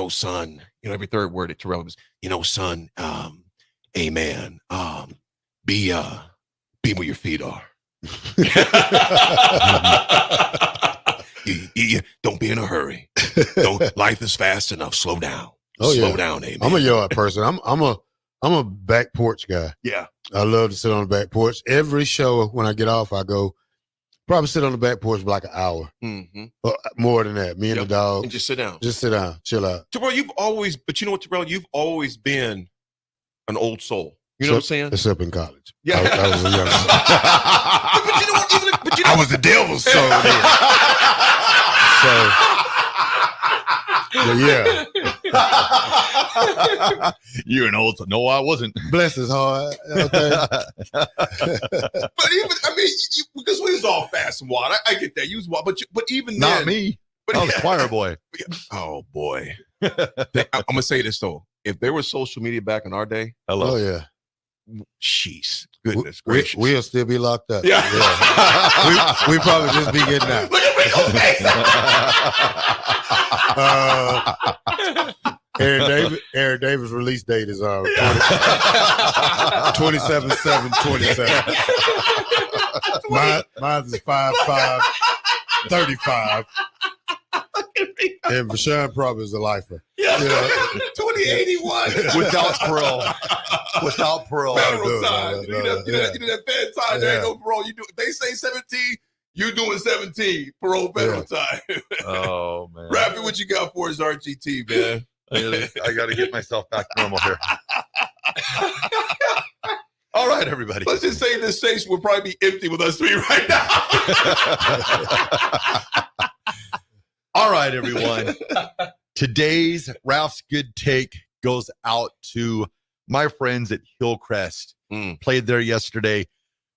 [SPEAKER 3] son, every third word at Terrell was, son, amen. Be where your feet are. you don't be in a hurry. Life is fast enough. Slow down. Slow down, amen.
[SPEAKER 13] I'm a yard person. I'm a back porch guy.
[SPEAKER 3] Yeah.
[SPEAKER 13] I love to sit on the back porch. Every show when I get off, I go probably sit on the back porch for like an hour.
[SPEAKER 3] Mm-hmm.
[SPEAKER 13] More than that. Me and the dog.
[SPEAKER 3] And just sit down.
[SPEAKER 13] Just sit down. Chill out.
[SPEAKER 3] Terrell, but you know what, Terrell? You've always been an old soul. You know what I'm saying?
[SPEAKER 13] Except in college.
[SPEAKER 3] Yeah.
[SPEAKER 13] I was a young
[SPEAKER 3] but you know what?
[SPEAKER 13] I was the devil's soul then. So, yeah.
[SPEAKER 2] You're an old soul. No, I wasn't.
[SPEAKER 13] Bless his heart. Okay.
[SPEAKER 3] But because we was all fast and wild. I get that. You was wild, but even
[SPEAKER 2] not
[SPEAKER 3] then,
[SPEAKER 2] me. But I was a choir boy.
[SPEAKER 3] Oh boy. I'm gonna say this though. If there was social media back in our day,
[SPEAKER 13] oh yeah,
[SPEAKER 3] Jeez, goodness
[SPEAKER 13] we,
[SPEAKER 3] gracious.
[SPEAKER 13] we'll still be locked up.
[SPEAKER 3] Yeah.
[SPEAKER 13] we probably just be getting out.
[SPEAKER 3] Look at Rico's face.
[SPEAKER 13] Aaron Davis' release date is 27/7/27. Mine is 5/5/35. And Rashawn probably is a lifer.
[SPEAKER 3] Yeah.
[SPEAKER 2] 2081. Without parole. Without parole.
[SPEAKER 3] Federal time. You do that fed time. There ain't no parole. You do. They say 17. You doing 17. Parole federal time.
[SPEAKER 2] Oh man.
[SPEAKER 3] Raffy, what you got for us, RGT, man?
[SPEAKER 2] I got to get myself back normal here. All right, everybody.
[SPEAKER 3] Let's just say this station will probably be empty with us three right now.
[SPEAKER 2] All right, everyone. Today's Raff's Good Take goes out to my friends at Hillcrest. Played there yesterday.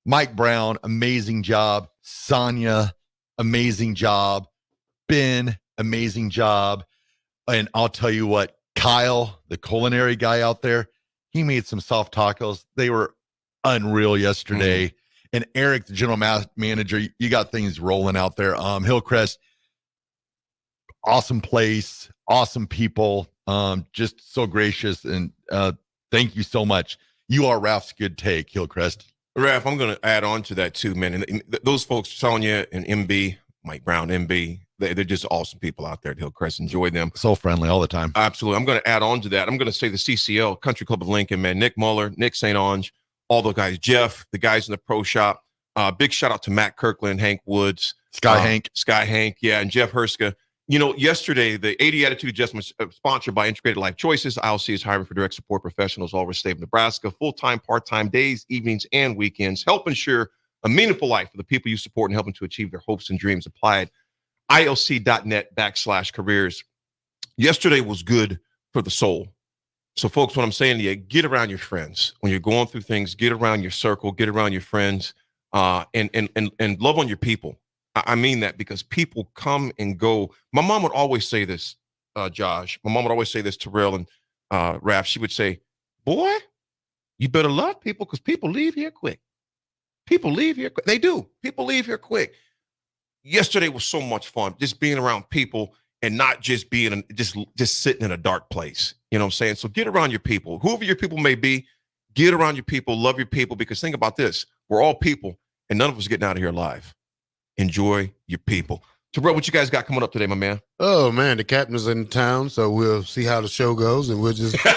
[SPEAKER 2] Mike Brown, amazing job. Sonia, amazing job. Ben, amazing job. And I'll tell you what, Kyle, the culinary guy out there, he made some soft tacos. They were unreal yesterday. And Eric, the general manager, you got things rolling out there. Hillcrest, awesome place, awesome people, just so gracious. And thank you so much. You are Raff's Good Take, Hillcrest.
[SPEAKER 3] Raff, I'm going to add on to that too, man. And those folks, Sonia and MB, Mike Brown, MB, they're just awesome people out there at Hillcrest. Enjoy them.
[SPEAKER 2] So friendly all the time.
[SPEAKER 3] Absolutely. I'm going to add on to that. I'm going to say the CCL, Country Club of Lincoln, man. Nick Muller, Nick St. Ange, all the guys, Jeff, the guys in the pro shop. Big shout out to Matt Kirkland, Hank Woods, Sky Hank, yeah, and Jeff Herska. You know, yesterday, the 80 Attitude Adjustment sponsored by Integrated Life Choices. ILC is hiring for direct support professionals all over the state of Nebraska, full-time, part-time, days, evenings, and weekends. Help ensure a meaningful life for the people you support and helping to achieve their hopes and dreams. Apply at ilc.net/careers. Yesterday was good for the soul. So, folks, what I'm saying to you, get around your friends. When you're going through things, get around your circle, get around your friends, and love on your people. I mean that because people come and go. My mom would always say this, Josh. My mom would always say this to Terrell and Raff. She would say, boy, you better love people because people leave here quick. People leave here quick. They do. People leave here quick. Yesterday was so much fun, just being around people and not just being just sitting in a dark place. You know what I'm saying? So get around your people. Whoever your people may be, get around your people, love your people, because think about this. We're all people, and none of us getting out of here alive. Enjoy your people. Terrell, what you guys got coming up today, my man?
[SPEAKER 13] Oh, man, the captain's in town, so we'll see how the show goes, and we'll just we'll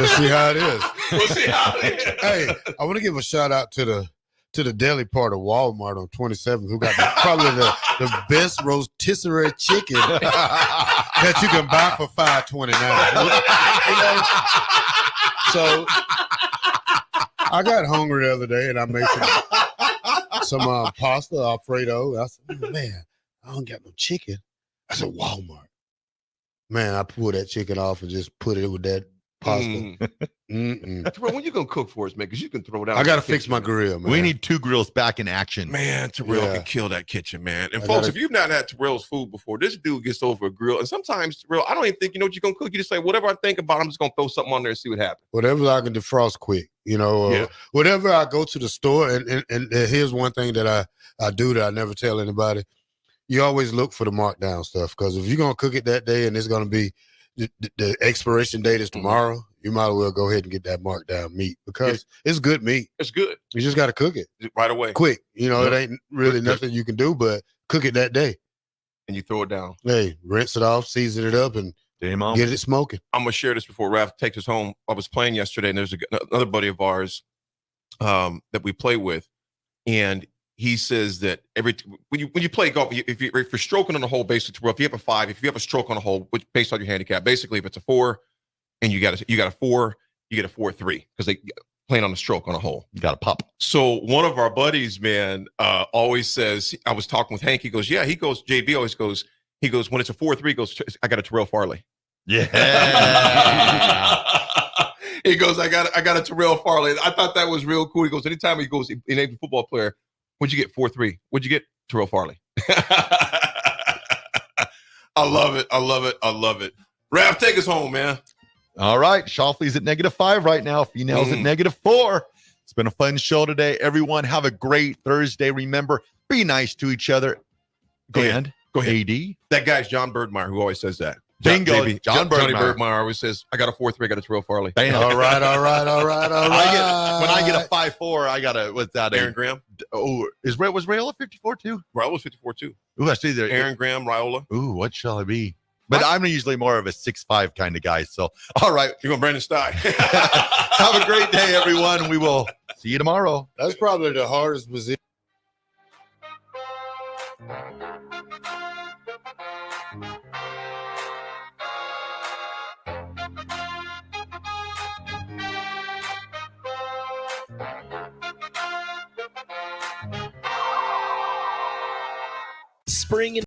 [SPEAKER 13] see how it is.
[SPEAKER 3] We'll see how it is.
[SPEAKER 13] Hey, I want to give a shout out to the deli part of Walmart on 27th, who got probably the best rotisserie chicken that you can buy for $5.29. You know? So I got hungry the other day, and I made some pasta Alfredo. I said, man, I don't got no chicken. I said, Walmart. Man, I pulled that chicken off and just put it with that pasta.
[SPEAKER 3] Terrell, when you gonna cook for us, man? Because you can throw it out.
[SPEAKER 13] I gotta fix my grill, man.
[SPEAKER 2] We need 2 grills back in action.
[SPEAKER 3] Man, Terrell can kill that kitchen, man. And folks, if you've not had Terrell's food before, this dude gets over a grill. And sometimes, Terrell, I don't even think you know what you're gonna cook. You just say, whatever I think about, I'm just gonna throw something on there and see what happens.
[SPEAKER 13] Whatever I can defrost quick, you know. Whatever I go to the store, and here's one thing that I do that I never tell anybody. You always look for the markdown stuff, because if you're gonna cook it that day and it's gonna be the expiration date is tomorrow, you might as well go ahead and get that marked down meat, because it's good meat.
[SPEAKER 3] It's good.
[SPEAKER 13] You just got to cook it
[SPEAKER 3] right away.
[SPEAKER 13] Quick. You know, it ain't really nothing you can do but cook it that day.
[SPEAKER 3] And you throw it down.
[SPEAKER 13] Hey, rinse it off, season it up, and get it smoking.
[SPEAKER 3] I'm going to share this before Raff takes us home. I was playing yesterday, and there's another buddy of ours that we play with, and he says that when you play golf, if you're stroking on the hole, basically, if you have a 5, if you have a stroke on a hole, which based on your handicap, basically, if it's a 4 and you got a 4, you get a 4-3 because they playing on a stroke on a hole.
[SPEAKER 2] You got to pop.
[SPEAKER 3] So one of our buddies, man, always says, I was talking with Hank. He goes, JB always goes, when it's a 4-3, he goes, I got a Terrell Farley.
[SPEAKER 2] Yeah.
[SPEAKER 3] He goes, I got a Terrell Farley. I thought that was real cool. He goes, anytime he goes, he named a football player. What'd you get? 4-3. What'd you get? Terrell Farley. I love it. I love it. I love it. Raff, take us home, man.
[SPEAKER 2] All right. Shoffley's at -5 right now. Finale's at -4. It's been a fun show today. Everyone have a great Thursday. Remember, be nice to each other.
[SPEAKER 3] Go ahead.
[SPEAKER 2] AD.
[SPEAKER 3] That guy's John Birdmeyer who always says that.
[SPEAKER 2] Bingo.
[SPEAKER 3] Baby.
[SPEAKER 2] John
[SPEAKER 3] Johnny
[SPEAKER 2] Birdmeyer.
[SPEAKER 3] Birdmeyer always says, I got a 4-3, I got a 12 Farley.
[SPEAKER 2] Bam.
[SPEAKER 13] All right.
[SPEAKER 2] When I get a 5-4, I got a, what's that?
[SPEAKER 3] Aaron Graham.
[SPEAKER 2] Oh, was Rayola 54 too?
[SPEAKER 3] Rayola 54 too.
[SPEAKER 2] Ooh, I see there.
[SPEAKER 3] Aaron Graham, Rayola.
[SPEAKER 2] Ooh, what shall I be? But I'm usually more of a 6'5" kind of guy. So, all right.
[SPEAKER 3] You're going Brandon Stein.
[SPEAKER 2] Have a great day, everyone. We will see you tomorrow.
[SPEAKER 13] That's probably the hardest position.
[SPEAKER 4] Spring